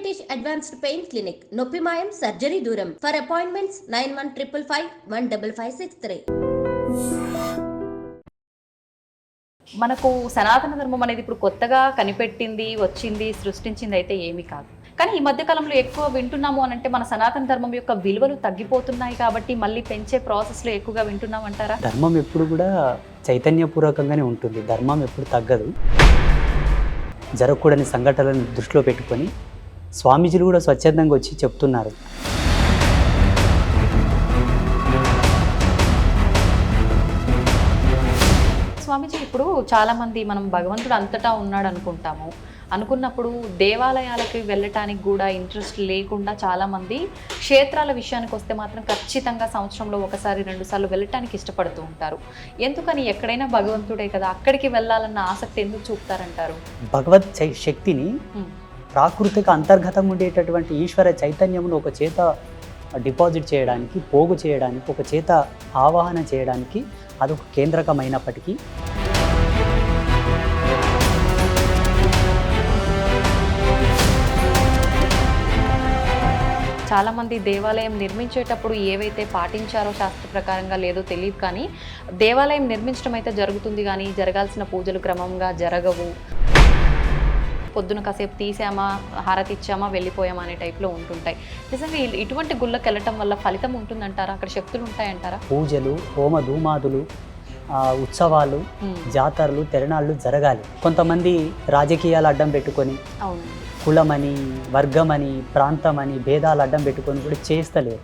British advanced pain clinic, నొప్పిమాయం, surgery దూరం. For appointments 9155515563. మనకు సనాతన ధర్మం అనేది ఇప్పుడు కొత్తగా కనిపెట్టింది, వచ్చింది, సృష్టించింది అయితే ఏమీ కాదు. కానీ ఈ మధ్యకాలంలో ఎక్కువ వింటున్నాము అని అంటే మన సనాతన ధర్మం యొక్క విలువలు తగ్గిపోతున్నాయి కాబట్టి మళ్ళీ పెంచే ప్రాసెస్లో ఎక్కువగా వింటున్నాం అంటారా? ధర్మం ఎప్పుడు కూడా చైతన్యపూర్వకంగానే ఉంటుంది. ధర్మం ఎప్పుడు తగ్గదు. జరగకూడని సంఘటనలను దృష్టిలో పెట్టుకొని స్వామీజీలు కూడా స్వచ్ఛందంగా వచ్చి చెప్తున్నారు. స్వామీజీ, ఇప్పుడు చాలామంది మనం భగవంతుడు అంతటా ఉన్నాడు అనుకున్నప్పుడు దేవాలయాలకి వెళ్ళటానికి కూడా ఇంట్రెస్ట్ లేకుండా చాలామంది క్షేత్రాల విషయానికి వస్తే మాత్రం ఖచ్చితంగా సంవత్సరంలో ఒకసారి 2 సార్లు వెళ్ళటానికి ఇష్టపడుతూ ఉంటారు. ఎందుకని? ఎక్కడైనా భగవంతుడే కదా, అక్కడికి వెళ్ళాలన్న ఆసక్తి ఎందుకు చూపుతారంటారు? భగవత్ శక్తిని, ప్రాకృతిక అంతర్గతంగా ఉండేటటువంటి ఈశ్వర చైతన్యమును ఒక చేత డిపాజిట్ చేయడానికి, పోగు చేయడానికి, ఒక చేత ఆవాహన చేయడానికి అదొక కేంద్రకమైనప్పటికీ చాలామంది దేవాలయం నిర్మించేటప్పుడు ఏవైతే పాటించారో శాస్త్ర ప్రకారంగా లేదో తెలియదు, కానీ దేవాలయం నిర్మించడం అయితే జరుగుతుంది, కానీ జరగాల్సిన పూజలు క్రమంగా జరగవు. పొద్దున కాసేపు తీసామా, హారతి ఇచ్చామా, వెళ్ళిపోయామా అనే టైప్లో ఉంటుంటాయి. నిజంగా ఇటువంటి గుళ్ళకి వెళ్ళటం వల్ల ఫలితం ఉంటుందంటారా? అక్కడ శక్తులు ఉంటాయంటారా? పూజలు, హోమ ధూమాదులు, ఉత్సవాలు, జాతరలు, తిరణాళ్ళు జరగాలి. కొంతమంది రాజకీయాలు అడ్డం పెట్టుకొని, కులమని, వర్గమని, ప్రాంతమని భేదాలు అడ్డం పెట్టుకొని కూడా చేస్తలేరు.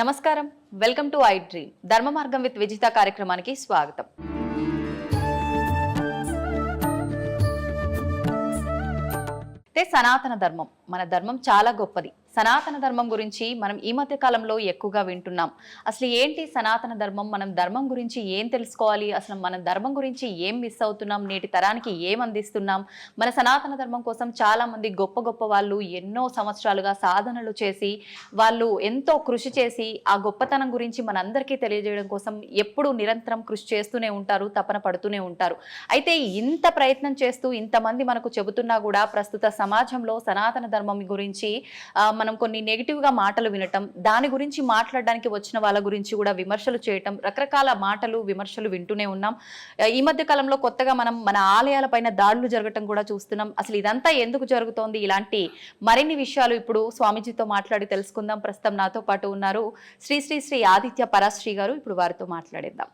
నమస్కారం, వెల్కమ్ టు ఐ డ్రీమ్. ధర్మ మార్గం విత్ విజిత కార్యక్రమానికి స్వాగతం. సనాతన ధర్మం, మన ధర్మం చాలా గొప్పది. సనాతన ధర్మం గురించి మనం ఈ మధ్య కాలంలో ఎక్కువగా వింటున్నాం. అసలు ఏంటి సనాతన ధర్మం? మనం ధర్మం గురించి ఏం తెలుసుకోవాలి? అసలు మన ధర్మం గురించి ఏం మిస్ అవుతున్నాం? నేటి తరానికి ఏం అందిస్తున్నాం? మన సనాతన ధర్మం కోసం చాలామంది గొప్ప గొప్ప వాళ్ళు ఎన్నో సంవత్సరాలుగా సాధనలు చేసి, వాళ్ళు ఎంతో కృషి చేసి ఆ గొప్పతనం గురించి మనందరికీ తెలియజేయడం కోసం ఎప్పుడూ నిరంతరం కృషి చేస్తూనే ఉంటారు, తపన పడుతూనే ఉంటారు. అయితే ఇంత ప్రయత్నం చేస్తూ ఇంతమంది మనకు చెబుతున్నా కూడా ప్రస్తుత సమాజంలో సనాతన ధర్మం గురించి మనం కొన్ని నెగిటివ్గా మాటలు వినటం, దాని గురించి మాట్లాడడానికి వచ్చిన వాళ్ళ గురించి కూడా విమర్శలు చేయటం, రకరకాల మాటలు, విమర్శలు వింటూనే ఉన్నాం. ఈ మధ్య కాలంలో కొత్తగా మనం మన ఆలయాలపైన దాడులు జరగటం కూడా చూస్తున్నాం. అసలు ఇదంతా ఎందుకు జరుగుతోంది? ఇలాంటి మరిన్ని విషయాలు ఇప్పుడు స్వామీజీతో మాట్లాడి తెలుసుకుందాం. ప్రస్తుతం నాతో పాటు ఉన్నారు శ్రీ శ్రీ శ్రీ ఆదిత్య పరాశ్రీ గారు. ఇప్పుడు వారితో మాట్లాడేద్దాం.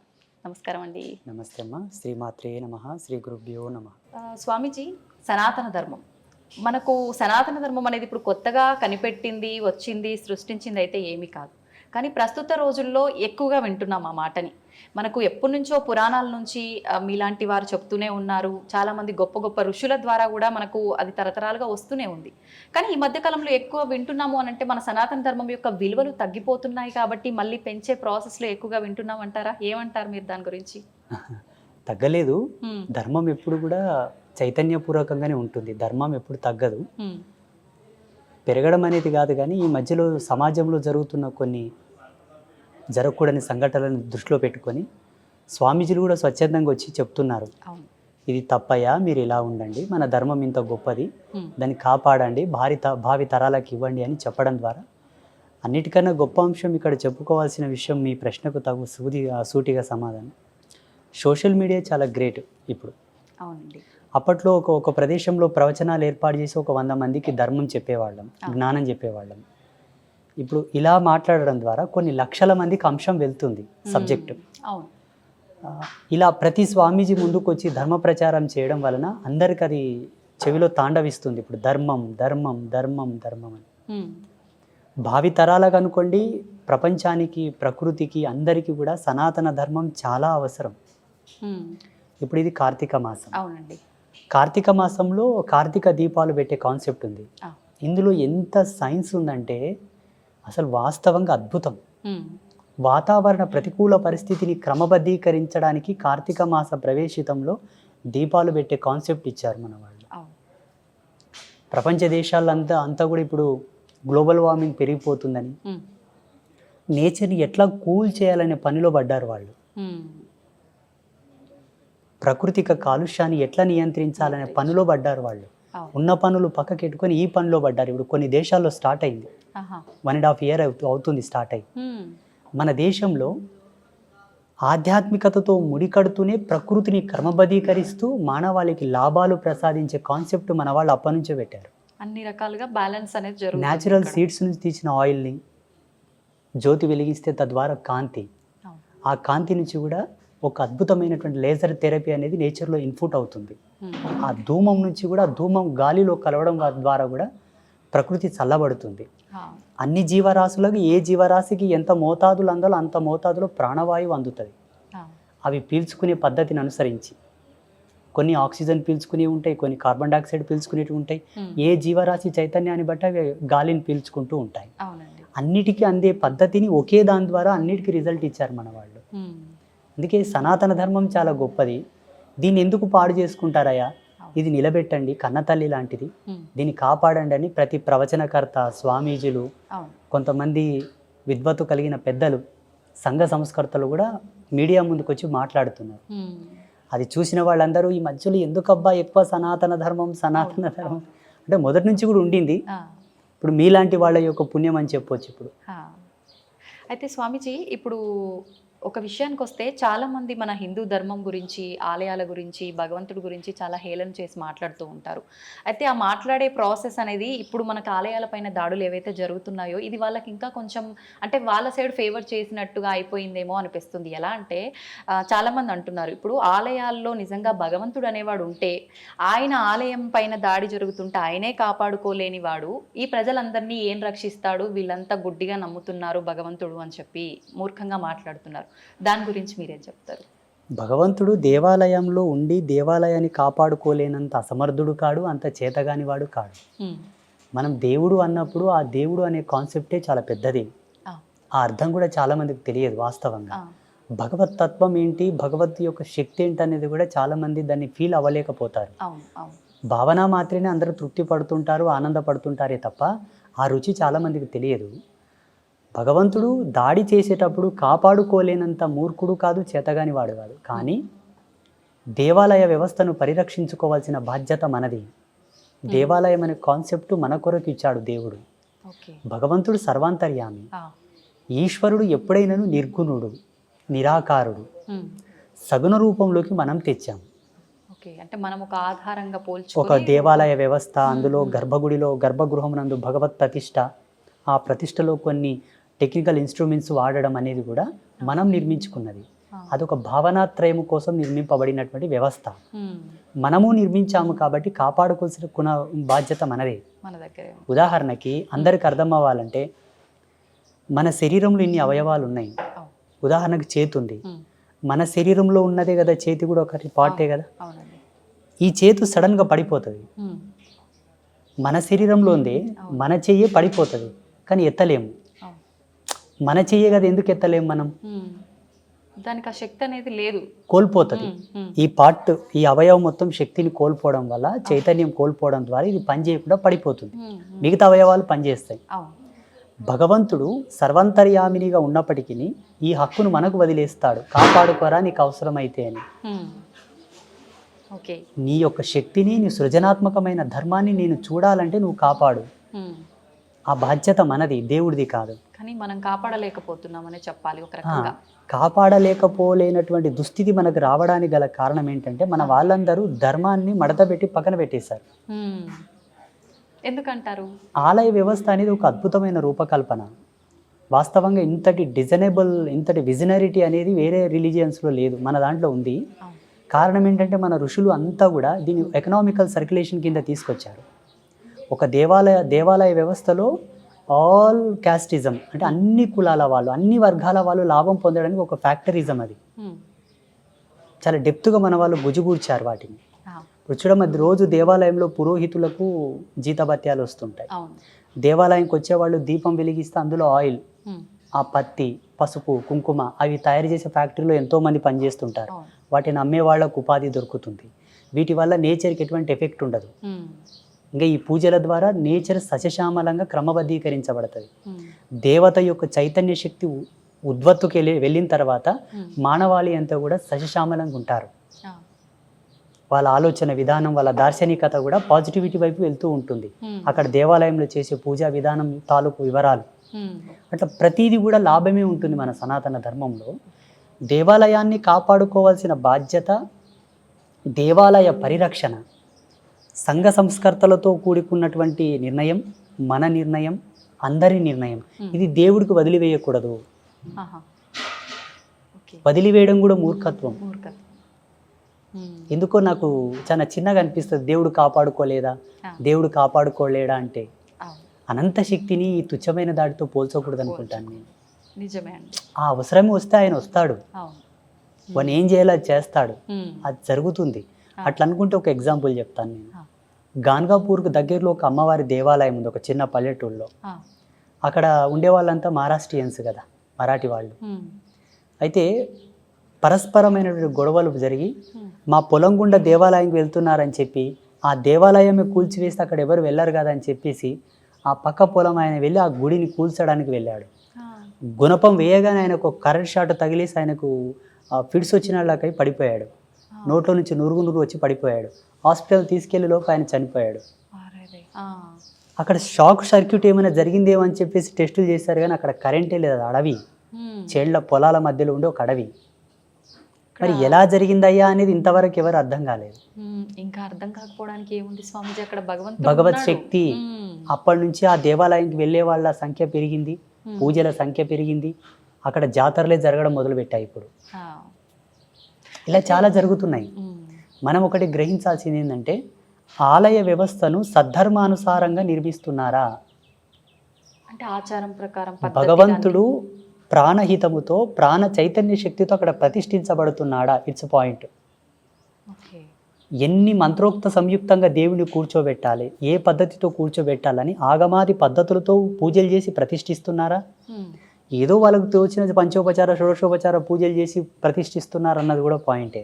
నమస్కారం అండి. నమస్తే అమ్మా. శ్రీమాత్రే నమః. శ్రీ గురుభ్యో నమః. స్వామీజీ, సనాతన ధర్మం, మనకు సనాతన ధర్మం అనేది ఇప్పుడు కొత్తగా కనిపెట్టింది, వచ్చింది, సృష్టించింది అయితే ఏమీ కాదు. కానీ ప్రస్తుత రోజుల్లో ఎక్కువగా వింటున్నాం ఆ మాటని. మనకు ఎప్పటి నుంచో పురాణాల నుంచి మీలాంటి వారు చెప్తూనే ఉన్నారు. చాలామంది గొప్ప గొప్ప ఋషుల ద్వారా కూడా మనకు అది తరతరాలుగా వస్తూనే ఉంది. కానీ ఈ మధ్యకాలంలో ఎక్కువ వింటున్నాము అని అంటే మన సనాతన ధర్మం యొక్క విలువలు తగ్గిపోతున్నాయి కాబట్టి మళ్ళీ పెంచే ప్రాసెస్లో ఎక్కువగా వింటున్నాం అంటారా? ఏమంటారు మీరు దాని గురించి? తగ్గలేదు. ధర్మం ఎప్పుడు కూడా చైతన్యపూర్వకంగానే ఉంటుంది. ధర్మం ఎప్పుడు తగ్గదు. పెరగడం అనేది కాదు, కానీ ఈ మధ్యలో సమాజంలో జరుగుతున్న కొన్ని జరగకూడని సంఘటనలను దృష్టిలో పెట్టుకొని స్వామీజీలు కూడా స్వచ్ఛందంగా వచ్చి చెప్తున్నారు. ఇది తప్పయ్యా, మీరు ఇలా ఉండండి, మన ధర్మం ఇంత గొప్పది, దాన్ని కాపాడండి, భావి తరాలకు ఇవ్వండి అని చెప్పడం ద్వారా అన్నిటికన్నా గొప్ప అంశం ఇక్కడ చెప్పుకోవాల్సిన విషయం, మీ ప్రశ్నకు తగు సూటిగా సమాధానం, సోషల్ మీడియా చాలా గ్రేట్ ఇప్పుడు. అవునండి. అప్పట్లో ఒక ప్రదేశంలో ప్రవచనాలు ఏర్పాటు చేసి 100 మందికి ధర్మం చెప్పేవాళ్ళం, జ్ఞానం చెప్పేవాళ్ళం. ఇప్పుడు ఇలా మాట్లాడడం ద్వారా కొన్ని లక్షల మందికి అంశం వెళ్తుంది, సబ్జెక్టు. ఇలా ప్రతి స్వామీజీ ముందుకు వచ్చి ధర్మ ప్రచారం చేయడం వలన అందరికి అది చెవిలో తాండవిస్తుంది. ఇప్పుడు ధర్మం ధర్మం ధర్మం ధర్మం అని. భావి తరాలకు అనుకోండి, ప్రపంచానికి, ప్రకృతికి, అందరికీ కూడా సనాతన ధర్మం చాలా అవసరం. ఇప్పుడు ఇది కార్తీక మాసం. అవునండి. కార్తీక మాసంలో కార్తీక దీపాలు పెట్టే కాన్సెప్ట్ ఉంది. ఇందులో ఎంత సైన్స్ ఉందంటే అసలు వాస్తవంగా అద్భుతం. వాతావరణ ప్రతికూల పరిస్థితిని క్రమబద్ధీకరించడానికి కార్తీక మాస ప్రవేశితంలో దీపాలు పెట్టే కాన్సెప్ట్ ఇచ్చారు మన వాళ్ళు. ప్రపంచ దేశాలంతా కూడా ఇప్పుడు గ్లోబల్ వార్మింగ్ పెరిగిపోతుందని, నేచర్ని ఎట్లా కూల్ చేయాలనే పనిలో పడ్డారు వాళ్ళు. ప్రకృతిక కాలుష్యాన్ని ఎట్లా నియంత్రించాలనే పనిలో పడ్డారు వాళ్ళు. ఉన్న పనులు పక్కకెట్టుకొని ఈ పనిలో పడ్డారు. ఇప్పుడు కొన్ని దేశాల్లో స్టార్ట్ అయింది, 1.5 year అవుతుంది స్టార్ట్ అయ్యి. మన దేశంలో ఆధ్యాత్మికతతో ముడికడుతూనే ప్రకృతిని క్రమబద్ధీకరిస్తూ మానవాళికి లాభాలు ప్రసాదించే కాన్సెప్ట్ మన వాళ్ళు అప్పటి నుంచే పెట్టారు. అన్ని రకాలుగా బ్యాలెన్స్ అనేది జరుగుతుంది. న్యాచురల్ సీడ్స్ నుంచి తీసిన ఆయిల్ని జ్యోతి వెలిగిస్తే తద్వారా కాంతి, ఆ కాంతి నుంచి కూడా ఒక అద్భుతమైనటువంటి లేజర్ థెరపీ అనేది నేచర్లో ఇన్పుట్ అవుతుంది. ఆ ధూమం నుంచి కూడా ధూమం గాలిలో కలవడం ద్వారా కూడా ప్రకృతి చల్లబడుతుంది. అన్ని జీవరాశులకు ఏ జీవరాశికి ఎంత మోతాదులు అందాలో అంత మోతాదులో ప్రాణవాయువు అందుతుంది. అవి పీల్చుకునే పద్ధతిని అనుసరించి కొన్ని ఆక్సిజన్ పీల్చుకునే ఉంటాయి, కొన్ని కార్బన్ డైఆక్సైడ్ పీల్చుకునేవి ఉంటాయి. ఏ జీవరాశి చైతన్యాన్ని బట్టి అవి గాలిని పీల్చుకుంటూ ఉంటాయి. అన్నిటికీ అందే పద్ధతిని ఒకే దాని ద్వారా అన్నిటికీ రిజల్ట్ ఇచ్చారు మన వాళ్ళు. అందుకే సనాతన ధర్మం చాలా గొప్పది. దీన్ని ఎందుకు పాడు చేసుకుంటారయ్యా, ఇది నిలబెట్టండి, కన్నతల్లి లాంటిది, దీన్ని కాపాడండి అని ప్రతి ప్రవచనకర్త, స్వామీజీలు, కొంతమంది విద్వత్తు కలిగిన పెద్దలు, సంఘ సంస్కర్తలు కూడా మీడియా ముందుకు వచ్చి మాట్లాడుతున్నారు. అది చూసిన వాళ్ళందరూ ఈ మధ్యలో ఎందుకబ్బా ఎక్కువ సనాతన ధర్మం అంటే మొదటి నుంచి కూడా ఉండింది. ఇప్పుడు మీలాంటి వాళ్ళ యొక్క పుణ్యం అని చెప్పొచ్చు. ఇప్పుడు అయితే స్వామీజీ, ఇప్పుడు ఒక విషయానికి వస్తే చాలామంది మన హిందూ ధర్మం గురించి, ఆలయాల గురించి, భగవంతుడి గురించి చాలా హేళన చేసి మాట్లాడుతూ ఉంటారు. అయితే ఆ మాట్లాడే ప్రాసెస్ అనేది ఇప్పుడు మనకు ఆలయాలపైన దాడులు ఏవైతే జరుగుతున్నాయో ఇది వాళ్ళకి ఇంకా కొంచెం అంటే వాళ్ళ సైడ్ ఫేవర్ చేసినట్టుగా అయిపోయిందేమో అనిపిస్తుంది. ఎలా అంటే చాలామంది అంటున్నారు, ఇప్పుడు ఆలయాల్లో నిజంగా భగవంతుడు అనేవాడు ఉంటే ఆయన ఆలయం పైన దాడి జరుగుతుంటే ఆయనే కాపాడుకోలేని వాడు ఈ ప్రజలందరినీ ఏం రక్షిస్తాడు, వీళ్ళంతా గుడ్డిగా నమ్ముతున్నారు భగవంతుడు అని చెప్పి మూర్ఖంగా మాట్లాడుతున్నారు. దాని గురించి మీరేం చెప్తారు? భగవంతుడు దేవాలయంలో ఉండి దేవాలయాన్ని కాపాడుకోలేనంత అసమర్థుడు కాడు, అంత చేతగాని వాడు కాడు. మనం దేవుడు అన్నప్పుడు ఆ దేవుడు అనే కాన్సెప్టే చాలా పెద్దది. ఆ అర్థం కూడా చాలా మందికి తెలియదు వాస్తవంగా. భగవత్ తత్వం ఏంటి, భగవత్ యొక్క శక్తి ఏంటి అనేది కూడా చాలా మంది దాన్ని ఫీల్ అవ్వలేకపోతారు. భావన మాత్రమే అందరూ తృప్తి పడుతుంటారు, ఆనందపడుతుంటారే తప్ప ఆ రుచి చాలా మందికి తెలియదు. భగవంతుడు దాడి చేసేటప్పుడు కాపాడుకోలేనంత మూర్ఖుడు కాదు, చేతగాని వాడు కాదు. కానీ దేవాలయ వ్యవస్థను పరిరక్షించుకోవాల్సిన బాధ్యత మనది. దేవాలయం అనే కాన్సెప్ట్ మన కొరకు ఇచ్చాడు దేవుడు. భగవంతుడు సర్వాంతర్యామి, ఈశ్వరుడు ఎప్పుడైనాను నిర్గుణుడు, నిరాకారుడు, సగుణ రూపంలోకి మనం తెచ్చాము. అంటే మనం ఒక ఆధారంగా ఒక దేవాలయ వ్యవస్థ, అందులో గర్భగుడిలో గర్భగృహం నందు భగవత్ ప్రతిష్ట, ఆ ప్రతిష్టలో కొన్ని టెక్నికల్ ఇన్స్ట్రుమెంట్స్ వాడడం అనేది కూడా మనం నిర్మించుకున్నది. అదొక భావనాత్రయం కోసం నిర్మింపబడినటువంటి వ్యవస్థ. మనము నిర్మించాము కాబట్టి కాపాడుకోవాల్సిన బాధ్యత మనదే. ఉదాహరణకి అందరికి అర్థం అవ్వాలంటే మన శరీరంలో ఇన్ని అవయవాలు ఉన్నాయి. ఉదాహరణకి చేతి ఉంది, మన శరీరంలో ఉన్నదే కదా చేతి కూడా ఒకటి పార్టే కదా. ఈ చేతు సడన్గా పడిపోతుంది, మన శరీరంలో ఉంది, మన చెయ్యి పడిపోతుంది కానీ ఎత్తలేము. మన చెయ్యే కదా, ఎందుకు ఎత్తలేము మనం? దానికి ఆ శక్తి అనేది లేదు, కోల్పోతుంది. ఈ పార్ట్, ఈ అవయవం మొత్తం శక్తిని కోల్పోవడం వల్ల, చైతన్యం కోల్పోవడం ద్వారా ఇది పని చేయకుండా పడిపోతుంది. మిగతా అవయవాలు పనిచేస్తాయి. భగవంతుడు సర్వంతర్యామినిగా ఉన్నప్పటికీ ఈ హక్కును మనకు వదిలేస్తాడు, కాపాడుకోరా నీకు అవసరమైతే అని. నీ యొక్క శక్తిని, నీ సృజనాత్మకమైన ధర్మాన్ని నేను చూడాలంటే నువ్వు కాపాడు. ఆ బాధ్యత మనది, దేవుడిది కాదు. కానీ మనం కాపాడలేకపోతున్నామనే చెప్పాలి ఒక రకంగా. కాపాడలేకపోలేనటువంటి దుస్థితి మనకు రావడానికి గల కారణం ఏంటంటే మన వాళ్ళందరూ ధర్మాన్ని మడతపెట్టి పక్కన పెట్టేశారు. ఎందుకంటారు? ఆలయ వ్యవస్థ అనేది ఒక అద్భుతమైన రూపకల్పన. వాస్తవంగా ఇంతటి డిజైనబుల్, ఇంతటి విజనరిటీ అనేది వేరే రిలీజియన్స్లో లేదు, మన దాంట్లో ఉంది. కారణం ఏంటంటే మన ఋషులు అంతా కూడా దీన్ని ఎకనామికల్ సర్క్యులేషన్ కింద తీసుకొచ్చారు. ఒక దేవాలయ వ్యవస్థలో ఆల్ క్యాస్టిజం అంటే అన్ని కులాల వాళ్ళు, అన్ని వర్గాల వాళ్ళు లాభం పొందడానికి ఒక ఫ్యాక్టరిజం అది. చాలా డెప్త్గా మన వాళ్ళు గుజుగూర్చారు వాటిని. చూడమది రోజు దేవాలయంలో పురోహితులకు జీతభత్యాలు వస్తుంటాయి. దేవాలయంకి వచ్చేవాళ్ళు దీపం వెలిగిస్తే అందులో ఆయిల్, ఆ పత్తి, పసుపు, కుంకుమ అవి తయారు చేసే ఫ్యాక్టరీలో ఎంతోమంది పనిచేస్తుంటారు. వాటిని అమ్మే వాళ్ళకు ఉపాధి దొరుకుతుంది. వీటి వల్ల నేచర్కి ఎటువంటి ఎఫెక్ట్ ఉండదు. ఇంకా ఈ పూజల ద్వారా నేచర్ సస్యశ్యామలంగా క్రమబద్ధీకరించబడుతుంది. దేవత యొక్క చైతన్య శక్తి ఉద్వత్తుకి వెళ్ళిన తర్వాత మానవాళి అంతా కూడా సస్యశ్యామలంగా ఉంటారు. వాళ్ళ ఆలోచన విధానం, వాళ్ళ దార్శనికత కూడా పాజిటివిటీ వైపు వెళ్తూ ఉంటుంది. అక్కడ దేవాలయంలో చేసే పూజా విధానం తాలూకు వివరాలు, అట్లా ప్రతిదీ కూడా లాభమే ఉంటుంది. మన సనాతన ధర్మంలో దేవాలయాన్ని కాపాడుకోవాల్సిన బాధ్యత, దేవాలయ పరిరక్షణ, సంఘ సంస్కర్తలతో కూడుకున్నటువంటి నిర్ణయం, మన నిర్ణయం, అందరి నిర్ణయం. ఇది దేవుడికి వదిలివేయకూడదు. వదిలివేయడం కూడా మూర్ఖత్వం. ఎందుకో నాకు చాలా చిన్నగా అనిపిస్తుంది, దేవుడు కాపాడుకోలేదా, దేవుడు కాపాడుకోలేడా అంటే. అనంత శక్తిని ఈ తుచ్చమైన దాడితో పోల్చకూడదు అనుకుంటాను నేను. నిజమే అండి. ఆ అవసరం వస్తే ఆయన వస్తాడు, వాడిని ఏం చేయాలో అది చేస్తాడు, అది జరుగుతుంది. అట్లా అనుకుంటే ఒక ఎగ్జాంపుల్ చెప్తాను నేను. గాన్గాపూర్కు దగ్గరలో ఒక అమ్మవారి దేవాలయం ఉంది, ఒక చిన్న పల్లెటూరులో. అక్కడ ఉండే వాళ్ళంతా మహారాష్ట్రియన్స్ కదా, మరాఠీ వాళ్ళు. అయితే పరస్పరమైనటువంటి గొడవలు జరిగి మా పొలం గుండా దేవాలయంకి వెళ్తున్నారని చెప్పి ఆ దేవాలయమే కూల్చివేస్తే అక్కడ ఎవరు వెళ్ళరు కదా అని చెప్పేసి ఆ పక్క పొలం ఆయన వెళ్ళి ఆ గుడిని కూల్చడానికి వెళ్ళాడు. గుణపం వేయగానే ఆయనకు ఒక కరెంట్ షాట్ తగిలేసి ఆయనకు ఫిట్స్ వచ్చినలాకై పడిపోయాడు. నోట్లో నుంచి నురుగు వచ్చి పడిపోయాడు. హాస్పిటల్ తీసుకెళ్లే లోపు ఆయన చనిపోయాడు. అక్కడ షాక్ సర్క్యూట్ ఏమైనా జరిగిందేమో అని చెప్పేసి టెస్టులు చేశారు, కానీ అక్కడ కరెంటే లేదు. అడవి, చేళ్ల పొలాల మధ్యలో ఉండే ఒక అడవి. మరి ఎలా జరిగిందయ్యా అనేది ఇంతవరకు ఎవరు అర్థం కాలేదు. ఇంకా అర్థం కాకపోవడానికి ఏముంది స్వామిజీ, అక్కడ భగవత్ శక్తి. అప్పటి నుంచి ఆ దేవాలయానికి వెళ్ళే వాళ్ళ సంఖ్య పెరిగింది, పూజల సంఖ్య పెరిగింది, అక్కడ జాతరలే జరగడం మొదలుపెట్టాయి. ఇప్పుడు ఇలా చాలా జరుగుతున్నాయి. మనం ఒకటి గ్రహించాల్సింది ఏంటంటే, ఆలయ వ్యవస్థను సద్ధర్మానుసారంగా నిర్మిస్తున్నారా అంటే ఆచారం ప్రకారం భగవంతుడు ప్రాణహితముతో, ప్రాణ చైతన్య శక్తితో అక్కడ ప్రతిష్ఠించబడుతున్నాడా? It's point. ఎన్ని మంత్రోక్త సంయుక్తంగా దేవుని కూర్చోబెట్టాలి, ఏ పద్ధతితో కూర్చోబెట్టాలని ఆగమాది పద్ధతులతో పూజలు చేసి ప్రతిష్ఠిస్తున్నారా? ఏదో వాళ్ళకు తోచిన పంచోపచార షోడశోపచార పూజలు చేసి ప్రతిష్ఠిస్తున్నారు అన్నది కూడా పాయింటే.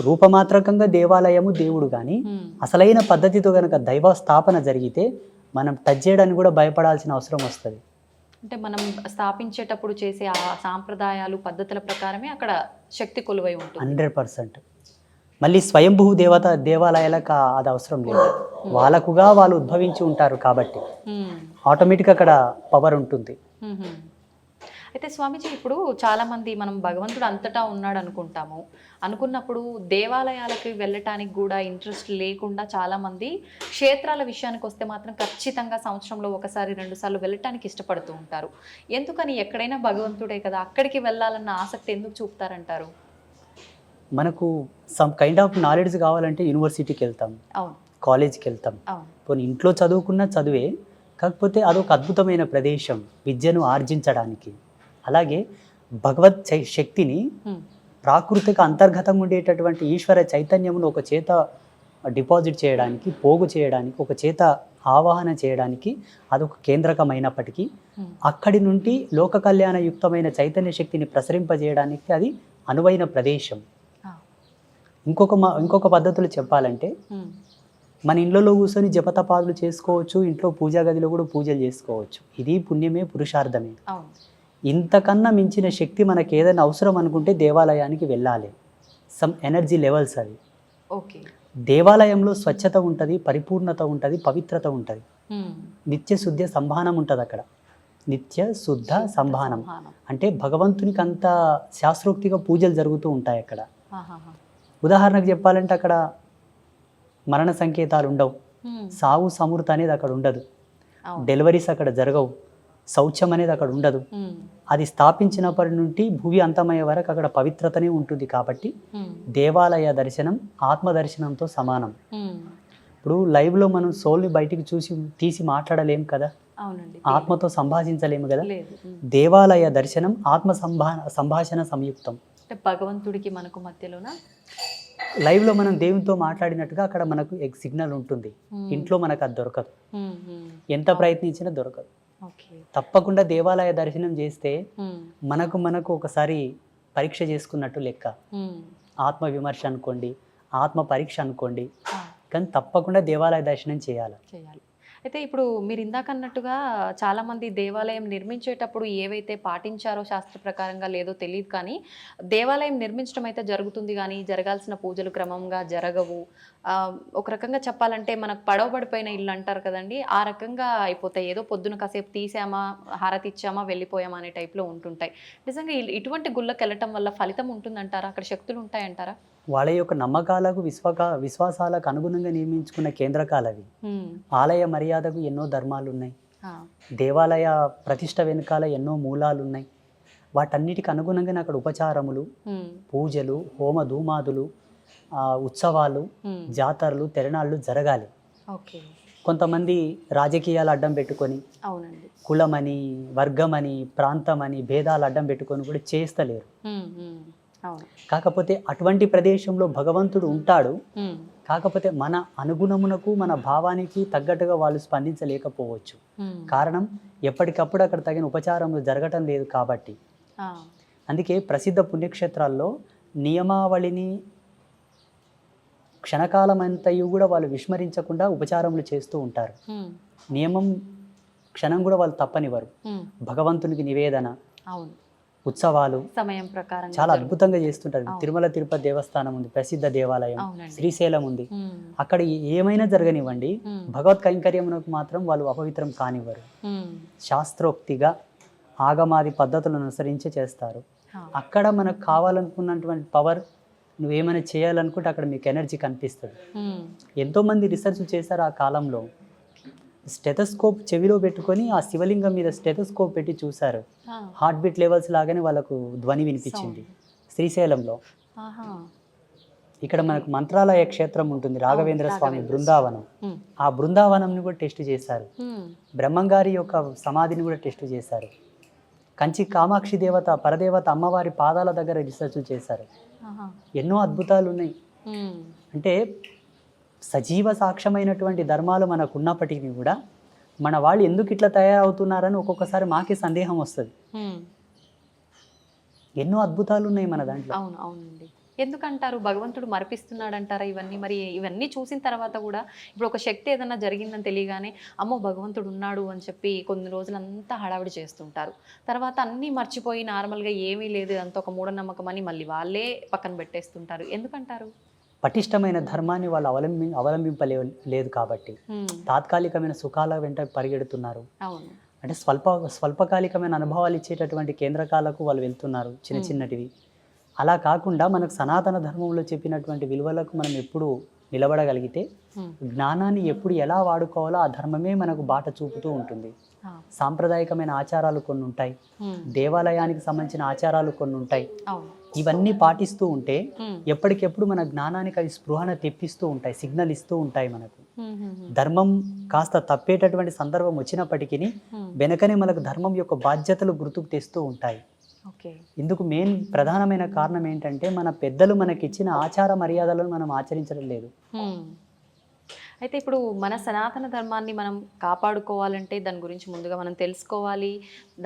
రూపమాత్రకంగా దేవాలయము దేవుడు, కానీ అసలైన పద్ధతితో కనుక దైవ స్థాపన జరిగితే మనం టచ్ చేయడానికి కూడా భయపడాల్సిన అవసరం వస్తుంది. అంటే మనం స్థాపించేటప్పుడు చేసే ఆ సాంప్రదాయాలు పద్ధతుల ప్రకారమే అక్కడ శక్తి కొలువై ఉంటుంది. 100%. మళ్ళీ స్వయంభూ దేవాలయాలకు అది అవసరం లేదు. వాళ్ళకుగా వాళ్ళు ఉద్భవించి ఉంటారు కాబట్టి ఆటోమేటిక్గా అక్కడ పవర్ ఉంటుంది. అయితే స్వామీజీ, ఇప్పుడు చాలామంది మనం భగవంతుడు అంతటా ఉన్నాడు అనుకున్నప్పుడు దేవాలయాలకి వెళ్ళటానికి కూడా ఇంట్రెస్ట్ లేకుండా చాలామంది క్షేత్రాల విషయానికి వస్తే మాత్రం ఖచ్చితంగా సంవత్సరంలో ఒకసారి 2 సార్లు వెళ్ళటానికి ఇష్టపడుతూ ఉంటారు. ఎందుకని? ఎక్కడైనా భగవంతుడే కదా, అక్కడికి వెళ్ళాలన్న ఆసక్తి ఎందుకు చూపుతారంటారు? మనకు సమ్ కైండ్ ఆఫ్ నాలెడ్జ్ కావాలంటే యూనివర్సిటీకి వెళ్తాం, కాలేజ్కి వెళ్తాం. పోనీ ఇంట్లో చదువుకున్న చదువే, కాకపోతే అదొక అద్భుతమైన ప్రదేశం విద్యను ఆర్జించడానికి. అలాగే భగవత్ శక్తిని, ప్రాకృతిక అంతర్గతంగా ఉండేటటువంటి ఈశ్వర చైతన్యమును ఒక చేత డిపాజిట్ చేయడానికి, పోగు చేయడానికి, ఒక చేత ఆవాహన చేయడానికి అదొక కేంద్రకమైనప్పటికీ అక్కడి నుండి లోక కళ్యాణయుక్తమైన చైతన్య శక్తిని ప్రసరింపజేయడానికి అది అనువైన ప్రదేశం. ఇంకొక పద్ధతులు చెప్పాలంటే, మన ఇళ్ళలో కూర్చొని జపతపాదులు చేసుకోవచ్చు, ఇంట్లో పూజా గదిలో కూడా పూజలు చేసుకోవచ్చు. ఇది పుణ్యమే, పురుషార్థమే. ఇంతకన్నా మించిన శక్తి మనకి ఏదైనా అవసరం అనుకుంటే దేవాలయానికి వెళ్ళాలి. సమ్ ఎనర్జీ లెవెల్స్ అవి. దేవాలయంలో స్వచ్ఛత ఉంటుంది, పరిపూర్ణత ఉంటుంది, పవిత్రత ఉంటుంది, నిత్య శుద్ధ సంభానం ఉంటుంది. అక్కడ నిత్య శుద్ధ సంభానం అంటే భగవంతునికి అంత శాస్త్రోక్తిగా పూజలు జరుగుతూ ఉంటాయి అక్కడ. ఉదాహరణకు చెప్పాలంటే అక్కడ మరణ సంకేతాలు ఉండవు, సావు సమృత అనేది అక్కడ ఉండదు, డెలివరీస్ అక్కడ జరగవు, శౌచం అనేది అక్కడ ఉండదు. అది స్థాపించినప్పటి నుండి భూమి అంతమయ్యే వరకు అక్కడ పవిత్రతనే ఉంటుంది. కాబట్టి దేవాలయ దర్శనం ఆత్మ దర్శనంతో సమానం. ఇప్పుడు లైవ్లో మనం సోల్ని బయటికి తీసి మాట్లాడలేము కదా, ఆత్మతో సంభాషించలేము కదా. దేవాలయ దర్శనం ఆత్మ సంభాషణ సంయుక్తం. భగవంతుడికి మనకు మధ్యలోన లైవ్లో మనం దేవునితో మాట్లాడినట్టుగా అక్కడ మనకు సిగ్నల్ ఉంటుంది. ఇంట్లో మనకు అది దొరకదు, ఎంత ప్రయత్నించినా దొరకదు. తప్పకుండా దేవాలయ దర్శనం చేస్తే మనకు ఒకసారి పరీక్ష చేసుకున్నట్టు లెక్క. ఆత్మ విమర్శ అనుకోండి, ఆత్మ పరీక్ష అనుకోండి, కానీ తప్పకుండా దేవాలయ దర్శనం చేయాలి. అయితే ఇప్పుడు మీరు ఇందాక అన్నట్టుగా చాలామంది దేవాలయం నిర్మించేటప్పుడు ఏవైతే పాటించారో శాస్త్ర ప్రకారంగా లేదో తెలియదు కానీ దేవాలయం నిర్మించడం అయితే జరుగుతుంది కానీ జరగాల్సిన పూజలు క్రమంగా జరగవు. ఒక రకంగా చెప్పాలంటే మనకు పడవబడిపోయిన ఇల్లు అంటారు కదండి, ఆ రకంగా అయిపోతాయి. ఏదో పొద్దున కాసేపు తీసామా, హారతి ఇచ్చామా, వెళ్ళిపోయామా అనే టైప్లో ఉంటుంటాయి. నిజంగా ఇటువంటి గుళ్ళకి వెళ్ళటం వల్ల ఫలితం ఉంటుందంటారా? అక్కడ శక్తులు ఉంటాయంటారా? వాళ్ళ యొక్క నమ్మకాలకు విశ్వాసాలకు అనుగుణంగా నియమించుకున్న కేంద్రకాలవి. ఆలయ మర్యాదకు ఎన్నో ధర్మాలు ఉన్నాయి, దేవాలయ ప్రతిష్ట వెనుకాల ఎన్నో మూలాలు ఉన్నాయి. వాటన్నిటికి అనుగుణంగానే అక్కడ ఉపచారములు, పూజలు, హోమ ధూమాదులు, ఉత్సవాలు, జాతరలు, తిరణాళ్ళు జరగాలి. కొంతమంది రాజకీయాలు అడ్డం పెట్టుకొని, కులమని, వర్గమని, ప్రాంతమని భేదాలు అడ్డం పెట్టుకొని కూడా చేస్తలేరు. కాకపోతే అటువంటి ప్రదేశంలో భగవంతుడు ఉంటాడు. కాకపోతే మన అనుగుణమునకు, మన భావానికి తగ్గట్టుగా వాళ్ళు స్పందించలేకపోవచ్చు. కారణం ఎప్పటికప్పుడు అక్కడ తగిన ఉపచారములు జరగటం లేదు కాబట్టి. అందుకే ప్రసిద్ధ పుణ్యక్షేత్రాల్లో నియమావళిని క్షణకాలమంతయు కూడా వాళ్ళు విస్మరించకుండా ఉపచారములు చేస్తూ ఉంటారు. నియమం క్షణం కూడా వాళ్ళు తప్పనివ్వరు. భగవంతునికి నివేదన, ఉత్సవాలు సమయం ప్రకారం చాలా అద్భుతంగా చేస్తుంటారు. తిరుమల తిరుపతి దేవస్థానం ఉంది, ప్రసిద్ధ దేవాలయం, శ్రీశైలం ఉంది. అక్కడ ఏమైనా జరగనివ్వండి, భగవత్ కైంకర్యమునకు మాత్రం వాళ్ళు అపవిత్రం కానివ్వరు. శాస్త్రోక్తిగా ఆగమాది పద్ధతులను అనుసరించి చేస్తారు. అక్కడ మనకు కావాలనుకున్నటువంటి పవర్, నువ్వేమైనా చేయాలనుకుంటే అక్కడ మీకు ఎనర్జీ కనిపిస్తుంది. ఎంతోమంది రీసెర్చ్ చేశారు ఆ కాలంలో. స్టెథోస్కోప్ చెవిలో పెట్టుకొని ఆ శివలింగం మీద స్టెథోస్కోప్ పెట్టి చూశారు. హార్ట్ బీట్ లెవెల్స్ లాగానే వాళ్ళకు ధ్వని వినిపించింది శ్రీశైలంలో. ఇక్కడ మనకు మంత్రాలయ క్షేత్రం ఉంటుంది, రాఘవేంద్ర స్వామి బృందావనం. ఆ బృందావనంని కూడా టెస్ట్ చేశారు. బ్రహ్మంగారి యొక్క సమాధిని కూడా టెస్ట్ చేశారు. కంచి కామాక్షి దేవత, పరదేవత అమ్మవారి పాదాల దగ్గర రీసెర్చ్ చేశారు. ఎన్నో అద్భుతాలు ఉన్నాయి. అంటే సజీవ సాక్ష్యమైనటువంటి ధర్మాలు మనకు ఉన్నప్పటికీ కూడా మన వాళ్ళు ఎందుకు ఇట్లా తయారవుతున్నారని ఒక్కొక్కసారి మాకే సందేహం వస్తుంది. ఎన్నో అద్భుతాలు ఉన్నాయి మన దాంట్లో. అవునండి. ఎందుకంటారు భగవంతుడు మరిపిస్తున్నాడు అంటారా ఇవన్నీ? మరి ఇవన్నీ చూసిన తర్వాత కూడా ఇప్పుడు ఒక శక్తి ఏదన్నా జరిగిందని తెలియగానే అమ్మో భగవంతుడు ఉన్నాడు అని చెప్పి కొన్ని రోజులంతా హడావిడి చేస్తుంటారు. తర్వాత అన్నీ మర్చిపోయి నార్మల్గా ఏమీ లేదు, అంత ఒక మూఢనమ్మకం అని మళ్ళీ వాళ్ళే పక్కన పెట్టేస్తుంటారు. ఎందుకంటారు? పటిష్టమైన ధర్మాన్ని వాళ్ళు అవలంబింపలేదు కాబట్టి తాత్కాలికమైన సుఖాల వెంట పరిగెడుతున్నారు. అంటే స్వల్పకాలికమైన అనుభవాలు ఇచ్చేటటువంటి కేంద్రకాలకు వాళ్ళు వెళ్తున్నారు, చిన్న చిన్నటివి. అలా కాకుండా మనకు సనాతన ధర్మంలో చెప్పినటువంటి విలువలకు మనం ఎప్పుడు నిలబడగలిగితే, జ్ఞానాన్ని ఎప్పుడు ఎలా వాడుకోవాలో ఆ ధర్మమే మనకు బాట చూపుతూ ఉంటుంది. సాంప్రదాయకమైన ఆచారాలు కొన్ని ఉంటాయి, దేవాలయానికి సంబంధించిన ఆచారాలు కొన్ని ఉంటాయి. ఇవన్నీ పాటిస్తూ ఉంటే ఎప్పటికెప్పుడు మన జ్ఞానానికి అవి స్పృహణ తెప్పిస్తూ ఉంటాయి, సిగ్నల్ ఇస్తూ ఉంటాయి. మనకు ధర్మం కాస్త తప్పేటటువంటి సందర్భం వచ్చినప్పటికీ వెనకనే మనకు ధర్మం యొక్క బాధ్యతలు గుర్తుకు తెస్తూ ఉంటాయి. ఇందుకు మెయిన్ ప్రధానమైన కారణం ఏంటంటే మన పెద్దలు మనకిచ్చిన ఆచార మర్యాదలను మనం ఆచరించడం లేదు. అయితే ఇప్పుడు మన సనాతన ధర్మాన్ని మనం కాపాడుకోవాలంటే దాని గురించి ముందుగా మనం తెలుసుకోవాలి,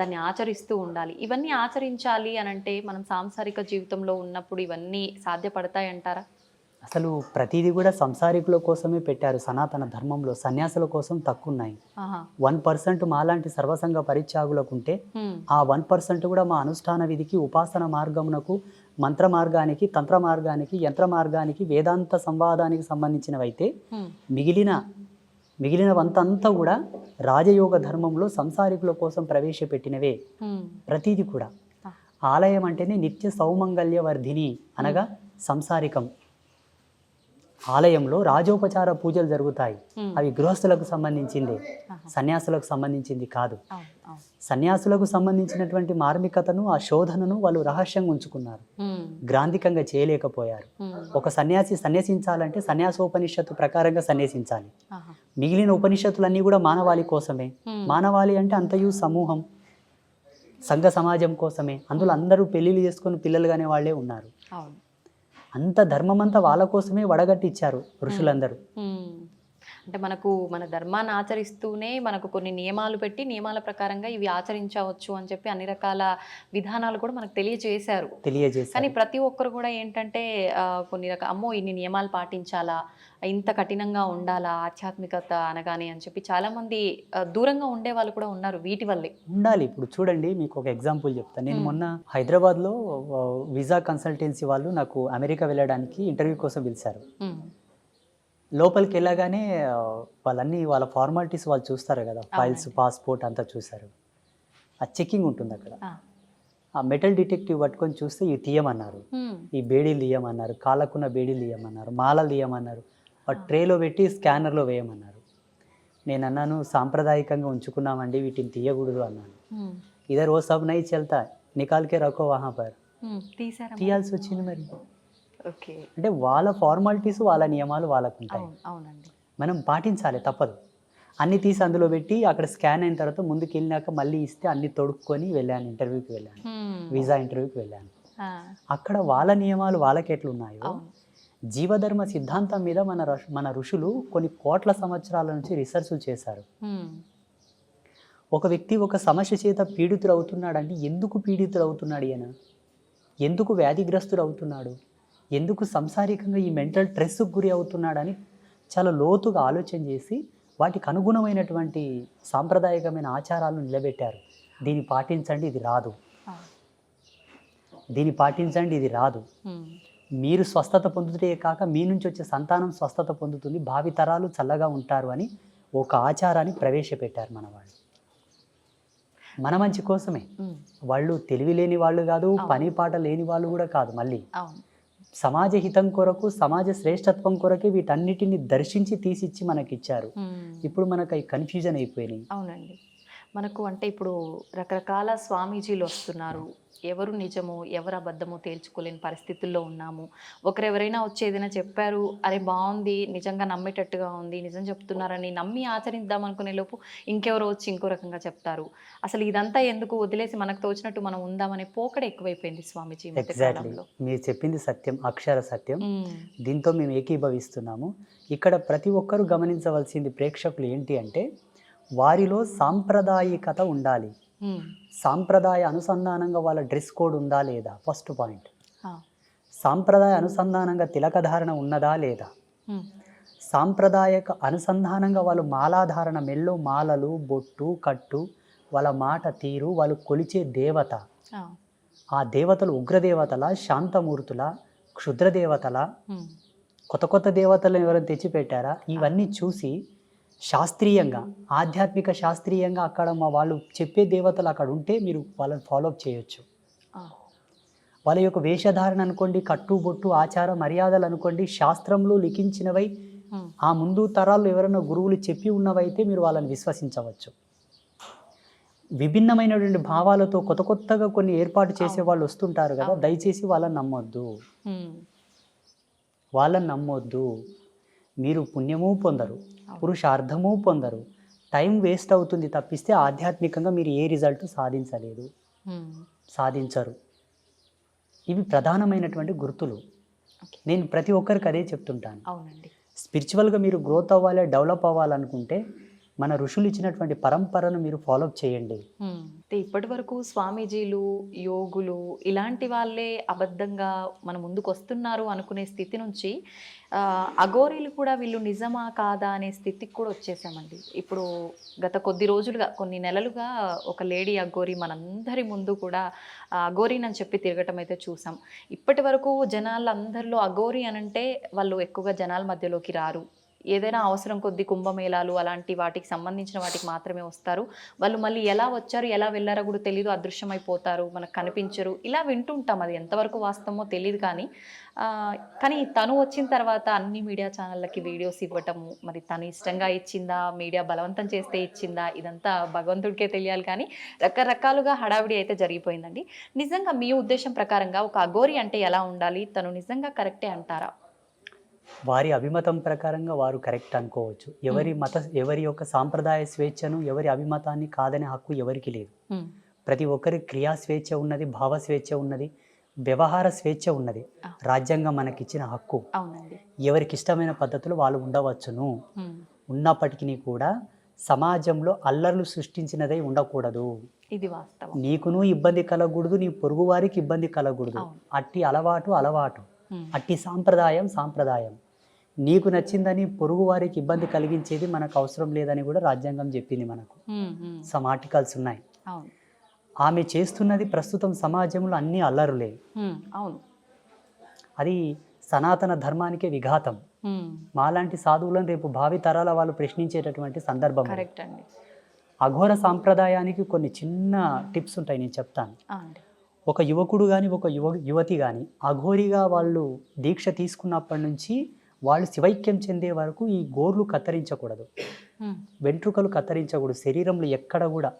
దాన్ని ఆచరిస్తూ ఉండాలి. ఇవన్నీ ఆచరించాలి అని అంటే మనం సాంసారిక జీవితంలో ఉన్నప్పుడు ఇవన్నీ సాధ్యపడతాయి అంటారా? అసలు ప్రతిదీ కూడా సంసారికుల కోసమే పెట్టారు. సనాతన ధర్మంలో సన్యాసుల కోసం తక్కువ ఉన్నాయి. 1% మాలాంటి సర్వసంగ పరిత్యాగులకుంటే ఆ 1% కూడా మా అనుష్ఠాన విధికి, ఉపాసన మార్గమునకు, మంత్ర మార్గానికి, తంత్ర మార్గానికి, యంత్ర మార్గానికి, వేదాంత సంవాదానికి సంబంధించినవైతే మిగిలిన వంతంతా కూడా రాజయోగ ధర్మంలో సంసారికుల కోసం ప్రవేశపెట్టినవే. ప్రతిదీ కూడా ఆలయం అంటేనే నిత్య సౌమంగళ్య వర్ధిని, అనగా సంసారికం. ఆలయంలో రాజోపచార పూజలు జరుగుతాయి. అవి గృహస్థులకు సంబంధించింది, సన్యాసులకు సంబంధించింది కాదు. సన్యాసులకు సంబంధించినటువంటి మార్మికతను, ఆ శోధనను వాళ్ళు రహస్యంగా ఉంచుకున్నారు, గ్రాంధికంగా చేయలేకపోయారు. ఒక సన్యాసి సన్యసించాలంటే సన్యాసోపనిషత్తు ప్రకారంగా సన్యసించాలి. మిగిలిన ఉపనిషత్తులన్నీ కూడా మానవాళి కోసమే. మానవాళి అంటే అంతయు సమూహం, సంఘ సమాజం కోసమే. అందులో అందరూ పెళ్లిళ్ళు చేసుకుని పిల్లలుగానే వాళ్ళే ఉన్నారు. అంత ధర్మమంతా వాళ్ళ కోసమే వడగట్టి ఇచ్చారు ఋషులందరూ. అంటే మనకు మన ధర్మాన్ని ఆచరిస్తూనే మనకు కొన్ని నియమాలు పెట్టి నియమాల ప్రకారంగా ఇవి ఆచరించవచ్చు అని చెప్పి అన్ని రకాల విధానాలు కూడా మనకు తెలియజేశారు. కానీ తెలియజేశారు. ప్రతి ఒక్కరు కూడా ఏంటంటే కొన్ని రకాల అమ్మో ఇన్ని నియమాలు పాటించాలా, ఇంత కఠినంగా ఉండాలా ఆధ్యాత్మికత అనగానే అని చెప్పి చాలా మంది దూరంగా ఉండే వాళ్ళు కూడా ఉన్నారు వీటి వల్లే. ఉండాలి. ఇప్పుడు చూడండి, మీకు ఒక ఎగ్జాంపుల్ చెప్తాను. నేను మొన్న హైదరాబాద్లో వీసా కన్సల్టెన్సీ వాళ్ళు నాకు అమెరికా వెళ్ళడానికి ఇంటర్వ్యూ కోసం పిలిచారు. లోపలికి వెళ్ళగానే వాళ్ళ ఫార్మాలిటీస్ వాళ్ళు చూస్తారు కదా, ఫైల్స్, పాస్పోర్ట్ అంతా చూసారు. ఆ చెకింగ్ ఉంటుంది అక్కడ. ఆ మెటల్ డిటెక్టివ్ పట్టుకొని చూస్తే ఇవి తీయమన్నారు, ఈ బేడీలు తీయమన్నారు, కాళ్ళకున్న బేడీలు తీయమన్నారు, మాలలు తీయమన్నారు, ట్రేలో పెట్టి స్కానర్లో వేయమన్నారు. నేను అన్నాను, సాంప్రదాయకంగా ఉంచుకున్నామండి, వీటిని తీయకూడదు అన్నాను. ఇదర్ ఓ సబ్ నై చల్తా, నికాల్కే రఖో వహా పర్. తీయాల్సి వచ్చింది. మరి అంటే వాళ్ళ ఫార్మాలిటీస్, వాళ్ళ నియమాలు వాళ్ళకు ఉంటాయి. మనం పాటించాలి, తప్పదు. అన్ని తీసి అందులో పెట్టి అక్కడ స్కాన్ అయిన తర్వాత ముందుకు వెళ్ళినాక మళ్ళీ ఇస్తే అన్ని తొడుక్కొని వెళ్ళాను, ఇంటర్వ్యూకి వెళ్ళాను, వీసా ఇంటర్వ్యూకి వెళ్ళాను. అక్కడ వాళ్ళ నియమాలు వాళ్ళకి ఎట్లున్నాయో, జీవధర్మ సిద్ధాంతం మీద మన ఋషులు కొన్ని కోట్ల సంవత్సరాల నుంచి రీసెర్చ్లు చేశారు. ఒక వ్యక్తి ఒక సమస్య చేత పీడితుడు అవుతున్నాడంటే ఎందుకు పీడితుడు అవుతున్నాడు ఈయన, ఎందుకు వ్యాధిగ్రస్తుడు అవుతున్నాడు, ఎందుకు సంసారికంగా ఈ మెంటల్ స్ట్రెస్కు గురి అవుతున్నాడని చాలా లోతుగా ఆలోచన చేసి వాటికి అనుగుణమైనటువంటి సాంప్రదాయకమైన ఆచారాలను నిలబెట్టారు. దీన్ని పాటించండి, ఇది రాదు, దీన్ని పాటించండి, ఇది రాదు. మీరు స్వస్థత పొందుతే కాక మీ నుంచి వచ్చే సంతానం స్వస్థత పొందుతుంది, భావితరాలు చల్లగా ఉంటారు అని ఒక ఆచారాన్ని ప్రవేశపెట్టారు మన వాళ్ళు. మన మంచి కోసమే. వాళ్ళు తెలివి లేని వాళ్ళు కాదు, పని పాట లేని వాళ్ళు కూడా కాదు. మళ్ళీ సమాజ హితం కొరకు, సమాజ శ్రేష్టత్వం కొరకే వీటన్నిటిని దర్శించి తీసిచ్చి మనకిచ్చారు. ఇప్పుడు మనకు అవి కన్ఫ్యూజన్ అయిపోయినాయి. అవునండి. మనకు అంటే ఇప్పుడు రకరకాల స్వామీజీలు వస్తున్నారు. ఎవరు నిజమో ఎవరు అబద్ధమో తేల్చుకోలేని పరిస్థితుల్లో ఉన్నాము. ఒకరెవరైనా వచ్చి ఏదైనా చెప్పారు, అరే బాగుంది, నిజంగా నమ్మేటట్టుగా ఉంది, నిజం చెప్తున్నారని నమ్మి ఆచరిద్దాం అనుకునే లోపు ఇంకెవరో వచ్చి ఇంకో రకంగా చెప్తారు. అసలు ఇదంతా ఎందుకు, వదిలేసి మనకు తోచినట్టు మనం ఉందామనే పోకడ ఎక్కువైపోయింది స్వామీజీ. ఎగ్జాక్ట్లీ మీరు చెప్పింది సత్యం, అక్షర సత్యం. దీంతో మేము ఏకీభవిస్తున్నాము. ఇక్కడ ప్రతి ఒక్కరూ గమనించవలసింది ప్రేక్షకులు ఏంటి అంటే, వారిలో సాంప్రదాయికత ఉండాలి. సాంప్రదాయ అనుసంధానంగా వాళ్ళ డ్రెస్ కోడ్ ఉందా లేదా, ఫస్ట్ పాయింట్. సాంప్రదాయ అనుసంధానంగా తిలకధారణ ఉన్నదా లేదా, సాంప్రదాయక అనుసంధానంగా వాళ్ళు మాలాధారణ, మెల్లో మాలలు, బొట్టు, కట్టు, వాళ్ళ మాట తీరు, వాళ్ళు కొలిచే దేవత, ఆ దేవతలు ఉగ్రదేవతల, శాంతమూర్తుల, క్షుద్రదేవతల, కొత్త కొత్త దేవతలను ఎవరైనా తెచ్చిపెట్టారా, ఇవన్నీ చూసి శాస్త్రీయంగా, ఆధ్యాత్మిక శాస్త్రీయంగా అక్కడ మా వాళ్ళు చెప్పే దేవతలు అక్కడ ఉంటే మీరు వాళ్ళని ఫాలోఅప్ చేయొచ్చు. వాళ్ళ యొక్క వేషధారణ అనుకోండి, కట్టుబొట్టు, ఆచార మర్యాదలు అనుకోండి, శాస్త్రంలో లిఖించినవై ఆ ముందు తరాల్లో ఎవరైనా గురువులు చెప్పి ఉన్నవైతే మీరు వాళ్ళని విశ్వసించవచ్చు. విభిన్నమైనటువంటి భావాలతో కొత్త కొత్తగా కొన్ని ఏర్పాటు చేసే వాళ్ళు వస్తుంటారు కదా, దయచేసి వాళ్ళని నమ్మొద్దు, వాళ్ళని నమ్మొద్దు. మీరు పుణ్యము పొందరు, పురుషార్థము పొందరు, టైం వేస్ట్ అవుతుంది తప్పిస్తే ఆధ్యాత్మికంగా మీరు ఏ రిజల్ట్ సాధించలేదు, సాధించరు. ఇవి ప్రధానమైనటువంటి గుర్తులు. నేను ప్రతి ఒక్కరికి అదే చెప్తుంటాను. స్పిరిచువల్గా మీరు గ్రోత్ అవ్వాలి, డెవలప్ అవ్వాలనుకుంటే మన ఋషులు ఇచ్చినటువంటి పరంపరను మీరు ఫాలోఅప్ చేయండి. ఇప్పటి వరకు స్వామీజీలు, యోగులు ఇలాంటి వాళ్ళే అబద్ధంగా మన ముందుకు వస్తున్నారు అనుకునే స్థితి నుంచి అఘోరీలు కూడా వీళ్ళు నిజమా కాదా అనే స్థితికి కూడా వచ్చేసామండి. ఇప్పుడు గత కొద్ది రోజులుగా, కొన్ని నెలలుగా ఒక లేడీ అఘోరీ మనందరి ముందు కూడా అఘోరీని అని చెప్పి తిరగటం అయితే చూసాం. ఇప్పటి వరకు జనాలందరిలో అఘోరీ అనంటే వాళ్ళు ఎక్కువగా జనాల మధ్యలోకి రారు. ఏదైనా అవసరం కొద్ది కుంభమేళాలు అలాంటి వాటికి సంబంధించిన వాటికి మాత్రమే వస్తారు. వాళ్ళు మళ్ళీ ఎలా వచ్చారు, ఎలా వెళ్ళారో కూడా తెలియదు, అదృశ్యమైపోతారు, మనకు కనిపించరు, ఇలా వింటుంటాం. అది ఎంతవరకు వాస్తవమో తెలియదు. కానీ తను వచ్చిన తర్వాత అన్ని మీడియా ఛానళ్ళకి వీడియోస్ ఇవ్వటము, మరి తను ఇష్టంగా ఇచ్చిందా, మీడియా బలవంతం చేస్తే ఇచ్చిందా, ఇదంతా భగవంతుడికే తెలియాలి. కానీ రకరకాలుగా హడావిడి అయితే జరిగిపోయిందండి. నిజంగా మీ ఉద్దేశం ప్రకారంగా ఒక అఘోరీ అంటే ఎలా ఉండాలి, తను నిజంగా కరెక్టే అంటారా? వారి అభిమతం ప్రకారంగా వారు కరెక్ట్ అనుకోవచ్చు. ఎవరి యొక్క సాంప్రదాయ స్వేచ్ఛను, ఎవరి అభిమతాన్ని కాదనే హక్కు ఎవరికి లేదు. ప్రతి ఒక్కరి క్రియా స్వేచ్ఛ ఉన్నది, భావ స్వేచ్ఛ ఉన్నది, వ్యవహార స్వేచ్ఛ ఉన్నది. రాజ్యాంగం మనకిచ్చిన హక్కు. ఎవరికి ఇష్టమైన పద్ధతులు వాళ్ళు ఉండవచ్చును. ఉన్నప్పటికీ కూడా సమాజంలో అల్లర్లు సృష్టించినదై ఉండకూడదు. ఇది వాస్తవం. నీకును ఇబ్బంది కలగకూడదు, నీ పొరుగు వారికి ఇబ్బంది కలగకూడదు. అవును. అట్టి అలవాటు అట్టి సాంప్రదాయం నీకు నచ్చిందని పొరుగు వారికి ఇబ్బంది కలిగించేది మనకు అవసరం లేదని కూడా రాజ్యాంగం చెప్పింది మనకు. సమ్ ఆర్టికల్స్ ఉన్నాయి. అవును. ఆమె చేస్తున్నది ప్రస్తుతం సమాజంలో అన్ని అల్లరులే. అవును. అది సనాతన ధర్మానికే విఘాతం. మాలాంటి సాధువులను రేపు భావి తరాల వాళ్ళు ప్రశ్నించేటటువంటి సందర్భం. కరెక్ట్ అండి. అఘోర సాంప్రదాయానికి కొన్ని చిన్న టిప్స్ ఉంటాయి, నేను చెప్తాను. ఒక యువకుడు కానీ ఒక యువతి కానీ అఘోరిగా వాళ్ళు దీక్ష తీసుకున్నప్పటి నుంచి వాళ్ళు శివైక్యం చెందే వరకు ఈ గోర్లు కత్తిరించకూడదు, వెంట్రుకలు కత్తిరించకూడదు, శరీరంలో ఎక్కడ కూడా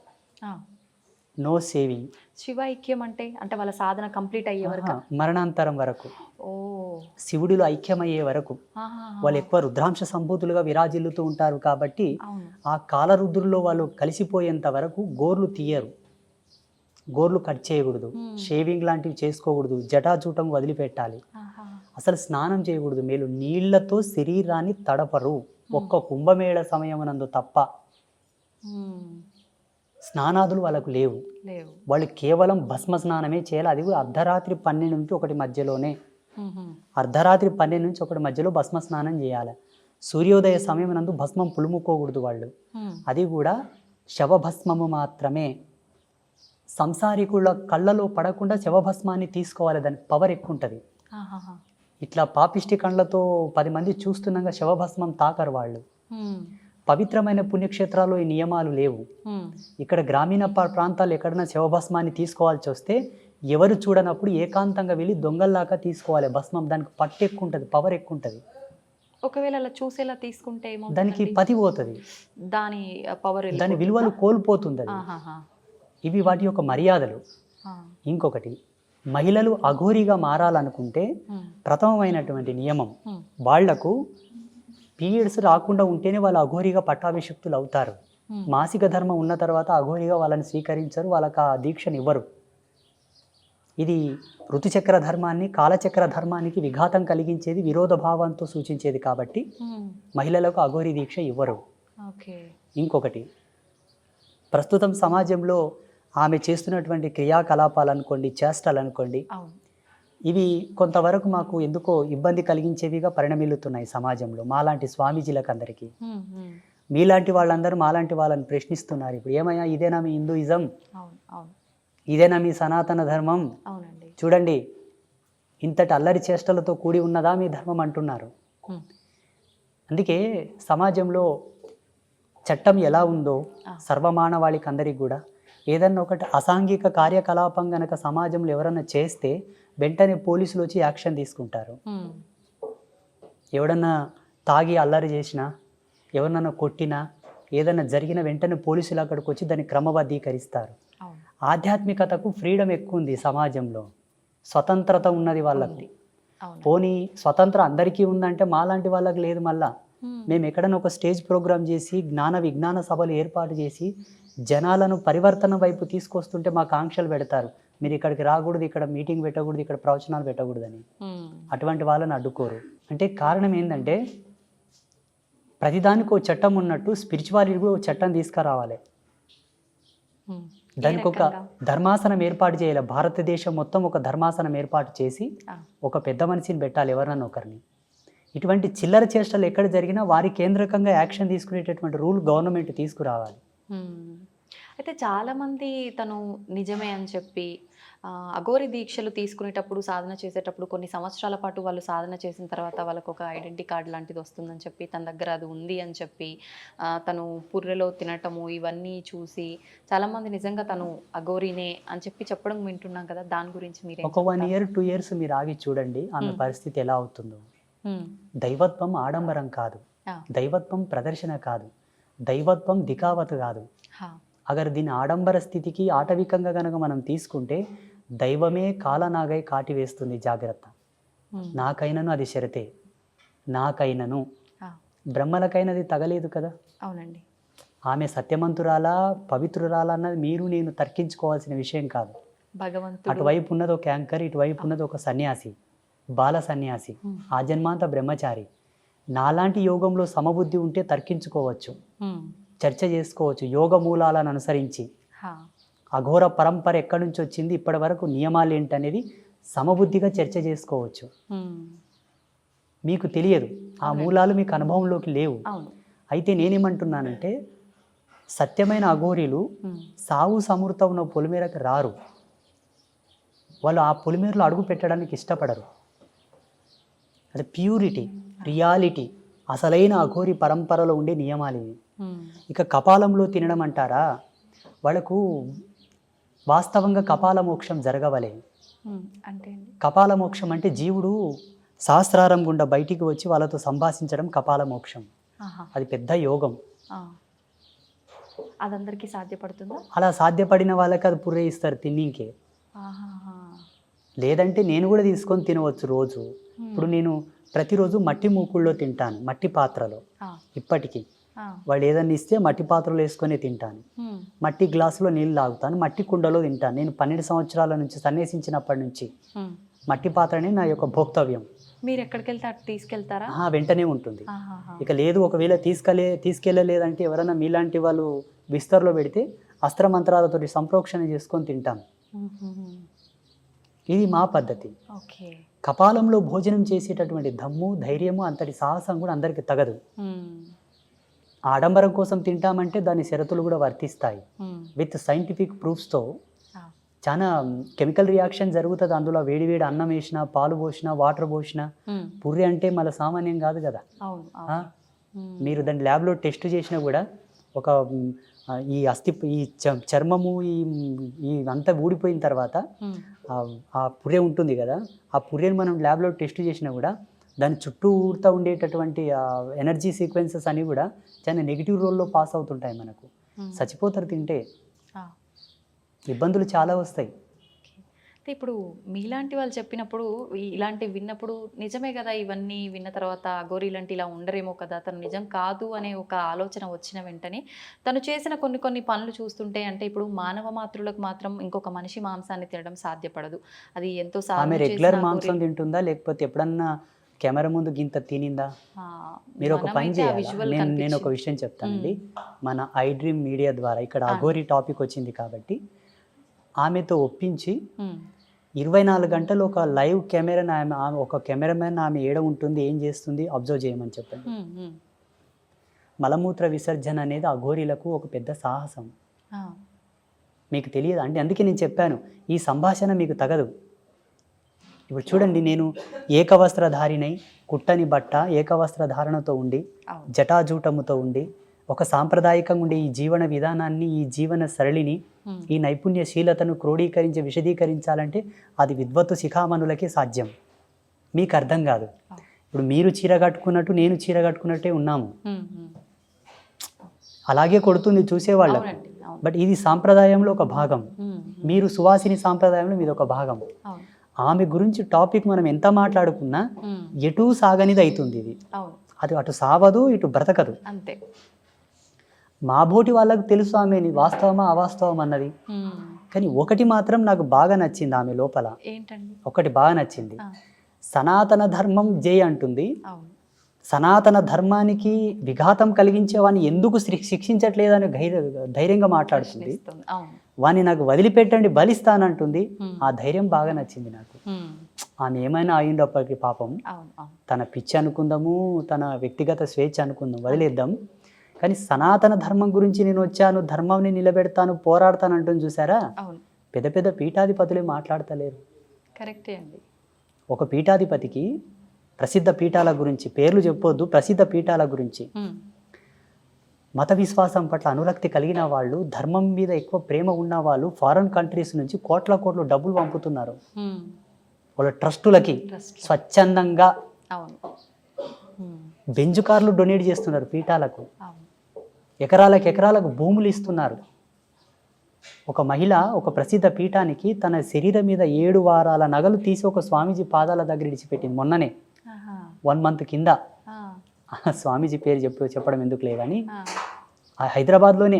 నో సేవింగ్. శివైక్యం అంటే వాళ్ళ సాధన కంప్లీట్ అయ్యే వరకు, మరణాంతరం వరకు, ఓ శివుడిలో ఐక్యమయ్యే వరకు. వాళ్ళు ఎక్కువ రుద్రాంశ సంభూతులుగా విరాజిల్లుతూ ఉంటారు కాబట్టి ఆ కాలరుద్రుల్లో వాళ్ళు కలిసిపోయేంత వరకు గోర్లు తీయరు, గోర్లు కట్ చేయకూడదు, షేవింగ్ లాంటివి చేసుకోకూడదు, జటాజూటం వదిలిపెట్టాలి, అసలు స్నానం చేయకూడదు, మేలు నీళ్లతో శరీరాన్ని తడపరు ఒక్క కుంభమేళ సమయమునందు తప్ప. స్నానాదులు వాళ్ళకు లేవు. వాళ్ళు కేవలం భస్మ స్నానమే చేయాలి, అది కూడా అర్ధరాత్రి 12 నుంచి 1 మధ్యలోనే. అర్ధరాత్రి 12 నుంచి 1 మధ్యలో భస్మ స్నానం చేయాలి. సూర్యోదయ సమయం నందు భస్మం పులుముకోకూడదు వాళ్ళు, అది కూడా శవభస్మము మాత్రమే. సంసారికుల కళ్ళలో పడకుండా శవభస్మాన్ని తీసుకోవాలి, దానికి పవర్ ఎక్కువ ఉంటుంది. ఇట్లా పాపిష్టి కళ్ళతో 10 మంది చూస్తున్నాగా శవభస్మం తాకరు వాళ్ళు. పవిత్రమైన పుణ్యక్షేత్రాల్లో ఈ నియమాలు లేవు. ఇక్కడ గ్రామీణ ప్రాంతాలు ఎక్కడైనా శవభస్మాన్ని తీసుకోవాల్సి వస్తే ఎవరు చూడనప్పుడు ఏకాంతంగా వెళ్ళి దొంగల్లాగా తీసుకోవాలి భస్మం. దానికి పట్టు ఎక్కువ ఉంటుంది, పవర్ ఎక్కువ ఉంటుంది. ఒకవేళ అలా చూసేలా తీసుకుంటే దానికి పతి పోతుంది, దాని పవర్, దాని విలువలు కోల్పోతుంది. ఇవి వాటి యొక్క మర్యాదలు. ఇంకొకటి, మహిళలు అఘోరిగా మారాలనుకుంటే ప్రథమమైనటువంటి నియమం, వాళ్లకు పీరియడ్స్ రాకుండా ఉంటేనే వాళ్ళు అఘోరిగా పట్టాభిషిక్తులు అవుతారు. మాసిక ధర్మం ఉన్న తర్వాత అఘోరిగా వాళ్ళని స్వీకరించరు, వాళ్ళకి ఆ దీక్షను ఇవ్వరు. ఇది ఋతుచక్ర ధర్మాన్ని కాలచక్ర ధర్మానికి విఘాతం కలిగించేది, విరోధ భావంతో సూచించేది కాబట్టి మహిళలకు అఘోరి దీక్ష ఇవ్వరు. ఇంకొకటి, ప్రస్తుతం సమాజంలో ఆమె చేస్తున్నటువంటి క్రియాకలాపాలు అనుకోండి, చేష్టలు అనుకోండి, ఇవి కొంతవరకు మాకు ఎందుకో ఇబ్బంది కలిగించేవిగా పరిణమిల్లుతున్నాయి సమాజంలో. మాలాంటి స్వామీజీలకు అందరికీ, మీలాంటి వాళ్ళందరూ మాలాంటి వాళ్ళని ప్రశ్నిస్తున్నారు. ఇప్పుడు ఏమయ్యా, ఇదేనా మీ హిందూయిజం? ఇదేనా మీ సనాతన ధర్మం? చూడండి, ఇంతటి అల్లరి చేష్టలతో కూడి ఉన్నదా మీ ధర్మం అంటున్నారు. అందుకే సమాజంలో చట్టం ఎలా ఉందో సర్వమానవాళికి అందరికి కూడా ఏదన్నా ఒకటి అసాంఘిక కార్యకలాపం గనక సమాజంలో ఎవరన్నా చేస్తే వెంటనే పోలీసులు వచ్చి యాక్షన్ తీసుకుంటారు. ఎవడన్నా తాగి అల్లరి చేసినా, ఎవరినన్నా కొట్టినా, ఏదన్నా జరిగిన వెంటనే పోలీసులు అక్కడికి వచ్చి దాన్ని క్రమబద్ధీకరిస్తారు. ఆధ్యాత్మికతకు ఫ్రీడమ్ ఎక్కువ ఉంది సమాజంలో, స్వతంత్రత ఉన్నది వాళ్ళకి. పోనీ స్వతంత్రం అందరికీ ఉందంటే మాలాంటి వాళ్ళకి లేదు. మళ్ళా మేము ఎక్కడైనా ఒక స్టేజ్ ప్రోగ్రామ్ చేసి జ్ఞాన విజ్ఞాన సభలు ఏర్పాటు చేసి జనాలను పరివర్తన వైపు తీసుకొస్తుంటే మాకు ఆంక్షలు పెడతారు, మీరు ఇక్కడికి రాకూడదు, ఇక్కడ మీటింగ్ పెట్టకూడదు, ఇక్కడ ప్రవచనాలు పెట్టకూడదని. అటువంటి వాళ్ళని అడ్డుకోరు. అంటే కారణం ఏంటంటే ప్రతిదానికి ఒక చట్టం ఉన్నట్టు స్పిరిచువాలిటీ కూడా ఒక చట్టం తీసుకురావాలి. దానికి ఒక ధర్మాసనం ఏర్పాటు చేయాలి. భారతదేశం మొత్తం ఒక ధర్మాసనం ఏర్పాటు చేసి ఒక పెద్ద మనిషిని పెట్టాలి, ఎవరన్నా ఒకరిని. ఇటువంటి చిల్లర చేష్టలు ఎక్కడ జరిగినా వారి కేంద్రకంగా యాక్షన్ తీసుకునేటటువంటి రూల్ గవర్నమెంట్ తీసుకురావాలి. అయితే చాలామంది తను నిజమే అని చెప్పి అఘోరి దీక్షలు తీసుకునేటప్పుడు, సాధన చేసేటప్పుడు కొన్ని సంవత్సరాల పాటు వాళ్ళు సాధన చేసిన తర్వాత వాళ్ళకు ఒక ఐడెంటిటీ కార్డు లాంటిది వస్తుందని చెప్పి, తన దగ్గర అది ఉంది అని చెప్పి తను పుర్రెలో తినటము ఇవన్నీ చూసి చాలామంది నిజంగా తను అఘోరినే అని చెప్పి చెప్పడం వింటున్నాం కదా, దాని గురించి మీరు ఒక 1 year 2 years మీరు ఆగి చూడండి ఆమె పరిస్థితి ఎలా అవుతుందో. దైవత్వం ఆడంబరం కాదు, దైవత్వం ప్రదర్శన కాదు, దైవత్వం దికావత్ కాదు. అగర్ దీని ఆడంబర స్థితికి ఆటవికంగా కనుక మనం తీసుకుంటే దైవమే కాలనాగై కాటి వేస్తుంది, జాగ్రత్త. నాకైనను అది షరతే, నాకైనను. బ్రహ్మలకైనది తగలేదు కదా. అవునండి. ఆమె సత్యమంతురాలా పవిత్రురాలా అన్నది మీరు నేను తర్కించుకోవాల్సిన విషయం కాదు. భగవంతుడు అటువైపు ఉన్నది ఒక యాంకర్, ఇటువైపు ఉన్నది ఒక సన్యాసి, బాల సన్యాసి, ఆ జన్మాంత బ్రహ్మచారి. నాలాంటి యోగంలో సమబుద్ధి ఉంటే తర్కించుకోవచ్చు, చర్చ చేసుకోవచ్చు యోగ మూలాలను అనుసరించి. అఘోర పరంపర ఎక్కడి నుంచి వచ్చింది, ఇప్పటి వరకు నియమాలు ఏంటనేది సమబుద్ధిగా చర్చ చేసుకోవచ్చు. మీకు తెలియదు, ఆ మూలాలు మీకు అనుభవంలోకి లేవు. అయితే నేనేమంటున్నానంటే సత్యమైన అఘోరీలు సావు సమృత ఉన్న పొలిమేరకు రారు, వాళ్ళు ఆ పొలిమేరలో అడుగు పెట్టడానికి ఇష్టపడరు. అది ప్యూరిటీ, రియాలిటీ, అసలైన అఘోరి పరంపరలో ఉండే నియమాలు ఇవి. ఇక కపాలంలో తినడం అంటారా, వాళ్ళకు వాస్తవంగా కపాల మోక్షం జరగవలే. అంటే కపాల మోక్షం అంటే జీవుడు సహస్రారం గుండా బయటికి వచ్చి వాళ్ళతో సంభాషించడం కపాల మోక్షం. అది పెద్ద యోగం. అదందరికీ సాధ్యపడుతుందా? అలా సాధ్యపడిన వాళ్ళకి అది పుర్రే ఇస్తారు తిన్నింకే. లేదంటే నేను కూడా తీసుకొని తినవచ్చు రోజు. ఇప్పుడు నేను ప్రతిరోజు మట్టి మూకుల్లో తింటాను, మట్టి పాత్రలో. ఇప్పటికీ వాళ్ళు ఏదన్నా ఇస్తే మట్టి పాత్రలో వేసుకొని తింటాను, మట్టి గ్లాసులో నీళ్ళు తాగుతాను, మట్టి కుండలో తింటాను. నేను 12 సంవత్సరాల నుంచి సన్యాసించినప్పటి నుంచి మట్టి పాత్రనే నా యొక్క భోక్తవ్యం. మీరు ఎక్కడికి వెళ్తే అటు తీసుకెళ్తారా? వెంటనే ఉంటుంది. ఇక లేదు ఒకవేళ తీసుకెళ్ళలేదంటే ఎవరైనా మీలాంటి వాళ్ళు బిస్తర్లో పెడితే అస్త్రమంత్రాలతో సంప్రోక్షణ చేసుకొని తింటాం. ఇది మా పద్ధతి. కపాలంలో భోజనం చేసేటటువంటి దమ్ము, ధైర్యము, అంతటి సాహసం కూడా అందరికి తగదు. ఆడంబరం కోసం తింటామంటే దాని షరతులు కూడా వర్తిస్తాయి. విత్ సైంటిఫిక్ ప్రూఫ్స్తో చాలా కెమికల్ రియాక్షన్ జరుగుతుంది. అందులో వేడివేడి అన్నం వేసిన, పాలు పోసిన, వాటర్ పోసిన, పుర్రి అంటే మళ్ళీ సామాన్యం కాదు కదా. మీరు దాన్ని ల్యాబ్లో టెస్ట్ చేసినా కూడా ఒక ఈ ఈ చర్మము ఈ అంతా ఊడిపోయిన తర్వాత ఆ పుర్రె ఉంటుంది కదా, ఆ పుర్రెని మనం ల్యాబ్లో టెస్ట్ చేసినా కూడా దాని చుట్టూ ఊరుతూ ఉండేటటువంటి ఎనర్జీ సీక్వెన్సెస్ అని కూడా చాలా నెగిటివ్ రోల్లో పాస్ అవుతుంటాయి. మనకు చచ్చిపోతారు తింటే, ఇబ్బందులు చాలా వస్తాయి. ఇప్పుడు మీలాంటి వాళ్ళు చెప్పినప్పుడు, ఇలాంటివి విన్నప్పుడు నిజమే కదా, ఇవన్నీ విన్న తర్వాత అఘోరి లాంటి ఇలా ఉండరేమో కదా, తను నిజం కాదు అనే ఒక ఆలోచన వచ్చిన వెంటనే తను చేసిన కొన్ని పనులు చూస్తుంటే, అంటే ఇప్పుడు మానవ మాతృలకు మాత్రం ఇంకొక మనిషి మాంసాన్ని తినడం సాధ్యపడదు. అది ఎంతో ఆమె రెగ్యులర్ మాంసం తింటుందా, లేకపోతే ఎప్పుడన్నా కెమెరా ముందు గింత తినిందా? మీరు ఒక పని చేయాలి. నేను ఒక విషయం చెప్తానండి. మన ఐ డ్రీమ్ మీడియా ద్వారా ఇక్కడ అఘోరి టాపిక్ వచ్చింది కాబట్టి ఆమెతో ఒప్పించి 24 గంటలు ఒక లైవ్ కెమెరాని ఆమె ఒక కెమెరామెన్ ఆమె ఏడ ఉంటుంది, ఏం చేస్తుంది అబ్జర్వ్ చేయమని చెప్పండి. మలమూత్ర విసర్జన అనేది అఘోరీలకు ఒక పెద్ద సాహసం. మీకు తెలియదు అంటే, అందుకే నేను చెప్పాను ఈ సంభాషణ మీకు తగదు. ఇప్పుడు చూడండి, నేను ఏకవస్త్రధారినై, కుట్టని బట్ట, ఏకవస్త్రధారణతో ఉండి, జటాజూటముతో ఉండి, ఒక సాంప్రదాయకంగా ఉండే ఈ జీవన విధానాన్ని, ఈ జీవన సరళిని, ఈ నైపుణ్యశీలతను క్రోడీకరించి విశదీకరించాలంటే అది విద్వత్తు శిఖామణులకే సాధ్యం. మీకు అర్థం కాదు. ఇప్పుడు మీరు చీర కట్టుకున్నట్టు నేను చీర కట్టుకున్నట్టే ఉన్నాము, అలాగే కొడుతుంది చూసేవాళ్ళకు. బట్ ఇది సాంప్రదాయంలో ఒక భాగం. మీరు సువాసిని సాంప్రదాయంలో మీది ఒక భాగం. ఆమె గురించి టాపిక్ మనం ఎంత మాట్లాడుకున్నా ఎటు సాగనిది అవుతుంది. ఇది అది అటు సావదు, ఇటు బ్రతకదు. అంతే. మా బోటి వాళ్ళకు తెలుసు ఆమెని వాస్తవమా అవాస్తవం అన్నది. కానీ ఒకటి మాత్రం నాకు బాగా నచ్చింది ఆమె లోపల. ఒకటి బాగా నచ్చింది, సనాతన ధర్మం జై అంటుంది. సనాతన ధర్మానికి విఘాతం కలిగించే వాడిని ఎందుకు శిక్షించట్లేదని ధైర్యంగా మాట్లాడుతుంది. వాణ్ణి నాకు వదిలిపెట్టండి బలిస్తానంటుంది. ఆ ధైర్యం బాగా నచ్చింది నాకు. ఆమె ఏమైనా అయ్యిండప్పటికీ పాపం, తన పిచ్చి అనుకుందాము, తన వ్యక్తిగత స్వేచ్ఛ అనుకుందాం, వదిలేద్దాం. కానీ సనాతన ధర్మం గురించి నేను వచ్చాను, ధర్మాన్ని నిలబెడతాను, పోరాడతాను అంటుంది చూసారా. పెద్ద పెద్ద పీఠాధిపతులే మాట్లాడతలేరు. కరెక్టే అండి. ఒక పీఠాధిపతికి ప్రసిద్ధ పీఠాల గురించి పేర్లు చెప్పొద్దు, ప్రసిద్ధ పీఠాల గురించి మత విశ్వాసం పట్ల అనురక్తి కలిగిన వాళ్ళు, ధర్మం మీద ఎక్కువ ప్రేమ ఉన్న వాళ్ళు ఫారెన్ కంట్రీస్ నుంచి కోట్ల డబ్బులు పంపుతున్నారు వాళ్ళ ట్రస్టులకి. స్వచ్ఛందంగా బెంజ్ కార్లు డొనేట్ చేస్తున్నారు పీఠాలకు. ఎకరాలకు భూములు ఇస్తున్నారు. ఒక మహిళ ఒక ప్రసిద్ధ పీఠానికి తన శరీరం మీద 7 వారాల నగలు తీసి ఒక స్వామీజీ పాదాల దగ్గర ఇడిచిపెట్టింది మొన్ననే, 1 month కింద. స్వామీజీ పేరు చెప్పడం ఎందుకులే కానీ హైదరాబాద్లోనే.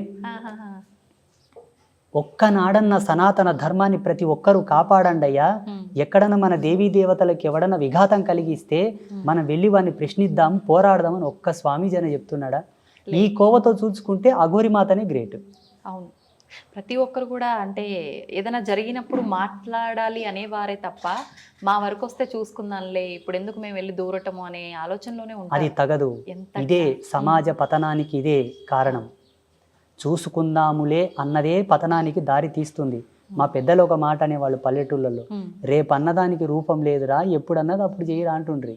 ఒక్కనాడన్న సనాతన ధర్మాన్ని ప్రతి ఒక్కరూ కాపాడండి అయ్యా, ఎక్కడన్నా మన దేవీ దేవతలకు ఎవడన్నా విఘాతం కలిగిస్తే మనం వెళ్ళి వాడిని ప్రశ్నిద్దాం, పోరాడదాం అని ఒక్క స్వామీజీ అని చెప్తున్నాడా? ఈ కోవతో చూసుకుంటే అఘోరి మాతనే గ్రేట్. అవును, ప్రతి ఒక్కరు కూడా అంటే ఏదైనా జరిగినప్పుడు మాట్లాడాలి అనేవారే తప్ప మా వరకు వస్తే చూసుకుందాంలే, ఇప్పుడు ఎందుకు మేము వెళ్ళి దూరటము అనే ఆలోచనలోనే ఉంటారు. అది తగదు. ఇదే సమాజ పతనానికి ఇదే కారణం. చూసుకుందాములే అన్నదే పతనానికి దారి తీస్తుంది. మా పెద్దలు ఒక మాట అనేవాళ్ళు పల్లెటూళ్ళలో, రేపు అన్నదానికి రూపం లేదురా, ఎప్పుడు అన్నది అప్పుడు చేయరా అంటుండ్రి.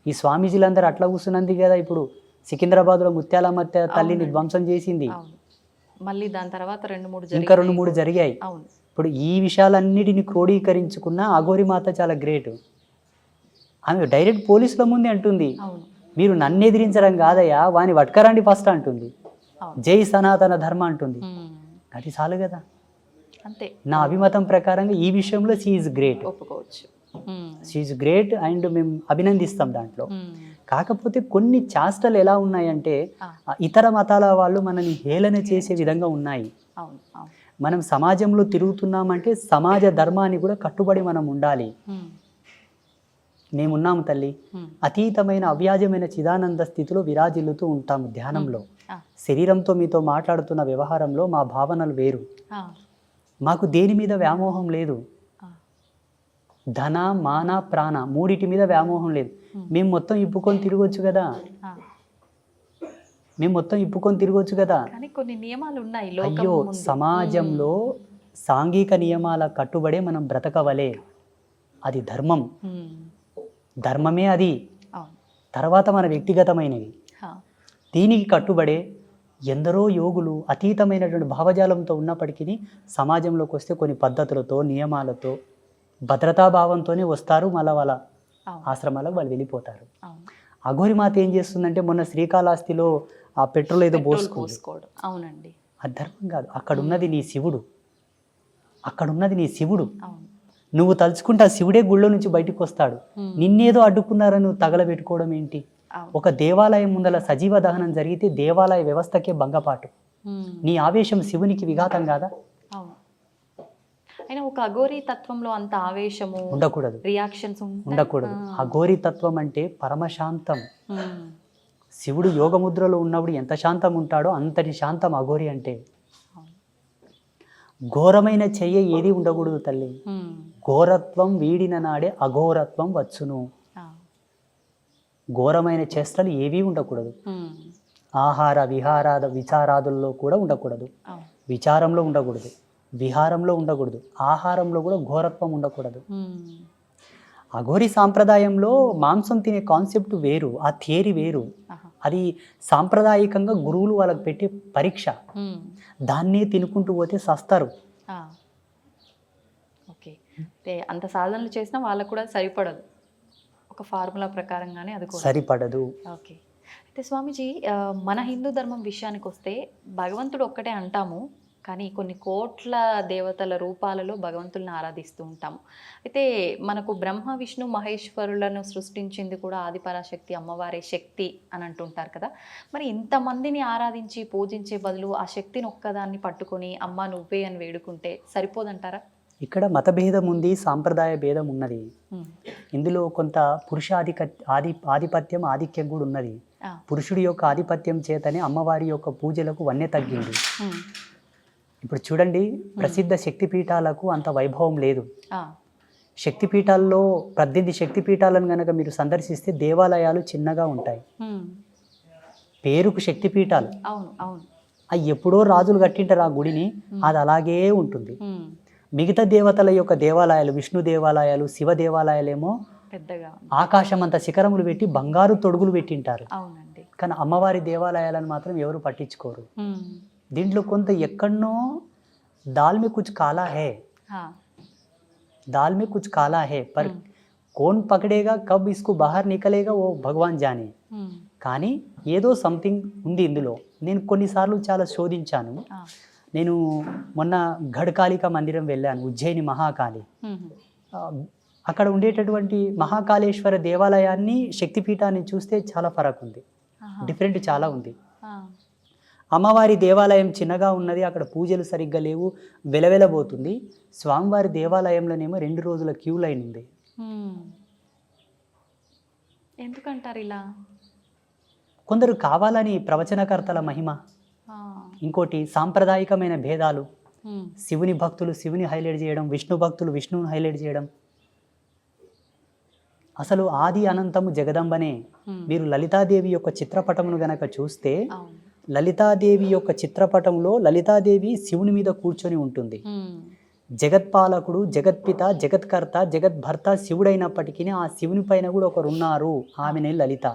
ఈ స్వామీజీలందరూ అట్లా కూర్చున్నందుకు కదా ఇప్పుడు సికింద్రాబాద్లో ముత్యాలమ్మ తల్లిని ధ్వంసం చేసింది. మళ్ళీ దాని తర్వాత ఇంకా 2-3 జరిగాయి. ఇప్పుడు ఈ విషయాలన్నిటిని క్రోడీకరించుకున్న అఘోరి మాత చాలా గ్రేట్. ఆమె డైరెక్ట్ పోలీసుల ముందే అంటుంది, మీరు నన్ను ఎదిరించడం కాదయ్యా, వాని వట్కరండి ఫస్ట్ అంటుంది. జై సనాతన ధర్మ అంటుంది. అది చాలు కదా. అంతే, నా అభిమతం ప్రకారంగా ఈ విషయంలో షీ ఈజ్ గ్రేట్, ఒప్పుకోవచ్చు. షీ ఈజ్ గ్రేట్ అండ్ మేము అభినందిస్తాం దాంట్లో. కాకపోతే కొన్ని చేష్టలు ఎలా ఉన్నాయంటే ఇతర మతాల వాళ్ళు మనల్ని హేళన చేసే విధంగా ఉన్నాయి. మనం సమాజంలో తిరుగుతున్నామంటే సమాజ ధర్మాన్ని కూడా కట్టుబడి మనం ఉండాలి. మేమున్నాము తల్లి, అతీతమైన అవ్యాజమైన చిదానంద స్థితిలో విరాజిల్లుతూ ఉంటాము ధ్యానంలో. శరీరంతో మీతో మాట్లాడుతున్న వ్యవహారంలో మా భావనలు వేరు. మాకు దేని మీద వ్యామోహం లేదు. ధన మాన ప్రాణ మూడిటి మీద వ్యామోహం లేదు. మేము మొత్తం ఇప్పుకొని తిరగొచ్చు కదా, కొన్ని నియమాలు ఉన్నాయి. అయ్యో, సమాజంలో సాంఘిక నియమాల కట్టుబడే మనం బ్రతకవలే. అది ధర్మం, ధర్మమే అది. తర్వాత మన వ్యక్తిగతమైనవి. దీనికి కట్టుబడే ఎందరో యోగులు అతీతమైనటువంటి భావజాలంతో ఉన్నప్పటికీ సమాజంలోకి వస్తే కొన్ని పద్ధతులతో నియమాలతో భద్రతాభావంతోనే వస్తారు. మళ్ళీ వాళ్ళ ఆశ్రమాలకు వాళ్ళు వెళ్ళిపోతారు. అఘోరి మాత ఏం చేస్తుందంటే మొన్న శ్రీకాళహస్తిలో ఆ పెట్రోల్ ఏదో పోసుకోవడం. అవునండి, అది ధర్మం కాదు. అక్కడున్నది నీ శివుడు. నువ్వు తలుచుకుంటే ఆ శివుడే గుళ్ళో నుంచి బయటకు వస్తాడు. నిన్నేదో అడ్డుకున్నారని నువ్వు తగలబెట్టుకోవడం ఏంటి? ఒక దేవాలయం ముందల సజీవ దహనం జరిగితే దేవాలయ వ్యవస్థకే భంగపాటు. నీ ఆవేశం శివునికి విఘాతం కాదా? అయినా ఒక అఘోరి తత్వంలో అంత ఆవేశము ఉండకూడదు, రియాక్షన్స్ ఉండకూడదు. అఘోరి తత్వం అంటే పరమశాంతం. శివుడు యోగముద్రలో ఉన్నప్పుడు ఎంత శాంతం ఉంటాడో అంతటి శాంతం అఘోరి అంటే. ఘోరమైన చెయ్య ఏది ఉండకూడదు తల్లి. ఘోరత్వం వీడిన నాడే అఘోరత్వం వచ్చును. ఘోరమైన చేష్టలు ఏవీ ఉండకూడదు. ఆహార విహారాద విచారాదుల్లో కూడా ఉండకూడదు. విచారంలో ఉండకూడదు, విహారంలో ఉండకూడదు, ఆహారంలో కూడా ఘోరత్వం ఉండకూడదు. అఘోరి సాంప్రదాయంలో మాంసం తినే కాన్సెప్ట్ వేరు, ఆ థియరీ వేరు. అది సాంప్రదాయకంగా గురువులు వాళ్ళకి పెట్టే పరీక్ష. దాన్నే తినుకుంటూ పోతే సస్తారు. ఓకే, అంత సాధనలు చేసినా వాళ్ళకు కూడా సరిపడదు. ఒక ఫార్ములా ప్రకారంగానే అది సరిపడదు. ఓకే, అయితే స్వామీజీ మన హిందూ ధర్మం విషయానికి వస్తే భగవంతుడు ఒక్కటే అంటాము, కానీ కొన్ని కోట్ల దేవతల రూపాలలో భగవంతుల్ని ఆరాధిస్తూ ఉంటాము. అయితే మనకు బ్రహ్మ విష్ణు మహేశ్వరులను సృష్టించింది కూడా ఆదిపరాశక్తి అమ్మవారే శక్తి అని అంటుంటారు కదా. మరి ఇంతమందిని ఆరాధించి పూజించే బదులు ఆ శక్తిని ఒక్కదాన్ని పట్టుకొని అమ్మ నువ్వే అని వేడుకుంటే సరిపోదంటారా? ఇక్కడ మత భేదం ఉంది, సాంప్రదాయ భేదం ఉన్నది. ఇందులో కొంత పురుష ఆధిపత్యం ఆధిక్యం కూడా ఉన్నది. పురుషుడి యొక్క ఆధిపత్యం చేతనే అమ్మవారి యొక్క పూజలకు వన్నె తగ్గింది. ఇప్పుడు చూడండి, ప్రసిద్ధ శక్తిపీఠాలకు అంత వైభవం లేదు. శక్తిపీఠాల్లో 18 శక్తిపీఠాలను కనుక మీరు సందర్శిస్తే దేవాలయాలు చిన్నగా ఉంటాయి. పేరుకు శక్తిపీఠాలు, అవి ఎప్పుడో రాజులు కట్టింటారు ఆ గుడిని, అది అలాగే ఉంటుంది. మిగతా దేవతల యొక్క దేవాలయాలు, విష్ణు దేవాలయాలు, శివ దేవాలయాలేమో పెద్దగా ఆకాశం అంత శిఖరములు పెట్టి బంగారు తొడుగులు పెట్టింటారు. కానీ అమ్మవారి దేవాలయాలను మాత్రం ఎవరు పట్టించుకోరు. దీంట్లో కొంత ఎక్కడనో దాల్ में कुछ काला है, दाल में कुछ काला है, पर कौन पकड़ेगा कब इसको बाहर निकलेगा वो भगवान जाने. కానీ ఏదో సంథింగ్ ఉంది ఇందులో. నేను కొన్నిసార్లు చాలా శోధించాను. నేను మొన్న గఢకాళిక మందిరం వెళ్ళాను, ఉజ్జయిని మహాకాళి. అక్కడ ఉండేటటువంటి మహాకాళేశ్వర దేవాలయాన్ని శక్తిపీఠాన్ని చూస్తే చాలా ఫరక్ ఉంది, డిఫరెంట్ చాలా ఉంది. అమ్మవారి దేవాలయం చిన్నగా ఉన్నది, అక్కడ పూజలు సరిగ్గా లేవు, వెలవెలబోతుంది. స్వామివారి దేవాలయంలోనేమో 2 రోజుల క్యూ లైన్ ఉంది. ఎందుకంటారు ఇలా? కొందరు కావాలని ప్రవచనకర్తల మహిమ, ఇంకోటి సాంప్రదాయికమైన భేదాలు, శివుని భక్తులు శివుని హైలైట్ చేయడం, విష్ణు భక్తులు విష్ణువుని హైలైట్ చేయడం. అసలు ఆది అనంతము జగదంబనే. మీరు లలితాదేవి యొక్క చిత్రపటమును గనక చూస్తే లలితాదేవి యొక్క చిత్రపటంలో లలితాదేవి శివుని మీద కూర్చొని ఉంటుంది. జగత్పాలకుడు, జగత్పిత, జగత్కర్త, జగద్భర్త శివుడైనప్పటికీ ఆ శివుని పైన కూడా ఒకరున్నారు, ఆమెనే లలిత.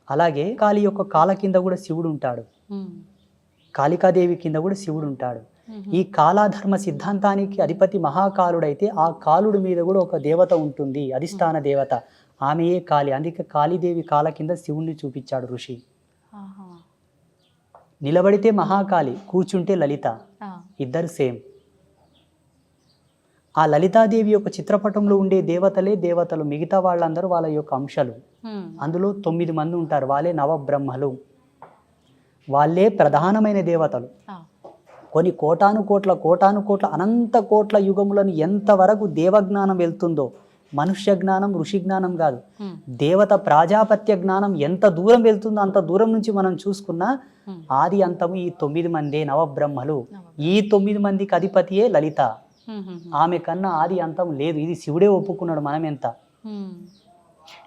అలాగే కాళీ యొక్క కాల కింద కూడా శివుడు ఉంటాడు, కాళికాదేవి కింద కూడా శివుడు ఉంటాడు. ఈ కాలాధర్మ సిద్ధాంతానికి అధిపతి మహాకాలుడైతే ఆ కాలుడి మీద కూడా ఒక దేవత ఉంటుంది, అధిష్టాన దేవత, ఆమెయే కాళి. అందుకే కాళీదేవి కాల కింద శివుణ్ణి చూపించాడు ఋషి. నిలబడితే మహాకాళి, కూర్చుంటే లలిత, ఇద్దరు సేమ్. ఆ లలితాదేవి యొక్క చిత్రపటంలో ఉండే దేవతలే దేవతలు, మిగతా వాళ్ళందరూ వాళ్ళ యొక్క అంశాలు. అందులో 9 మంది ఉంటారు, వాళ్ళే నవబ్రహ్మలు, వాళ్ళే ప్రధానమైన దేవతలు. కొన్ని కోటాను కోట్ల అనంత కోట్ల యుగములను ఎంతవరకు దేవజ్ఞానం వెళ్తుందో, మనుష్య జ్ఞానం ఋషి జ్ఞానం కాదు, దేవత ప్రాజాపత్య జ్ఞానం ఎంత దూరం వెళ్తుందో అంత దూరం నుంచి మనం చూసుకున్నా ఆది అంతము ఈ 9 మందే నవబ్రహ్మలు. ఈ 9 మందికి అధిపతియే లలిత. ఆమె కన్నా ఆది అంతం లేదు, ఇది శివుడే ఒప్పుకున్నాడు. మనం ఎంత?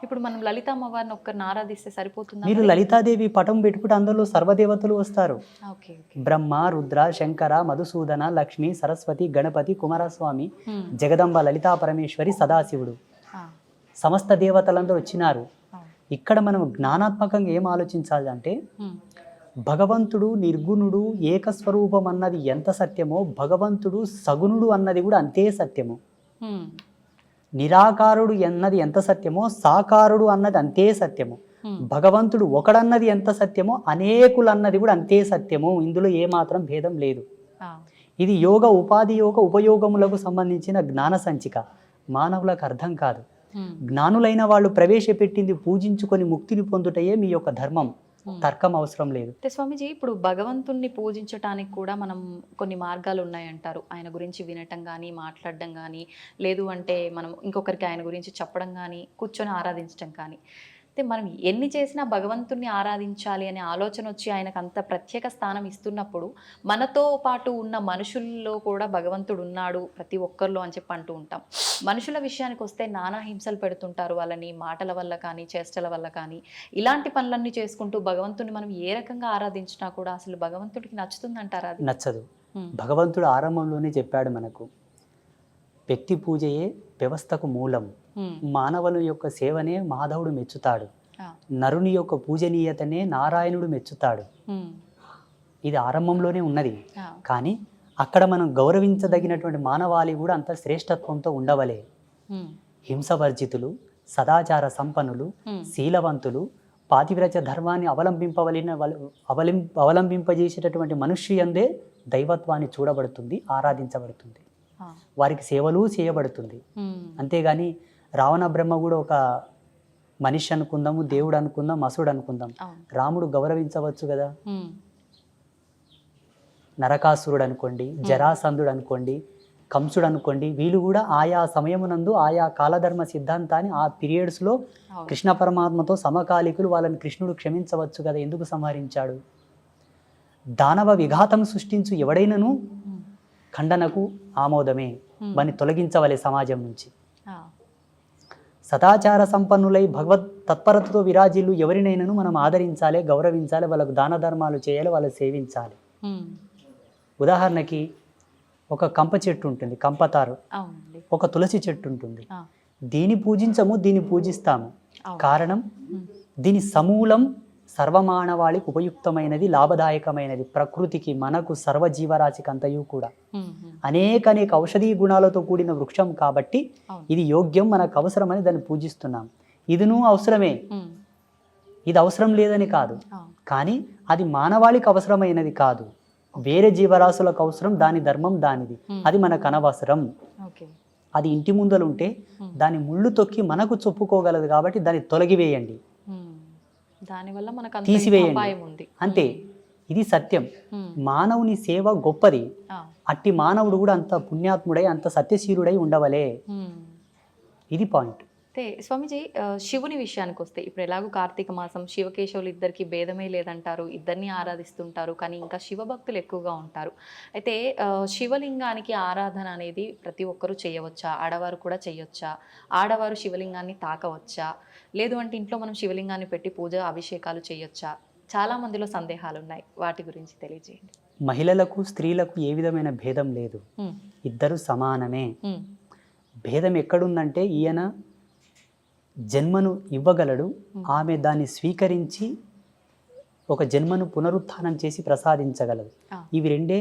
ఇప్పుడు మనం లలిత అమ్మవారిని ఒక్కరిని ఆరాధిస్తే సరిపోతుంది? మీరు లలితాదేవి పటం పెట్టుకుంటే అందులో సర్వదేవతలు వస్తారు. బ్రహ్మ, రుద్ర, శంకర, మధుసూదన, లక్ష్మి, సరస్వతి, గణపతి, కుమారస్వామి, జగదంబ, లలితా పరమేశ్వరి, సదాశివుడు, సమస్త దేవతలందరూ వచ్చినారు. ఇక్కడ మనం జ్ఞానాత్మకంగా ఏం ఆలోచించాలి అంటే, భగవంతుడు నిర్గుణుడు ఏకస్వరూపం అన్నది ఎంత సత్యమో, భగవంతుడు సగుణుడు అన్నది కూడా అంతే సత్యము. నిరాకారుడు అన్నది ఎంత సత్యమో, సాకారుడు అన్నది అంతే సత్యము. భగవంతుడు ఒకడన్నది ఎంత సత్యమో, అనేకులు అన్నది కూడా అంతే సత్యము. ఇందులో ఏమాత్రం భేదం లేదు. ఇది యోగ, ఉపాధి యోగ, ఉపయోగములకు సంబంధించిన జ్ఞాన సంచిక. మానవులకు అర్థం కాదు. జ్ఞానులైన వాళ్ళు ప్రవేశపెట్టింది పూజించుకొని ముక్తిని పొందుటయే మీ యొక్క ధర్మం. తర్కం అవసరం లేదు. స్వామీజీ, ఇప్పుడు భగవంతుణ్ణి పూజించటానికి కూడా మనం కొన్ని మార్గాలు ఉన్నాయంటారు. ఆయన గురించి వినటం కానీ, మాట్లాడడం కానీ, లేదు అంటే మనం ఇంకొకరికి ఆయన గురించి చెప్పడం కానీ, కూర్చొని ఆరాధించడం కానీ. అయితే మనం ఎన్ని చేసినా భగవంతుణ్ణి ఆరాధించాలి అనే ఆలోచన వచ్చి ఆయనకు అంత ప్రత్యేక స్థానం ఇస్తున్నప్పుడు, మనతో పాటు ఉన్న మనుషుల్లో కూడా భగవంతుడు ఉన్నాడు ప్రతి ఒక్కరిలో అని చెప్పి అంటూ ఉంటాం. మనుషుల విషయానికి వస్తే నానా హింసలు పెడుతుంటారు వాళ్ళని, మాటల వల్ల కానీ, చేష్టల వల్ల కానీ. ఇలాంటి పనులన్నీ చేసుకుంటూ భగవంతుని మనం ఏ రకంగా ఆరాధించినా కూడా అసలు భగవంతుడికి నచ్చుతుందంటారా? అది నచ్చదు. భగవంతుడు ఆరంభంలోనే చెప్పాడు మనకు, వ్యక్తి పూజయే వ్యవస్థకు మూలం. మానవుల యొక్క సేవనే మాధవుడు మెచ్చుతాడు, నరుని యొక్క పూజనీయతనే నారాయణుడు మెచ్చుతాడు. ఇది ఆరంభంలోనే ఉన్నది. కానీ అక్కడ మనం గౌరవించదగినటువంటి మానవాళి కూడా అంత శ్రేష్టత్వంతో ఉండవలే. హింసవర్జితులు, సదాచార సంపన్నులు, శీలవంతులు, పాతివ్రత ధర్మాన్ని అవలంబింపజేసేటటువంటి మనుష్యందే దైవత్వాన్ని చూడబడుతుంది, ఆరాధించబడుతుంది, వారికి సేవలు చేయబడుతుంది. అంతేగాని రావణ బ్రహ్మ కూడా ఒక మనిషి అనుకుందాము, దేవుడు అనుకుందాం, అసుడు అనుకుందాం, రాముడు గౌరవించవచ్చు కదా. నరకాసురుడు అనుకోండి, జరాసంధుడు అనుకోండి, కంసుడు అనుకోండి, వీళ్ళు కూడా ఆయా సమయమునందు ఆయా కాలధర్మ సిద్ధాంతాన్ని ఆ పీరియడ్స్లో కృష్ణ పరమాత్మతో సమకాలికులు, వాళ్ళని కృష్ణుడు క్షమించవచ్చు కదా, ఎందుకు సంహరించాడు? దానవ విఘాతం సృష్టించు ఎవడైనను ఖండనకు ఆమోదమే, వాని తొలగించవలే సమాజం నుంచి. సదాచార సంపన్నులై భగవత్ తత్పరతతో విరాజిల్లు ఎవరినైనాను మనం ఆదరించాలి, గౌరవించాలి, వాళ్ళకు దాన ధర్మాలు చేయాలి, వాళ్ళు సేవించాలి. ఉదాహరణకి ఒక కంప చెట్టు ఉంటుంది, కంపతారు, ఒక తులసి చెట్టు ఉంటుంది. దీన్ని పూజించము, దీన్ని పూజిస్తాము. కారణం, దీని సమూలం సర్వమానవాళికి ఉపయుక్తమైనది, లాభదాయకమైనది, ప్రకృతికి, మనకు, సర్వజీవరాశికి అంతయు కూడా అనేక ఔషధీ గుణాలతో కూడిన వృక్షం కాబట్టి ఇది యోగ్యం, మనకు అవసరమని దాన్ని పూజిస్తున్నాం. ఇదిను అవసరమే, ఇది అవసరం లేదని కాదు, కానీ అది మానవాళికి అవసరమైనది కాదు, వేరే జీవరాశులకు అవసరం, దాని ధర్మం దానిది, అది మనకు అనవసరం. అది ఇంటి ముందలుంటే దాని ముళ్ళు తొక్కి మనకు చెప్పుకోగలదు కాబట్టి దాన్ని తొలగివేయండి. దానివల్ల మనకు అంత తీసివేయండి. అపాయం ఉంది. అంతే, ఇది సత్యం. ఉమ్. మానవుని సేవ గొప్పది. ఆ. అట్టి మానవుడు కూడా అంత పుణ్యాత్ముడై అంత సత్యశీలుడై ఉండవలే. ఉమ్. ఇది పాయింట్. అయితే స్వామీజీ, శివుని విషయానికి వస్తే ఇప్పుడు ఎలాగో కార్తీక మాసం, శివకేశవులు ఇద్దరికి భేదమే లేదంటారు, ఇద్దరిని ఆరాధిస్తుంటారు, కానీ ఇంకా శివభక్తులు ఎక్కువగా ఉంటారు. అయితే శివలింగానికి ఆరాధన అనేది ప్రతి ఒక్కరూ చేయవచ్చా? ఆడవారు కూడా చేయొచ్చా? ఆడవారు శివలింగాన్ని తాకవచ్చా? లేదు అంటే ఇంట్లో మనం శివలింగాన్ని పెట్టి పూజ అభిషేకాలు చేయొచ్చా? చాలా మందిలో సందేహాలు ఉన్నాయి, వాటి గురించి తెలియజేయండి. మహిళలకు స్త్రీలకు ఏ విధమైన భేదం లేదు, ఉమ్. ఇద్దరు సమానమే. ఉమ్. భేదం ఎక్కడుందంటే ఈయన జన్మను ఇవ్వగలడు, ఆమె దాన్ని స్వీకరించి ఒక జన్మను పునరుత్థానం చేసి ప్రసాదించగలదు. ఆ. ఇవి రెండే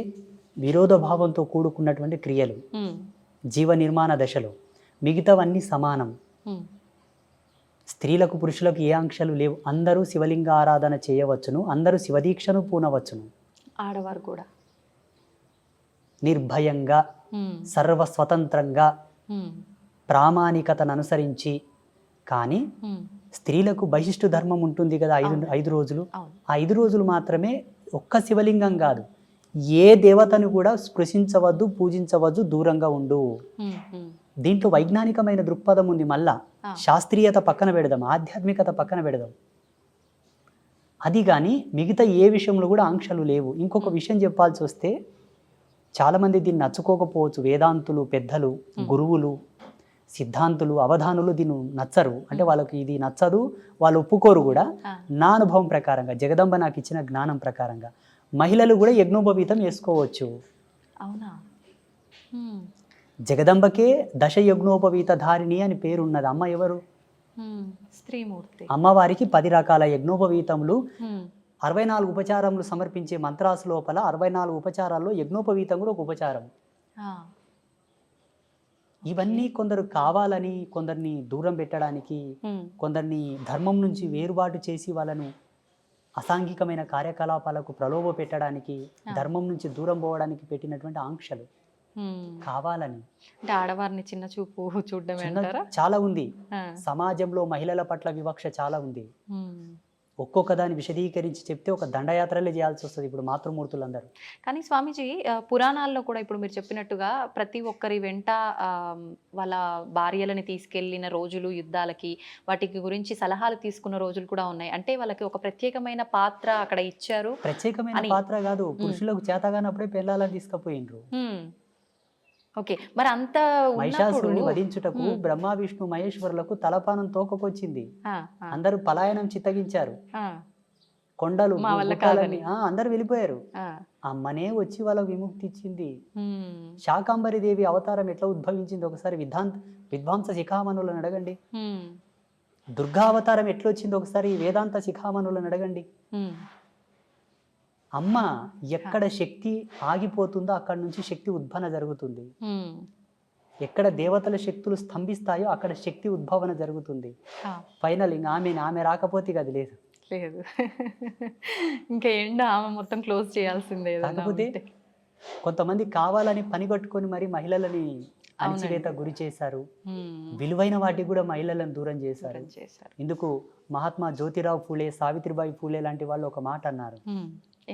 విరోధభావంతో కూడుకున్నటువంటి క్రియలు ఉమ్. జీవ నిర్మాణ దశలో. మిగతావన్నీ సమానం. ఉమ్. స్త్రీలకు పురుషులకు ఏ ఆంక్షలు లేవు. అందరూ శివలింగ ఆరాధన చేయవచ్చును, అందరూ శివదీక్షను పూనవచ్చును. ఆడవారు కూడా నిర్భయంగా, ఉమ్. సర్వస్వతంత్రంగా, ఉమ్. ప్రామాణికతను అనుసరించి. కానీ ఉమ్. స్త్రీలకు బహిష్టు ధర్మం ఉంటుంది కదా, 5 రోజులు. అవును. ఆ 5 రోజులు మాత్రమే ఒక్క శివలింగం కాదు, ఏ దేవతను కూడా స్పృశించవద్దు, పూజించవద్దు, దూరంగా ఉండు. ఉమ్. ఉమ్. దీంట్లో వైజ్ఞానికమైన దృక్పథం ఉంది. మళ్ళా ఆ. శాస్త్రీయత పక్కన పెడదాం, ఆధ్యాత్మికత పక్కన పెడదాం. అది కానీ మిగతా ఏ విషయంలో కూడా ఆంక్షలు లేవు. ఇంకొక విషయం చెప్పాల్సి వస్తే, చాలామంది దీన్ని నచ్చుకోకపోవచ్చు. వేదాంతులు, పెద్దలు, గురువులు, సిద్ధాంతులు, అవధానులు దీన్ని నచ్చరు. అంటే వాళ్ళకి ఇది నచ్చదు, వాళ్ళు ఒప్పుకోరు కూడా. ఆ. నా అనుభవం ప్రకారంగా, జగదంబ నాకు ఇచ్చిన జ్ఞానం ప్రకారంగా, మహిళలు కూడా యజ్ఞోపవీతం వేసుకోవచ్చు. అవునా? ఉమ్. జగదంబకే దశ యజ్ఞోపవీత ధారిణి అని పేరున్నది. అమ్మ ఎవరు? ఉమ్. స్త్రీమూర్తి. అమ్మవారికి 10 రకాల యజ్ఞోపవీతములు, ఉమ్. 64 ఉపచారములు సమర్పించే మంత్రాసు లోపల 64 ఉపచారాల్లో యజ్ఞోపవీతం కూడా ఒక ఉపచారం. ఆ. ఇవన్నీ కొందరు కావాలని, కొందరిని దూరం పెట్టడానికి, ఉమ్. కొందరిని ధర్మం నుంచి వేరుబాటు చేసి వాళ్ళను అసాంఘికమైన కార్యకలాపాలకు ప్రలోభ పెట్టడానికి, ధర్మం నుంచి దూరం పోవడానికి పెట్టినటువంటి ఆంక్షలు. ఉమ్. కావాలని అంటే ఆడవారిని చిన్న చూపు చూడడమే అంటారా? చాలా ఉంది. ఆ. సమాజంలో మహిళల పట్ల వివక్ష చాలా ఉంది. ఉమ్. ఒక్కొక్క దాన్ని విశదీకరించి చెప్తే ఒక దండయాత్రలే చేయాల్సి వస్తుంది ఇప్పుడు మాతృమూర్తులందరూ. కానీ స్వామీజీ, పురాణాల్లో కూడా ఇప్పుడు మీరు చెప్పినట్టుగా ప్రతి ఒక్కరి వెంట వాళ్ళ భార్యలని తీసుకెళ్లిన రోజులు, యుద్ధాలకి వాటికి గురించి సలహాలు తీసుకున్న రోజులు కూడా ఉన్నాయి. అంటే వాళ్ళకి ఒక ప్రత్యేకమైన పాత్ర అక్కడ ఇచ్చారు. ప్రత్యేకమైన పాత్ర కాదు, పురుషులకు చేతగానప్పుడే పెళ్ళాలని తీసుకుపోయినరు. ఓకే, మరి అంత మహిషాసురుని వధించుటకు బ్రహ్మ విష్ణు మహేశ్వరులకు తలపానం తోకకొచ్చింది. అందరూ పలాయనం చిత్తగించారు. కొండలు గుట్టలని, అందరూ వెళ్ళిపోయారు. అమ్మనే వచ్చి వాళ్ళకు విముక్తి ఇచ్చింది. శాకాంబరి దేవి అవతారం ఎట్లా ఉద్భవించింది ఒకసారి విద్వాంస శిఖామణులను అడగండి. దుర్గా అవతారం ఎట్లా వచ్చింది ఒకసారి వేదాంత శిఖామణులను అడగండి. అమ్మ ఎక్కడ శక్తి ఆగిపోతుందో అక్కడ నుంచి శక్తి ఉద్భవన జరుగుతుంది. ఎక్కడ దేవతల శక్తులు స్తంభిస్తాయో అక్కడ శక్తి ఉద్భవన జరుగుతుంది. ఫైనల్ ఇంకా ఆమె రాకపోతే అది లేదు. ఇంకా ఎండ ఆమె మొత్తం క్లోజ్ చేయాల్సిందే. కాకపోతే కొంతమంది కావాలని పని కట్టుకొని మరి మహిళలని అణచివేత గురి చేశారు. విలువైన వాటికి కూడా మహిళలను దూరం చేశారు. ఇందుకు మహాత్మా జ్యోతిరావు ఫూలే, సావిత్రిబాయి ఫూలే లాంటి వాళ్ళు ఒక మాట అన్నారు.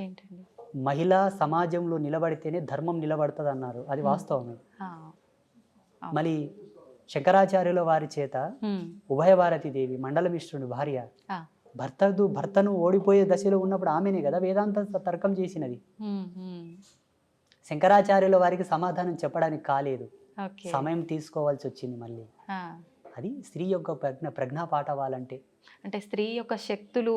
ఏంటండి? మహిళ సమాజంలో నిలబడితేనే ధర్మం నిలబడుతుంది అన్నారు. అది వాస్తవమే. మళ్ళీ శంకరాచార్యుల వారి చేత ఉభయభారతి దేవి మండలమిశ్రుని భార్య భర్తను ఓడిపోయే దశలో ఉన్నప్పుడు ఆమెనే కదా వేదాంత తర్కం చేసినది. శంకరాచార్యుల వారికి సమాధానం చెప్పడానికి కాలేదు, సమయం తీసుకోవాల్సి వచ్చింది. మళ్ళీ అది స్త్రీ యొక్క ప్రజ్ఞా పాఠవాలంటే. అంటే స్త్రీ యొక్క శక్తులు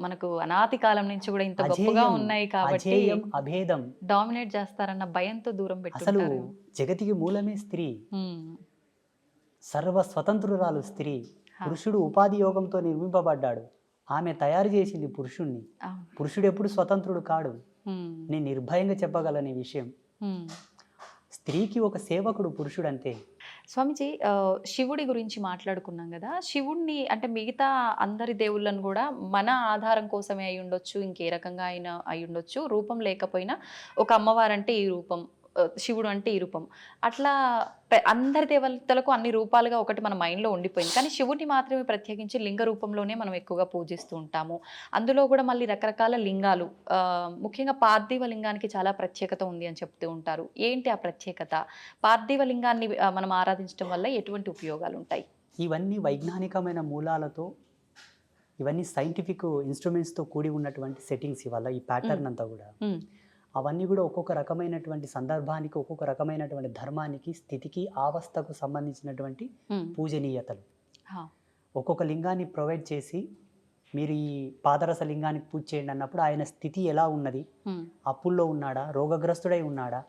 మనకు అనాది కాలం నుంచి కూడా ఇంత గొప్పగా ఉన్నాయి కాబట్టి అభేదం డామినేట్ చేస్తారన్న భయంతో దూరం పెట్టి. అసలు జగతికి మూలమే స్త్రీ, సర్వ స్వతంత్రురాలు స్త్రీ. పురుషుడు ఉపాధి యోగంతో నిర్మింపబడ్డాడు, ఆమె తయారు చేసింది పురుషుణ్ణి. పురుషుడు ఎప్పుడు స్వతంత్రుడు కాడు. నేను నిర్భయంగా చెప్పగలను ఈ విషయం. స్త్రీకి ఒక సేవకుడు పురుషుడు అంతే. స్వామిజీ, శివుడి గురించి మాట్లాడుకున్నాం కదా, శివుడిని అంటే మిగతా అందరి దేవుళ్ళను కూడా మన ఆధారం కోసమే అయి ఉండొచ్చు, ఇంకే రకంగా అయినా అయి ఉండొచ్చు, రూపం లేకపోయినా ఒక అమ్మవారంటే ఈ రూపం, శివుడు అంటే ఈ రూపం. అట్లా అందరి దేవతలకు అన్ని రూపాలుగా ఒకటి మన మైండ్లో ఉండిపోయింది. కానీ శివుడిని మాత్రమే ప్రత్యేకించి లింగ రూపంలోనే మనం ఎక్కువగా పూజిస్తూ ఉంటాము. అందులో కూడా మళ్ళీ రకరకాల లింగాలు, ముఖ్యంగా పార్థివ లింగానికి చాలా ప్రత్యేకత ఉంది అని చెప్తూ ఉంటారు. ఏంటి ఆ ప్రత్యేకత? పార్థివ లింగాన్ని మనం ఆరాధించడం వల్ల ఎటువంటి ఉపయోగాలు ఉంటాయి? ఇవన్నీ వైజ్ఞానికమైన మూలాలతో, ఇవన్నీ సైంటిఫిక్ ఇన్స్ట్రుమెంట్స్తో కూడి ఉన్నటువంటి సెట్టింగ్స్ ఇవాళ ఈ ప్యాటర్న్ అంతా కూడా. అవన్నీ కూడా ఒక్కొక్క రకమైనటువంటి సందర్భానికి, ఒక్కొక్క రకమైనటువంటి ధర్మానికి, స్థితికి, అవస్థకు సంబంధించినటువంటి పూజనీయతలు. ఒక్కొక్క లింగాన్ని ప్రొవైడ్ చేసి మీరు ఈ పాదరస లింగానికి పూజ చేయండి అన్నప్పుడు ఆయన స్థితి ఎలా ఉన్నది, అప్పుల్లో ఉన్నాడా, రోగగ్రస్తుడై ఉన్నాడా,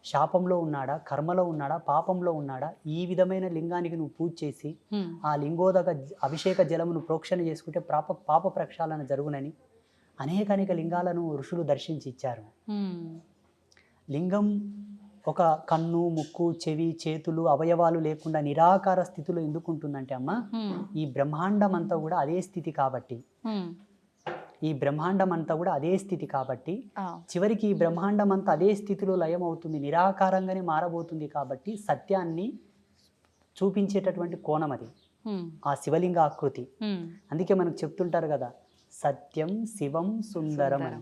శాపంలో ఉన్నాడా, కర్మలో ఉన్నాడా, పాపంలో ఉన్నాడా, ఈ విధమైన లింగానికి నువ్వు పూజ చేసి ఆ లింగోదక అభిషేక జలమును ప్రోక్షణ చేసుకుంటే పాప ప్రక్షాళన జరుగునని అనేక లింగాలను ఋషులు దర్శించి ఇచ్చారు. లింగం ఒక కన్ను, ముక్కు, చెవి, చేతులు, అవయవాలు లేకుండా నిరాకార స్థితిలో ఎందుకు ఉంటుందంటే అమ్మ, ఈ బ్రహ్మాండం అంతా కూడా అదే స్థితి కాబట్టి, ఈ బ్రహ్మాండం అంతా కూడా అదే స్థితి కాబట్టి చివరికి ఈ బ్రహ్మాండం అంతా అదే స్థితిలో లయం అవుతుంది, నిరాకారంగానే మారబోతుంది. కాబట్టి సత్యాన్ని చూపించేటటువంటి కోణం అది ఆ శివలింగ ఆకృతి. అందుకే మనకు చెప్తుంటారు కదా, సత్యం శివం సుందరం అని.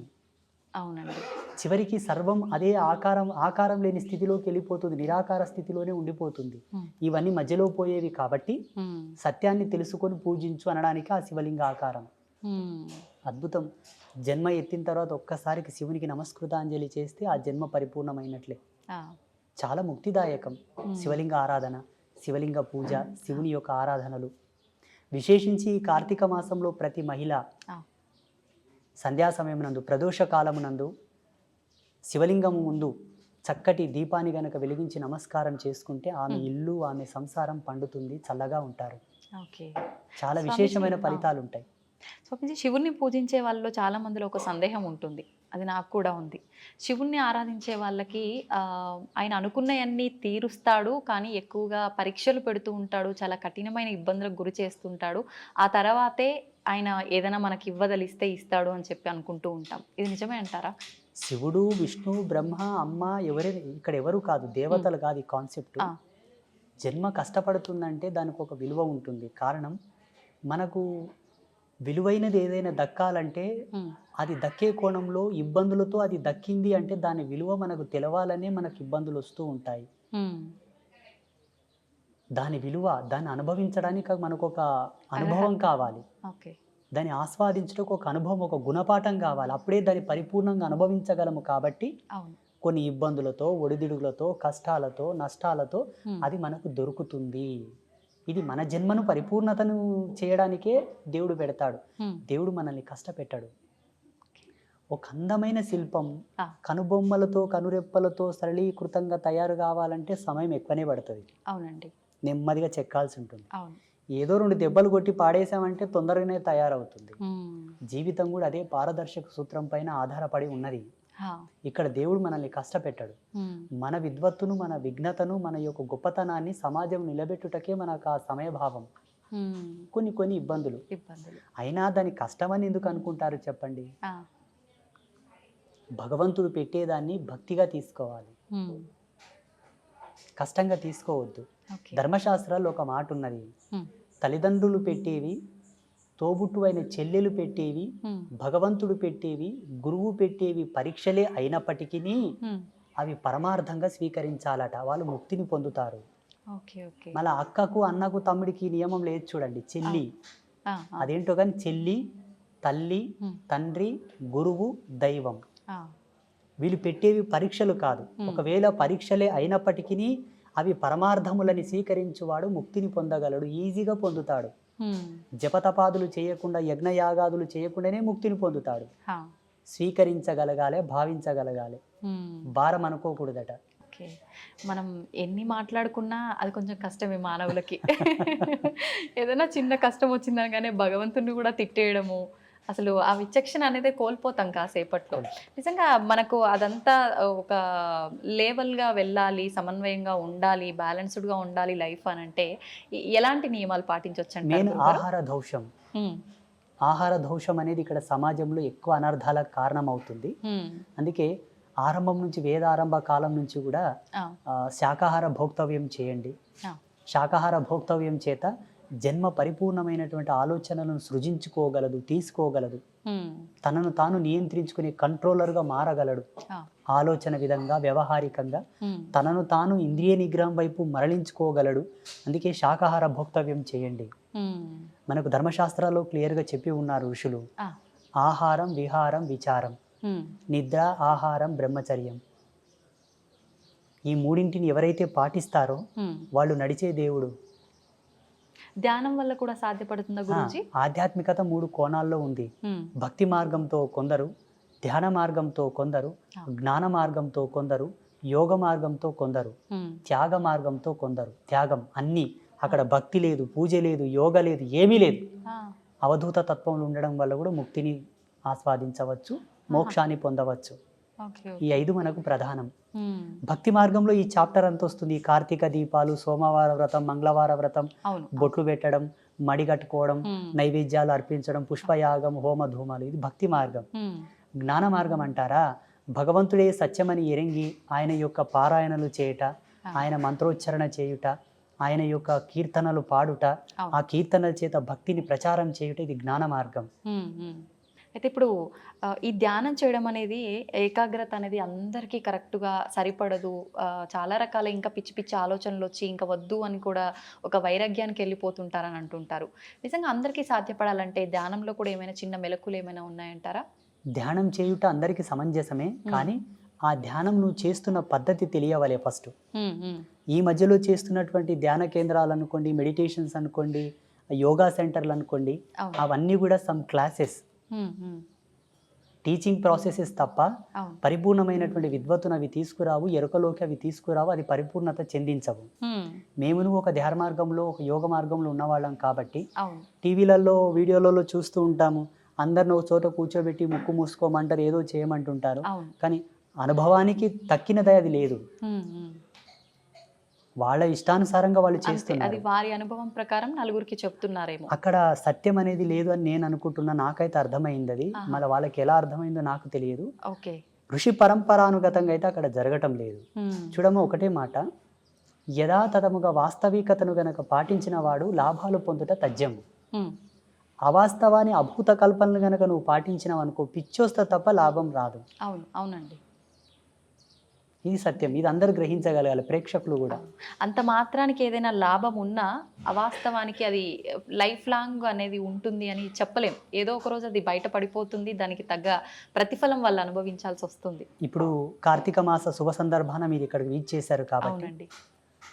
అవునండి. చివరికి సర్వం అదే ఆకారం లేని స్థితిలోకి వెళ్ళిపోతుంది, నిరాకార స్థితిలోనే ఉండిపోతుంది. ఇవన్నీ మధ్యలో పోయేవి కాబట్టి సత్యాన్ని తెలుసుకొని పూజించు అనడానికి ఆ శివలింగ ఆకారం. అద్భుతం. జన్మ ఎత్తిన తర్వాత ఒక్కసారికి శివునికి నమస్కృతాంజలి చేస్తే ఆ జన్మ పరిపూర్ణమైనట్లే. చాలా ముక్తిదాయకం శివలింగ ఆరాధన, శివలింగ పూజ, శివుని యొక్క ఆరాధనలు. విశేషించి ఈ కార్తీక మాసంలో ప్రతి మహిళ సంధ్యా సమయమునందు, ప్రదోష కాలమునందు శివలింగము ముందు చక్కటి దీపాన్ని గనక వెలిగించి నమస్కారం చేసుకుంటే ఆమె ఇల్లు, ఆమె సంసారం పండుతుంది, చల్లగా ఉంటారు. చాలా విశేషమైన ఫలితాలు ఉంటాయి. స్వామీజీ, శివుణ్ణి పూజించే వాళ్ళలో చాలా మందిలో ఒక సందేహం ఉంటుంది, అది నాకు కూడా ఉంది. శివుణ్ణి ఆరాధించే వాళ్ళకి ఆయన అనుకున్నవన్నీ తీరుస్తాడు, కానీ ఎక్కువగా పరీక్షలు పెడుతూ ఉంటాడు, చాలా కఠినమైన ఇబ్బందులకు గురి చేస్తుంటాడు, ఆ తర్వాతే ఆయన ఏదైనా మనకి ఇవ్వదలిస్తే ఇస్తాడు అని చెప్పి అనుకుంటూ ఉంటాం. ఇది నిజమే అంటారా? శివుడు, విష్ణు, బ్రహ్మ, అమ్మ ఇక్కడ ఎవరు కాదు, దేవతలు కాదు ఈ కాన్సెప్ట్. జన్మ కష్టపడుతుందంటే దానికి ఒక విలువ ఉంటుంది. కారణం, మనకు విలువైనది ఏదైనా దక్కాలంటే అది దక్కే కోణంలో ఇబ్బందులతో అది దక్కింది అంటే దాని విలువ మనకు తెలవాలనే మనకు ఇబ్బందులు వస్తూ ఉంటాయి. దాని విలువ, దాన్ని అనుభవించడానికి మనకు ఒక అనుభవం కావాలి, దాన్ని ఆస్వాదించడానికి ఒక అనుభవం, ఒక గుణపాఠం కావాలి. అప్పుడే దాన్ని పరిపూర్ణంగా అనుభవించగలము. కాబట్టి కొన్ని ఇబ్బందులతో, ఒడిదుడుగులతో, కష్టాలతో, నష్టాలతో అది మనకు దొరుకుతుంది. ఇది మన జన్మను పరిపూర్ణతను చేయడానికే దేవుడు పెడతాడు. దేవుడు మనల్ని కష్టపెట్టాడు. ఒక అందమైన శిల్పం కనుబొమ్మలతో, కనురెప్పలతో సరళీకృతంగా తయారు కావాలంటే సమయం ఎక్కువనే పడుతుంది. అవునండి. నెమ్మదిగా చెక్కాల్సి ఉంటుంది. ఏదో 2 దెబ్బలు కొట్టి పాడేసామంటే తొందరగానే తయారవుతుంది. జీవితం కూడా అదే పారదర్శక సూత్రం పైన ఆధారపడి ఉన్నది. ఇక్కడ దేవుడు మనల్ని కష్టపెట్టాడు. మన విద్వత్తును, మన విఘ్నతను, మన యొక్క గొప్పతనాన్ని సమాజం నిలబెట్టుటకే మనకు ఆ సమయభావం. కొన్ని ఇబ్బందులు అయినా దాని కష్టమని ఎందుకు అనుకుంటారు చెప్పండి? భగవంతుడు పెట్టేదాన్ని భక్తిగా తీసుకోవాలి, కష్టంగా తీసుకోవద్దు. ధర్మశాస్త్రాల్లో ఒక మాట ఉన్నది, తల్లిదండ్రులు పెట్టేవి, తోబుట్టువైన చెల్లెలు పెట్టేవి, భగవంతుడు పెట్టేవి, గురువు పెట్టేవి పరీక్షలే అయినప్పటికీ అవి పరమార్థంగా స్వీకరించాలట. వాళ్ళు ముక్తిని పొందుతారు. మళ్ళీ అక్కకు, అన్నకు, తమ్ముడికి నియమం లేదు చూడండి. చెల్లి అదేంటో కానీ చెల్లి, తల్లి, తండ్రి, గురువు, దైవం, వీళ్ళు పెట్టేవి పరీక్షలు కాదు. ఒకవేళ పరీక్షలే అయినప్పటికీ అవి పరమార్థములని స్వీకరించువాడు ముక్తిని పొందగలడు, ఈజీగా పొందుతాడు. జపతపాదులు చేయకుండా, యజ్ఞయాగాదులు చేయకుండానే ముక్తిని పొందుతాడు. స్వీకరించగలగాలి, భావించగలగాలి, భారం అనుకోకూడదట. మనం ఎన్ని మాట్లాడుకున్నా అది కొంచెం కష్టమే మానవులకి. ఏదైనా చిన్న కష్టం వచ్చిందనగానే భగవంతుని కూడా తిట్టేయడము, అసలు ఆ విచక్షణ అనేది కోల్పోతాం కాసేపట్లో. నిజంగా మనకు అదంతా ఒక లేవల్గా వెళ్ళాలి, సమన్వయంగా ఉండాలి, బ్యాలెన్స్డ్గా ఉండాలి లైఫ్ అని అంటే ఎలాంటి నియమాలు పాటించవచ్చు అంటే? ఆహార దోషం అనేది ఇక్కడ సమాజంలో ఎక్కువ అనర్థాలకు కారణం అవుతుంది. అందుకే ఆరంభం నుంచి వేదారంభ కాలం నుంచి కూడా శాకాహార భోక్తవ్యం చేయండి. శాకాహార భోక్తవ్యం చేత జన్మ పరిపూర్ణమైనటువంటి ఆలోచనలను సృజించుకోగలదు, తీసుకోగలదు, తనను తాను నియంత్రించుకునే కంట్రోలర్గా మారగలడు. ఆలోచన విధంగా వ్యవహారికంగా తనను తాను ఇంద్రియ నిగ్రహం వైపు మరలించుకోగలడు. అందుకే శాకాహార భోక్తవ్యం చేయండి. మనకు ధర్మశాస్త్రాల్లో క్లియర్గా చెప్పి ఉన్నారు ఋషులు, ఆహారం, విహారం, విచారం, నిద్ర, ఆహారం, బ్రహ్మచర్యం. ఈ మూడింటిని ఎవరైతే పాటిస్తారో వాళ్ళు నడిచే దేవుడు. ధ్యానం వల్ల కూడా సాధ్యపడుతుందా గురించి? ఆధ్యాత్మికత 3 కోణాల్లో ఉంది. భక్తి మార్గంతో కొందరు, ధ్యాన మార్గంతో కొందరు, జ్ఞాన మార్గంతో కొందరు, యోగ మార్గంతో కొందరు, త్యాగ మార్గంతో కొందరు. త్యాగం అన్నీ, అక్కడ భక్తి లేదు, పూజ లేదు, యోగ లేదు, ఏమీ లేదు. అవధూత తత్వంలో ఉండడం వల్ల కూడా ముక్తిని ఆస్వాదించవచ్చు, మోక్షాన్ని పొందవచ్చు. ఈ 5 మనకు ప్రధానం. భక్తి మార్గంలో ఈ చాప్టర్ అంత వస్తుంది. కార్తీక దీపాలు, సోమవార వ్రతం, మంగళవార వ్రతం, బొట్లు పెట్టడం, మడి కట్టుకోవడం, నైవేద్యాలు అర్పించడం, పుష్పయాగం, హోమ ధూమాలు, ఇది భక్తి మార్గం. జ్ఞాన మార్గం అంటారా, భగవంతుడే సత్యమని ఎరంగి ఆయన యొక్క పారాయణలు చేయుట, ఆయన మంత్రోచ్చరణ చేయుట, ఆయన యొక్క కీర్తనలు పాడుట, ఆ కీర్తనల చేత భక్తిని ప్రచారం చేయుట, ఇది జ్ఞాన మార్గం. అయితే ఇప్పుడు ఈ ధ్యానం చేయడం అనేది, ఏకాగ్రత అనేది అందరికీ కరెక్ట్గా సరిపడదు. చాలా రకాల ఇంకా పిచ్చి పిచ్చి ఆలోచనలు వచ్చి ఇంకా వద్దు అని కూడా ఒక వైరాగ్యానికి వెళ్ళిపోతుంటారని అంటుంటారు. నిజంగా అందరికీ సాధ్యపడాలంటే ధ్యానంలో కూడా ఏమైనా చిన్న మెలకులు ఏమైనా ఉన్నాయంటారా? ధ్యానం చేయుట అందరికీ సమంజసమే, కానీ ఆ ధ్యానం నువ్వు చేస్తున్న పద్ధతి తెలియవలే ఫస్ట్. ఈ మధ్యలో చేస్తున్నటువంటి ధ్యాన కేంద్రాలు అనుకోండి, మెడిటేషన్స్ అనుకోండి, యోగా సెంటర్లు అనుకోండి, అవన్నీ కూడా సమ్ క్లాసెస్, టీచింగ్ ప్రాసెసెస్ తప్ప పరిపూర్ణమైనటువంటి విద్వత్తును అవి తీసుకురావు, ఎరుకలోకి అవి తీసుకురావు, అది పరిపూర్ణత చెందించవు. మేము ఒక ధ్యాన మార్గంలో, ఒక యోగ మార్గంలో ఉన్నవాళ్ళం కాబట్టి టీవీలలో, వీడియోలలో చూస్తూ ఉంటాము. అందరిని ఒక చోట కూర్చోబెట్టి ముక్కు మూసుకోమంటారు, ఏదో చేయమంటుంటారు, కానీ అనుభవానికి తక్కినది అది లేదు. వాళ్ళ ఇష్టానుసారంగా వాళ్ళు చేస్తున్నారు. అది వారి అనుభవం ప్రకారం నలుగురికి చెప్తున్నారేమో. అక్కడ సత్యం అనేది లేదు అని నేను అనుకుంటున్నా. నాకైతే అర్థమైంది అది. మళ్ళీ వాళ్ళకి ఎలా అర్థమైందో నాకు తెలియదు. ఋషి పరంపరానుగతంగా అయితే అక్కడ జరగటం లేదు. చూడమ్మ, ఒకటే మాట, యథాతథముగా వాస్తవికతను గనక పాటించిన వాడు లాభాలు పొందుట తథ్యము. అవాస్తవాన్ని, అభూత కల్పనలు గనక నువ్వు పాటించినావు అనుకో, పిచ్చొస్తే తప్ప లాభం రాదు. అవునండి, ఇది సత్యం. ఇది అందరూ గ్రహించగలగాలి, ప్రేక్షకులు కూడా. అంత మాత్రానికి ఏదైనా లాభం ఉన్నా అవాస్తవానికి అది లైఫ్ లాంగ్ అనేది ఉంటుంది అని చెప్పలేం. ఏదో ఒక రోజు అది బయట పడిపోతుంది, దానికి తగ్గ ప్రతిఫలం వాళ్ళు అనుభవించాల్సి వస్తుంది. ఇప్పుడు కార్తీక మాస శుభ సందర్భాన మీరు ఇక్కడికి వీచ్ చేశారు కాబట్టి,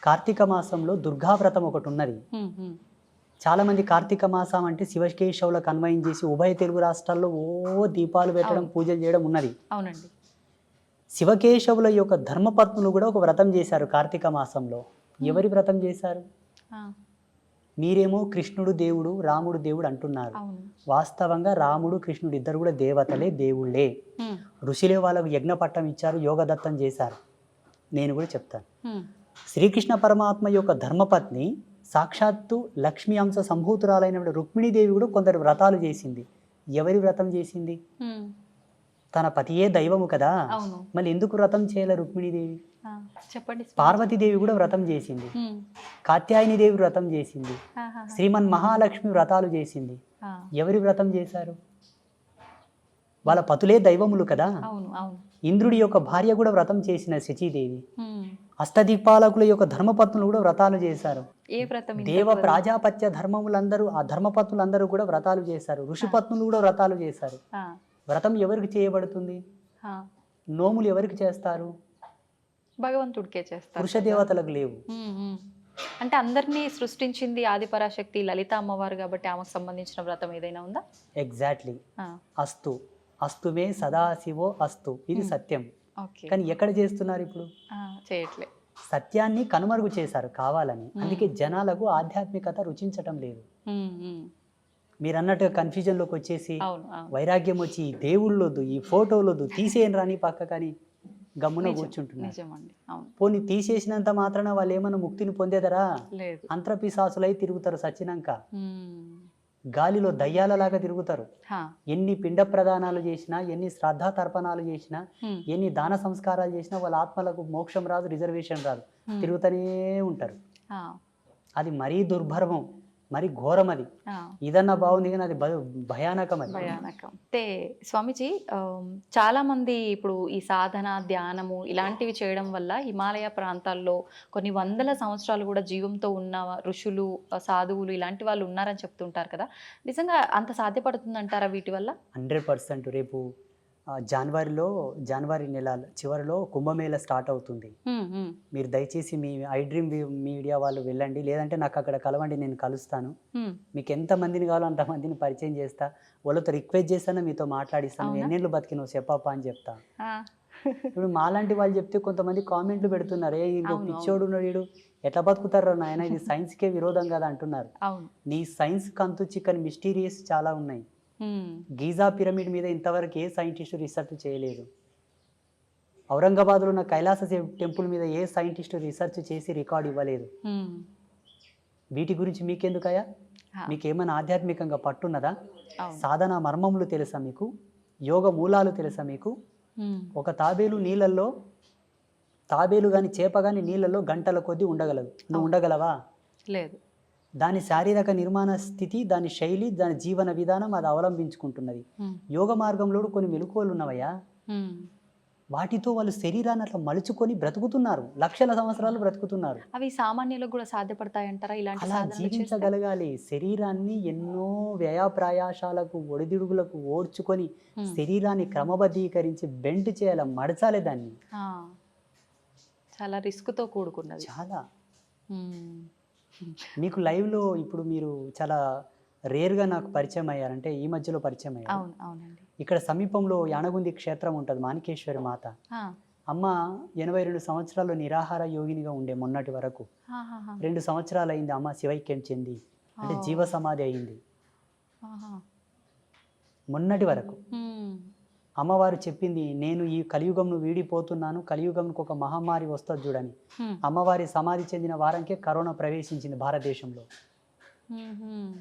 కార్తీక మాసంలో దుర్గావ్రతం ఒకటి ఉన్నది. చాలా మంది కార్తీక మాసం అంటే శివకేశవులకు అన్వయం చేసి ఉభయ తెలుగు రాష్ట్రాల్లో దీపాలు పెట్టడం, పూజలు చేయడం ఉన్నది. అవునండి. శివకేశవుల యొక్క ధర్మపత్నులు కూడా ఒక వ్రతం చేశారు కార్తీక మాసంలో. ఎవరి వ్రతం చేశారు? మీరేమో కృష్ణుడు దేవుడు, రాముడు దేవుడు అంటున్నారు. వాస్తవంగా రాముడు, కృష్ణుడు ఇద్దరు కూడా దేవతలే, దేవుళ్ళే. ఋషులే వాళ్ళకు యజ్ఞ పట్టం ఇచ్చారు, యోగదత్తం చేశారు. నేను కూడా చెప్తాను. శ్రీకృష్ణ పరమాత్మ యొక్క ధర్మపత్ని సాక్షాత్తు లక్ష్మీ అంశ సంభూతురాలైన రుక్మిణీదేవి కూడా కొందరు వ్రతాలు చేసింది. ఎవరి వ్రతం చేసింది? తన పతియే దైవము కదా, మళ్ళీ ఎందుకు వ్రతం చేయలే రుక్మిణీదేవి? చెప్పండి. పార్వతీదేవి కూడా వ్రతం చేసింది, కాత్యాయనిదేవి వ్రతం చేసింది, శ్రీమన్ మహాలక్ష్మి వ్రతాలు చేసింది. ఎవరి వ్రతం చేశారు? వాళ్ళ పతులే దైవములు కదా. ఇంద్రుడి యొక్క భార్య కూడా వ్రతం చేసిన శచీదేవి. అష్టదీపాలకుల యొక్క ధర్మపత్నులు కూడా వ్రతాలు చేశారు. దేవ ప్రాజాపత్య ధర్మములందరూ, ఆ ధర్మపత్నులందరూ కూడా వ్రతాలు చేశారు. ఋషిపత్నులు కూడా వ్రతాలు చేశారు. వ్రతం ఎవరికి చేయబడుతుంది? నోములు ఎవరికి చేస్తారు? భగవంతుడికే చేస్తారు, పురుష దేవతలకు లేవు. అంటే అందరినీ సృష్టించింది ఆదిపరాశక్తి లలిత అమ్మవారు కాబట్టి ఆమెకు సంబంధించిన వ్రతం ఏదైనా ఉందా? ఎగ్జాక్ట్లీ. అస్తు అస్తుమే సదాశివో అస్తు, ఇది సత్యం. కానీ ఎక్కడ చేస్తున్నారు ఇప్పుడు? చేయట్లే. సత్యాన్ని కనుమరుగు చేశారు కావాలని. అందుకే జనాలకు ఆధ్యాత్మికత రుచించటం లేదు. మీరు అన్నట్టుగా కన్ఫ్యూజన్లోకి వచ్చేసి వైరాగ్యం వచ్చి దేవుళ్ళొద్దు, ఈ ఫోటోలొద్దు, తీసేయని రాని పక్క కానీ గమ్మున కూర్చుంటున్నారు. పోనీ తీసేసినంత మాత్రాన వాళ్ళు ఏమన్నా ముక్తిని పొందేదరా? అంతర్పిశాసులై తిరుగుతారు సచ్చినాక. గాలిలో దయ్యాలలాగా తిరుగుతారు. హా. ఎన్ని పిండ ప్రదానాలు చేసినా, ఎన్ని శ్రద్ధా తర్పణాలు చేసినా, హ్మ్. ఎన్ని దాన సంస్కారాలు చేసినా వాళ్ళ ఆత్మలకు మోక్షం రాదు, రిజర్వేషన్ రాదు, హ్మ్. తిరుగుతూనే ఉంటారు. హా. అది మరీ దుర్భర్మం, మరీ ఘోరం. అది హా. ఇదన్నా బాగుంది కానీ అది భయానకం. అది భయానకం. అంటే స్వామీజీ, చాలా మంది ఇప్పుడు ఈ సాధన, ధ్యానము ఇలాంటివి చేయడం వల్ల హిమాలయ ప్రాంతాల్లో కొన్ని వందల సంవత్సరాలు కూడా జీవంతో ఉన్న ఋషులు, సాధువులు ఇలాంటి వాళ్ళు ఉన్నారని చెప్తుంటారు కదా. నిజంగా అంత సాధ్యపడుతుందంటారా వీటి వల్ల? 100%. రేపు జనవరి నెల చివరిలో కుంభమేళ స్టార్ట్ అవుతుంది. హ్మ్. హ్మ్. మీరు దయచేసి మీ ఐ డ్రీమ్ మీడియా వాళ్ళు వెళ్ళండి, లేదంటే నాకు అక్కడ కలవండి, నేను కలుస్తాను. హ్మ్. మీకు ఎంతమందిని కావాలో అంతమందిని పరిచయం చేస్తా, వాళ్ళతో రిక్వెస్ట్ చేస్తాను, మీతో మాట్లాడిస్తాను. అవునా? ఎన్నేళ్ళు బతికినావు చెప్పప్పా అని చెప్తా. ఆ. ఇప్పుడు మాలాంటి వాళ్ళు చెప్తే కొంతమంది కామెంట్లు పెడుతున్నారు, ఏ ఇంకో అవును, పిచ్చోడు ఉన్నాడు వీడు, ఎట్లా బతుకుతారో నాయన, ఇది సైన్స్కే విరోధం కదా అంటున్నారు. అవును. నీ సైన్స్ కంతు చిక్కని మిస్టీరియస్ చాలా ఉన్నాయి. హ్మ్. గీజా పిరమిడ్ మీద ఇంతవరకు ఏ సైంటిస్టు రీసెర్చ్ చేయలేదు. ఔరంగాబాద్లో ఉన్న కైలాస టెంపుల్ మీద ఏ సైంటిస్టు రీసెర్చ్ చేసి రికార్డు ఇవ్వలేదు. హ్మ్. వీటి గురించి మీకెందుకయ్యా? హా. మీకేమైనా ఆధ్యాత్మికంగా పట్టున్నదా? అవును. సాధన మర్మములు తెలుసా మీకు? యోగ మూలాలు తెలుసా మీకు? హ్మ్. ఒక తాబేలు కానీ చేప కానీ నీళ్ళల్లో గంటల కొద్దీ ఉండగలదు. నువ్వు ఉండగలవా? లేదు. దాని శారీరక నిర్మాణ స్థితి, దాని శైలి, దాని జీవన విధానం అది అవలంబించుకుంటున్నది. హ్మ్. యోగ మార్గంలో కొన్ని మెలకువలు ఉన్నవయ్యా. హ్మ్. వాటితో వాళ్ళు శరీరాన్ని అట్లా మలుచుకొని బ్రతుకుతున్నారు, లక్షల సంవత్సరాలు బ్రతుకుతున్నారు. అవి సామాన్యులకు కూడా సాధ్యపడతాయంటారా ఇలాంటి అలా సాధనలు చేస్తే? జీవించగలగాలి. శరీరాన్ని ఎన్నో వ్యయప్రయాసాలకు, ఒడిదుడుగులకు ఓడ్చుకొని హ్మ్. శరీరాన్ని క్రమబద్ధీకరించి బెండ్ చేయాలి, మడచాలి దాన్ని. ఆ. చాలా రిస్క్తో కూడుకున్నది. చాలా. హ్మ్. మీకు లైవ్లో ఇప్పుడు మీరు చాలా రేర్గా నాకు పరిచయం అయ్యారంటే ఈ మధ్యలో పరిచయం అయ్యారు. అవును, అవునండి. ఇక్కడ సమీపంలో యానగుంది క్షేత్రం ఉంటుంది, మాణికేశ్వరి మాత. ఆ. అమ్మ 82 సంవత్సరాలు నిరాహార యోగినిగా ఉండే మొన్నటి వరకు. ఆహాహా. 2 సంవత్సరాలు అయింది అమ్మ శివైక్యం చెంది, అంటే ఓ. జీవ సమాధి అయింది. ఆహా. మొన్నటి వరకు హ్మ్. అమ్మవారు చెప్పింది, నేను ఈ కలియుగంను వీడిపోతున్నాను, కలియుగంకు ఒక మహమ్మారి వస్తుంది చూడని. హ్మ్. అమ్మవారి సమాధి చెందిన వారంకే కరోనా ప్రవేశించింది భారతదేశంలో. హ్మ్.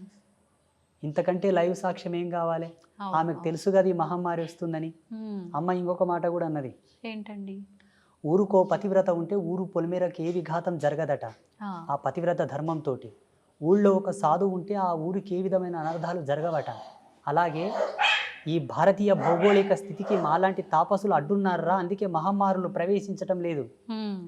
ఇంతకంటే లైవ్ సాక్ష్యం ఏం కావాలి? అవును, ఆమెకు అవును. తెలుసు కదా ఈ మహమ్మారి వస్తుందని. హ్మ్. అమ్మ ఇంకొక మాట కూడా అన్నది, ఏంటండి? ఊరుకో పతివ్రత ఉంటే ఊరు పొలిమేరకు ఏ విఘాతం జరగదట. ఆ. ఆ పతివ్రత ధర్మంతో ఊళ్ళో ఒక సాధువు ఉంటే ఆ ఊరికి ఏ విధమైన అనర్థాలు జరగవట. అలాగే ఈ భారతీయ భౌగోళిక స్థితికి మాలాంటి తాపసులు అడ్డున్నారా, అందుకే మహమ్మారులు ప్రవేశించటం లేదు. హ్మ్.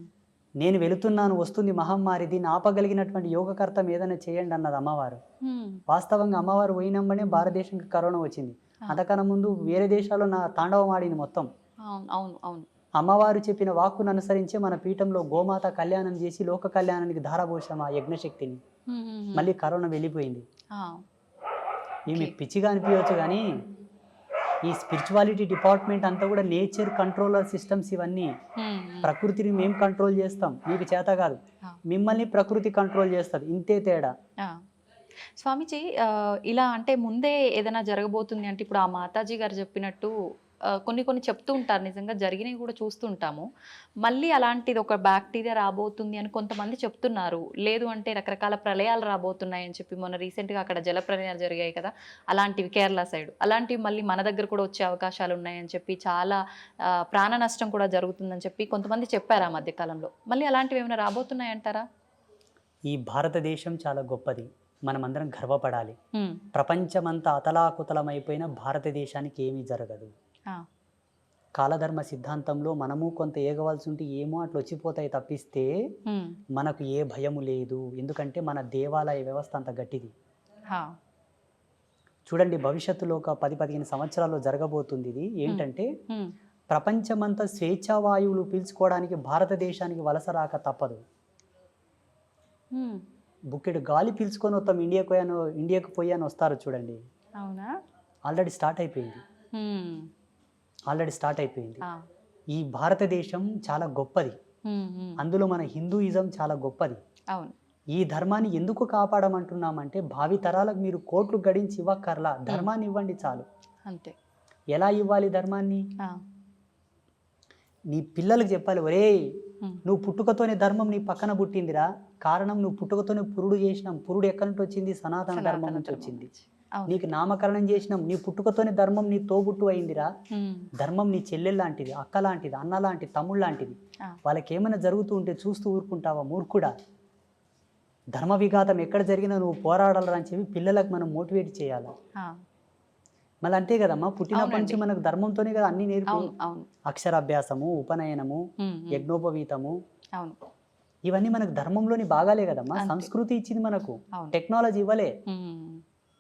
నేను వెళుతున్నాను, వస్తుంది మహమ్మారి, దీన్ని ఆపగలిగినటువంటి యోగకర్తం ఏదైనా చేయండి అన్నది అమ్మవారు. హ్మ్. వాస్తవంగా అమ్మవారు పోయినమ్మనే భారతదేశంకి కరోనా వచ్చింది. అంతకన్నా ముందు వేరే దేశాల్లో నా తాండవం ఆడింది మొత్తం. అవును, అవును, అవును. అమ్మవారు చెప్పిన వాక్కును అనుసరించే మన పీఠంలో గోమాత కళ్యాణం చేసి లోక కళ్యాణానికి ధారపోసాం ఆ యజ్ఞశక్తిని. హ్మ్. హ్మ్. మళ్ళీ కరోనా వెళ్ళిపోయింది. ఆ. ఇవి మీకు పిచ్చిగా అనిపించవచ్చు కానీ ఈ స్పిరిచువాలిటీ డిపార్ట్మెంట్ అంతా కూడా నేచర్ కంట్రోలర్ సిస్టమ్స్ ఇవన్నీ. హ్మ్. ప్రకృతిని మేము కంట్రోల్ చేస్తాం, మీకు చేత కాదు. ఆ. మిమ్మల్ని ప్రకృతి కంట్రోల్ చేస్తుంది, ఇంతే తేడా. ఆ. స్వామీజీ, ఇలా అంటే ముందే ఏదైనా జరగబోతుంది అంటే ఇప్పుడు ఆ మాతాజీ గారు చెప్పినట్టు కొన్ని కొన్ని చెప్తూ ఉంటారు, నిజంగా జరిగినవి కూడా చూస్తుంటాము. మళ్ళీ అలాంటిది ఒక బ్యాక్టీరియా రాబోతుంది అని కొంతమంది చెప్తున్నారు. లేదు అంటే రకరకాల ప్రళయాలు రాబోతున్నాయి అని చెప్పి మొన్న రీసెంట్గా అక్కడ జల ప్రళయాలు జరిగాయి కదా, అలాంటివి కేరళ సైడ్, అలాంటివి మళ్ళీ మన దగ్గర కూడా వచ్చే అవకాశాలు ఉన్నాయని చెప్పి, చాలా ప్రాణ నష్టం కూడా జరుగుతుందని చెప్పి కొంతమంది చెప్పారు ఆ మధ్యకాలంలో. మళ్ళీ అలాంటివి ఏమైనా రాబోతున్నాయంటారా? ఈ భారతదేశం చాలా గొప్పది, మనమందరం గర్వపడాలి. హ్మ్. ప్రపంచమంతా అతలాకుతలమైపోయిన భారతదేశానికి ఏమీ జరగదు. ఆ. కాలధర్మ సిద్ధాంతంలో మనము కొంత ఏగవలసి ఉంటే ఏమో అట్లా వచ్చిపోతాయి తప్పిస్తే హ్మ్. మనకు ఏ భయము లేదు. ఎందుకంటే మన దేవాలయ వ్యవస్థ అంత గట్టిది. హా. చూడండి, భవిష్యత్తులో ఒక 10-15 సంవత్సరాల్లో జరగబోతుంది ఇది. ఏంటంటే హ్మ్. ప్రపంచమంతా స్వేచ్ఛావాయువులు పీల్చుకోవడానికి భారతదేశానికి వలస రాక తప్పదు. హ్మ్. బుక్కెడు గాలి పీల్చుకొని వస్తాం, ఇండియాకు పోయాను వస్తారు చూడండి. అవునా? ఆల్రెడీ స్టార్ట్ అయిపోయింది. హ్మ్. ఈ భారతదేశం చాలా గొప్పది. హ్మ్. హ్మ్. అందులో మన హిందూయిజం చాలా గొప్పది. అవును. ఈ ధర్మాన్ని ఎందుకు కాపాడమంటున్నామంటే భావి తరాలకు మీరు కోట్లు గడించి ఇవ్వక్కర్లా, ధర్మాన్ని ఇవ్వండి చాలు. అంతే. ఎలా ఇవ్వాలి ధర్మాన్ని? ఆ. నీ పిల్లలకు చెప్పాలి, ఒరేయ్ హ్మ్. నువ్వు పుట్టుకతోనే ధర్మం నీ పక్కన పుట్టిందిరా. కారణం నువ్వు పుట్టుకతోనే పురుడు చేసినాం. పురుడు ఎక్కడి నుంచి వచ్చింది? సనాతన ధర్మం నుంచి వచ్చింది. అవును. నీకు నామకరణం చేసినాం, నీ పుట్టుకతోనే ధర్మం నీ తోబుట్టు అయిందిరా. ధర్మం నీ చెల్లెలు లాంటిది, అక్క లాంటిది, అన్న లాంటిది, తమ్ముడు లాంటిది. వాళ్ళకి ఏమైనా జరుగుతూ ఉంటే చూస్తూ ఊరుకుంటావా మూర్ఖుడా? ధర్మ విఘాతం ఎక్కడ జరిగినా నువ్వు పోరాడాలని అని చెప్పి పిల్లలకు మనం మోటివేట్ చేయాలి. మళ్ళీ అంతే కదమ్మా, పుట్టినప్పటి నుంచి మనకు ధర్మంతోనే కదా అన్ని నేర్పి, అక్షరాభ్యాసము, ఉపనయనము, యజ్ఞోపవీతము, ఇవన్నీ మనకు ధర్మంలోని భాగాలే కదమ్మా. సంస్కృతి ఇచ్చింది మనకు, టెక్నాలజీ ఇవ్వలే.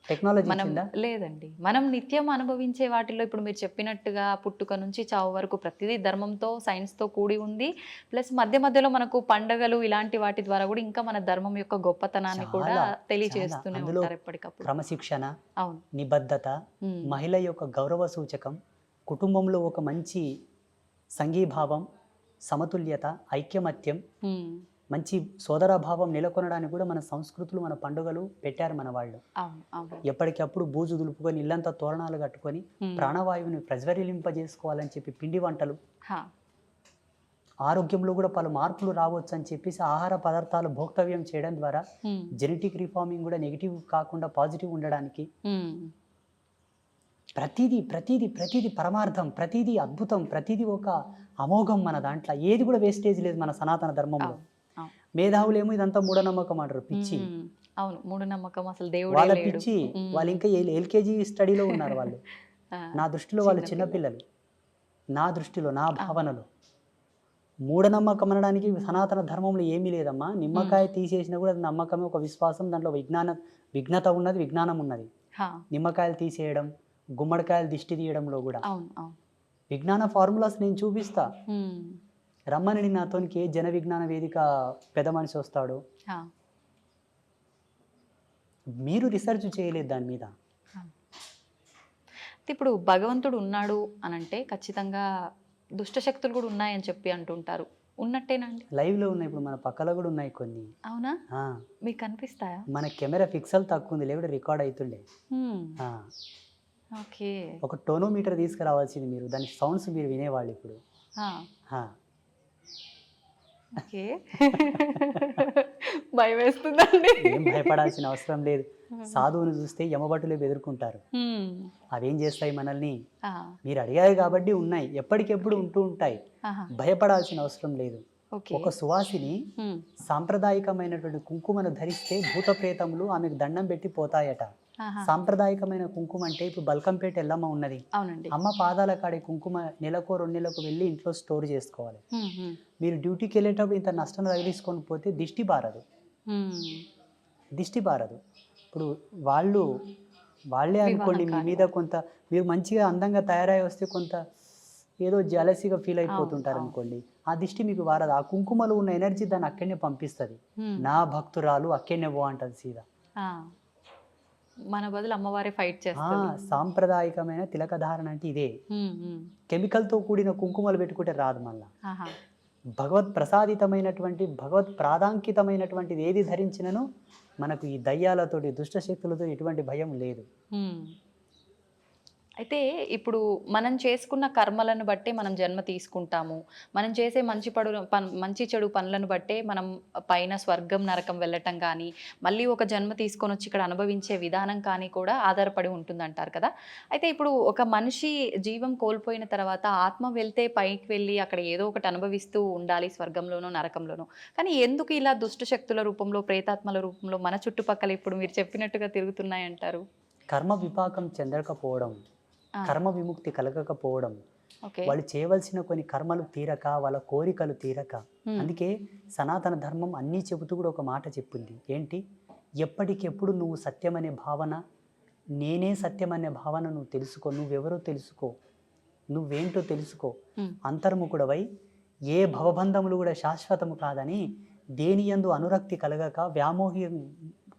టెక్నాలజీ ఇచ్చిందా? లేదండి. మనం నిత్యం అనుభవించే వాటిలో ఇప్పుడు మీరు చెప్పినట్టుగా పుట్టుక నుంచి చావు వరకు ప్రతిదీ ధర్మంతో, సైన్స్తో కూడి ఉంది. ప్లస్ మధ్య మధ్యలో మనకు పండగలు ఇలాంటి వాటి ద్వారా కూడా ఇంకా మన ధర్మం యొక్క గొప్పతనాన్ని కూడా తెలియజేస్తూనే ఉంటారు ఎప్పటికప్పుడు. క్రమశిక్షణ, అవును, నిబద్ధత, మహిళ యొక్క గౌరవ సూచకం, కుటుంబంలో ఒక మంచి సంఘీభావం, సమతుల్యత, ఐక్యమత్యం, మంచి సోదరాభావం నెలకొనడానికి కూడా మన సంస్కృతులు, మన పండుగలు పెట్టారు మన వాళ్ళు. ఎప్పటికప్పుడు బూజు దులుపుకొని ఇల్లంతా తోరణాలు కట్టుకొని ప్రాణవాయువుని ప్రజ్వరిలింపజేసుకోవాలని చెప్పి పిండి వంటలు, ఆరోగ్యంలో కూడా పలు మార్పులు రావచ్చు అని చెప్పేసి ఆహార పదార్థాలు భోక్తవ్యం చేయడం ద్వారా జెనెటిక్ రిఫార్మింగ్ కూడా నెగిటివ్ కాకుండా పాజిటివ్ ఉండడానికి ప్రతిదీ పరమార్థం, ప్రతిదీ అద్భుతం, ప్రతిదీ ఒక అమోఘం మన దాంట్లో. ఏది కూడా వేస్టేజ్ లేదు మన సనాతన ధర్మంలో. మేధావులేమో ఇదంతా మూఢనమ్మకం అంటారు, పిచ్చి. అవును, మూఢనమ్మకం, అసలు దేవుడు వాళ్ళ పిచ్చి. వాళ్ళు ఇంకా ఎల్కేజీ స్టడీలో ఉన్నారు వాళ్ళు. నా దృష్టిలో వాళ్ళు చిన్నపిల్లలు, నా దృష్టిలో, నా భావనలో. మూఢనమ్మకం అనడానికి సనాతన ధర్మంలో ఏమీ లేదమ్మా. నిమ్మకాయ తీసేసినా కూడా అది నమ్మకమే, ఒక విశ్వాసం. దాంట్లో విఘ్నత ఉన్నది, విజ్ఞానం ఉన్నది. నిమ్మకాయలు తీసేయడం, గుమ్మడికాయలు దిష్టి తీయడంలో కూడా విజ్ఞాన ఫార్ములాస్ నేను చూపిస్తా. రమ్మని నాతోనికి జన విజ్ఞాన వేదిక పెద్ద మనిషి వస్తాడు, మీరు రీసెర్చ్ చేయలేదు దాని మీద. ఇప్పుడు భగవంతుడు ఉన్నాడు అనంటే ఖచ్చితంగా దుష్టశక్తులు కూడా ఉన్నాయని చెప్పి అంటుంటారు. ఉన్నట్టేనండి? లైవ్ లో ఉన్నాయి, ఇప్పుడు మన పక్కలో కూడా ఉన్నాయి కొన్ని. అవునా? మీకు కనిపిస్తాయా? మన కెమెరా పిక్సెల్ తక్కువ ఉంది, లేకపోతే రికార్డ్ అవుతుండే. ఓకే, ఒక టోనోమీటర్ తీసుకురావాల్సింది మీరు, దాని సౌండ్స్ మీరు వినేవాళ్ళు ఇప్పుడు. ఓకే, భయం వేస్తుందండి. ఏం భయపడాల్సిన అవసరం లేదు. సాధువుని చూస్తే యమభటులే బెదురుకుంటారు. అవేం చేస్తాయి మనల్ని? మీరు అడిగారు కాబట్టి ఉన్నాయి, ఎప్పటికెప్పుడు ఉంటూ ఉంటాయి. భయపడాల్సిన అవసరం లేదు. ఒక సువాసిని సాంప్రదాయకమైనటువంటి కుంకుమను ధరిస్తే భూత ప్రేతములు ఆమెకు దండం పెట్టి పోతాయట. సాంప్రదాయకమైన కుంకుమ అంటే ఇప్పుడు బల్కంపేట ఎల్లమ్మ ఉన్నది, అమ్మ పాదాల కాడే కుంకుమ నెలకో 2 నెలలకు వెళ్ళి ఇంట్లో స్టోర్ చేసుకోవాలి. మీరు డ్యూటీకి వెళ్ళేటప్పుడు ఇంత నష్టం తగిలించుకొని పోతే దిష్టి బారదు. ఇప్పుడు వాళ్ళే అనుకోండి మీ మీద కొంత, మీరు మంచిగా అందంగా తయారై వస్తే కొంత ఏదో జలసిగా ఫీల్ అయిపోతుంటారు అనుకోండి, ఆ దిష్టి మీకు వారదు. ఆ కుంకుమలో ఉన్న ఎనర్జీ దాన్ని అక్కడనే పంపిస్తుంది. నా భక్తురాలు అక్కడనే పో అంటది సీదా. మన బదులు అమ్మవారే ఫైట్ చేస్తారు. సాంప్రదాయకమైన తిలక ధారణ అంటే ఇదే. కెమికల్ తో కూడిన కుంకుమలు పెట్టుకుంటే రాదు. మళ్ళా భగవత్ ప్రసాదితమైనటువంటి, భగవత్ ప్రాధాంకితమైనటువంటిది ఏది ధరించినను మనకు ఈ దయ్యాలతోటి, దుష్టశక్తులతో ఎటువంటి భయం లేదు. అయితే ఇప్పుడు మనం చేసుకున్న కర్మలను బట్టే మనం జన్మ తీసుకుంటాము. మనం చేసే మంచి చెడు పనులను బట్టే మనం పైన స్వర్గం నరకం వెళ్ళటం కానీ, మళ్ళీ ఒక జన్మ తీసుకొని వచ్చి ఇక్కడ అనుభవించే విధానం కానీ కూడా ఆధారపడి ఉంటుందంటారు కదా. అయితే ఇప్పుడు ఒక మనిషి జీవం కోల్పోయిన తర్వాత ఆత్మ వెళ్తే పైకి వెళ్ళి అక్కడ ఏదో ఒకటి అనుభవిస్తూ ఉండాలి, స్వర్గంలోనో నరకంలోనో. కానీ ఎందుకు ఇలా దుష్ట శక్తుల రూపంలో, ప్రేతాత్మల రూపంలో మన చుట్టుపక్కల ఇప్పుడు మీరు చెప్పినట్టుగా తిరుగుతున్నాయంటారు? కర్మ విపాకం చెందకపోవడం, కర్మ విముక్తి కలగకపోవడం, వాళ్ళు చేయవలసిన కొన్ని కర్మలు తీరక, వాళ్ళ కోరికలు తీరక. అందుకే సనాతన ధర్మం అన్నీ చెబుతూ కూడా ఒక మాట చెప్పింది ఏంటి? ఎప్పటికెప్పుడు నువ్వు సత్యం అనే భావన, నేనే సత్యం అనే భావన నువ్వు తెలుసుకో. నువ్వెవరో తెలుసుకో, నువ్వేంటో తెలుసుకో. అంతర్ముఖుడవై ఏ భవబంధములు కూడా శాశ్వతము కాదని, దేని యందు అనురక్తి కలగక, వ్యామోహం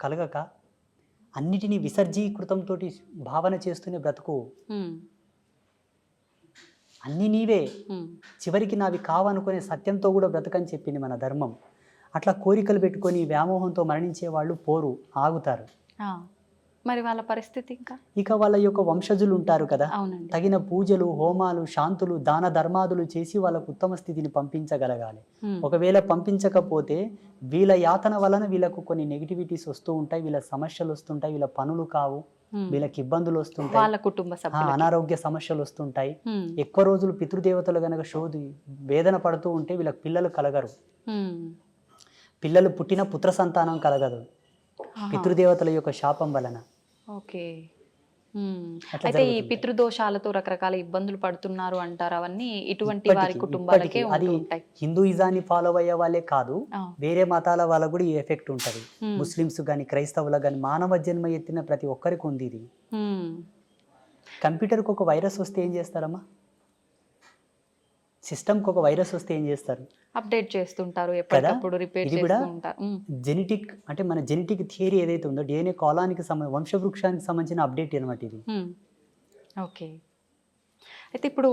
కలగక, అన్నిటినీ విసర్జీకృతంతో భావన చేస్తూనే బ్రతుకు. అన్నీ నీవే, చివరికి నావి కావనుకునే సత్యంతో కూడా బ్రతకని చెప్పింది మన ధర్మం. అట్లా కోరికలు పెట్టుకొని వ్యామోహంతో మరణించే వాళ్ళు ఆగుతారు. మరి వాళ్ళ పరిస్థితి ఇంకా ఇక వాళ్ళ యొక్క వంశజులు ఉంటారు కదా, అవునండి. తగిన పూజలు, హోమాలు, శాంతులు, దాన ధర్మాదులు చేసి వాళ్ళకు ఉత్తమ స్థితిని పంపించగలగాలి. ఒకవేళ పంపించకపోతే వీళ్ళ యాతన వలన వీళ్ళకు కొన్ని నెగిటివిటీస్ వస్తూ ఉంటాయి, వీళ్ళ సమస్యలు వస్తుంటాయి, వీళ్ళ పనులు కావు, వీళ్ళకి ఇబ్బందులు వస్తుంటాయి, వాళ్ళ కుటుంబ సభ్యులు అనారోగ్య సమస్యలు వస్తుంటాయి. ఎక్కువ రోజులు పితృదేవతలు గనక వేదన పడుతూ ఉంటే వీళ్ళకి పిల్లలు కలగరు, పిల్లలు పుట్టిన పుత్ర సంతానం కలగదు, పితృదేవతల యొక్క శాపం వలన. ఓకే. అయితే ఈ పితృదోషాలతో రకరకాల ఇబ్బందులు పడుతున్నారు అంటారు, అవన్నీ ఇటువంటి వారి కుటుంబాలకే అది ఉంటాయి. హిందూయిజాన్ని ఫాలో అయ్యే వాళ్ళే కాదు, వేరే మతాల వాళ్ళకు కూడా ఈ ఎఫెక్ట్ ఉంటది. ముస్లిమ్స్ గాని, క్రైస్తవులకు గాని, మానవ జన్మ ఎత్తిన ప్రతి ఒక్కరికి ఉంది ఇది. కంప్యూటర్కి ఒక వైరస్ వస్తే ఏం చేస్తారమ్మా? సిస్టమ్కి ఒక వైరస్ వస్తే ఏం చేస్తారు? అప్డేట్ చేస్తుంటారు, ఎప్పటికప్పుడు రిపేర్ చేస్తూ ఉంటారు. జెనెటిక్ అంటే మన జెనెటిక్ థియరీ ఏదైతే ఉందో, డిఎన్ఏ కాలానికి వంశవృక్షానికి సంబంధించిన అప్డేట్ అనమాట ఇది. ఓకే. అయితే ఇప్పుడు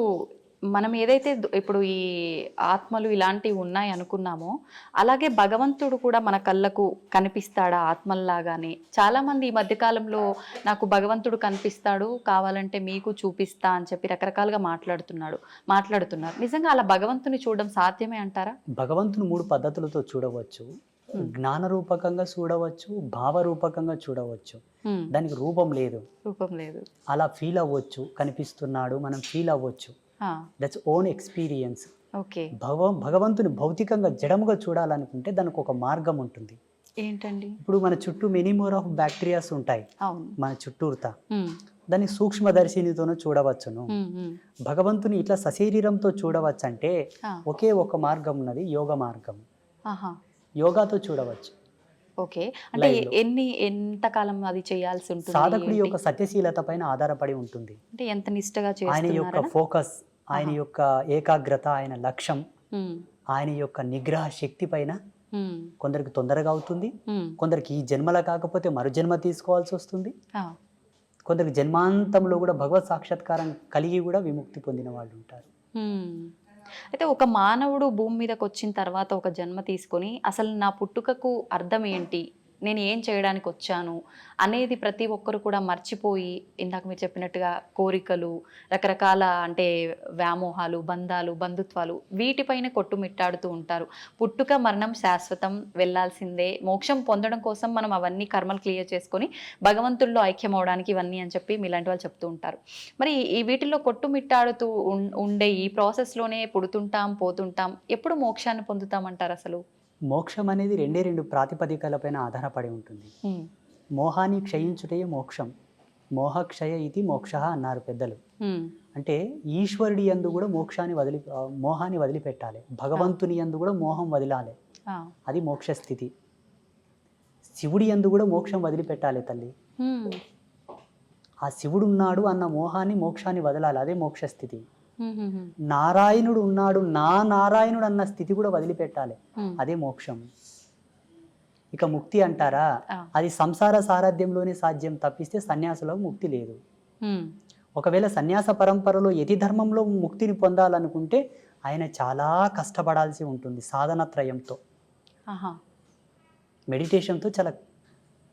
మనం ఏదైతే ఇప్పుడు ఈ ఆత్మలు ఇలాంటివి ఉన్నాయి అనుకున్నామో, అలాగే భగవంతుడు కూడా మన కళ్ళకు కనిపిస్తాడా ఆత్మల్లాగానే? చాలామంది ఈ మధ్యకాలంలో నాకు భగవంతుడు కనిపిస్తాడు, కావాలంటే మీకు చూపిస్తా అని చెప్పి రకరకాలుగా మాట్లాడుతున్నారు. నిజంగా అలా భగవంతుని చూడడం సాధ్యమే అంటారా? భగవంతుని 3 పద్ధతులతో చూడవచ్చు. జ్ఞాన రూపకంగా చూడవచ్చు, భావరూపకంగా చూడవచ్చు. దానికి రూపం లేదు. అలా ఫీల్ అవ్వచ్చు, కనిపిస్తున్నాడు, మనం ఫీల్ అవ్వచ్చు. That's own experience. ఓకే. భగవంతుని భౌతికంగా జడముగా చూడాలనుకుంటే దానికి ఒక మార్గం ఉంటుంది. ఏంటండి? ఇప్పుడు మన చుట్టూ మెనీ మోర్ ఆఫ్ బ్యాక్టీరియాస్ ఉంటాయి మన చుట్టూతా, దాన్ని సూక్ష్మదర్శినితోనూ చూడవచ్చును. భగవంతుని ఇట్లా సశరీరంతో చూడవచ్చు అంటే ఒకే ఒక మార్గం ఉన్నది, యోగ మార్గం. యోగాతో చూడవచ్చు. ఓకే. అంటే ఎంతకాలం అది చేయాల్సి ఉంటుంది? సాధకుడి యొక్క సత్యశీలత పైన ఆధారపడి ఉంటుంది. అంటే ఎంత నిష్టగా ఆయన యొక్క ఫోకస్, ఆయన యొక్క ఏకాగ్రత, ఆయన లక్ష్యం, ఆయన యొక్క నిగ్రహ శక్తి పైన కొందరికి తొందరగా అవుతుంది, కొందరికి ఈ జన్మల కాకపోతే మరు జన్మ తీసుకోవాల్సి వస్తుంది, కొందరికి జన్మాంతంలో కూడా భగవత్ సాక్షాత్కారం కలిగి కూడా విముక్తి పొందిన వాళ్ళు ఉంటారు. అయితే ఒక మానవుడు భూమి మీదకి వచ్చిన తర్వాత ఒక జన్మ తీసుకొని అసలు నా పుట్టుకకు అర్థం ఏంటి, నేను ఏం చేయడానికి వచ్చాను అనేది ప్రతి ఒక్కరు కూడా మర్చిపోయి, ఇందాక మీరు చెప్పినట్టుగా కోరికలు, రకరకాల అంటే వ్యామోహాలు, బంధాలు, బంధుత్వాలు, వీటిపైన కొట్టుమిట్టాడుతూ ఉంటారు. పుట్టుక మరణం శాశ్వతం, వెళ్ళాల్సిందే, మోక్షం పొందడం కోసం మనం అవన్నీ కర్మలు క్లియర్ చేసుకొని భగవంతుల్లో ఐక్యం అవడానికి ఇవన్నీ అని చెప్పి మీలాంటి వాళ్ళు చెప్తూ ఉంటారు. మరి ఈ వీటిల్లో కొట్టుమిట్టాడుతూ ఉండే ఈ ప్రాసెస్లోనే పుడుతుంటాం, పోతుంటాం, ఎప్పుడు మోక్షాన్ని పొందుతామంటారు? అసలు మోక్షం అనేది 2 ప్రాతిపదికలపైన ఆధారపడి ఉంటుంది. మోహాన్ని క్షయించుటే మోక్షం, మోహక్షయ ఇది మోక్ష అన్నారు పెద్దలు. అంటే ఈశ్వరుడి యందు కూడా మోహాన్ని వదిలిపెట్టాలి, భగవంతుని యందు కూడా మోహం వదిలాలి, అది మోక్ష స్థితి. శివుడి యందు కూడా మోక్షం వదిలిపెట్టాలి తల్లి. ఆ శివుడు ఉన్నాడు అన్న మోహాన్ని, మోక్షాన్ని వదలాలి, అదే మోక్ష స్థితి. నారాయణుడు ఉన్నాడు, నా నారాయణుడు అన్న స్థితి కూడా వదిలిపెట్టాలి, అదే మోక్షం. ఇక ముక్తి అంటారా, అది సంసార సారథ్యంలోనే సాధ్యం తప్పిస్తే సన్యాసులో ముక్తి లేదు. ఒకవేళ సన్యాస పరంపరలో యతి ధర్మంలో ముక్తిని పొందాలనుకుంటే ఆయన చాలా కష్టపడాల్సి ఉంటుంది, సాధన త్రయంతో, మెడిటేషన్తో చాలా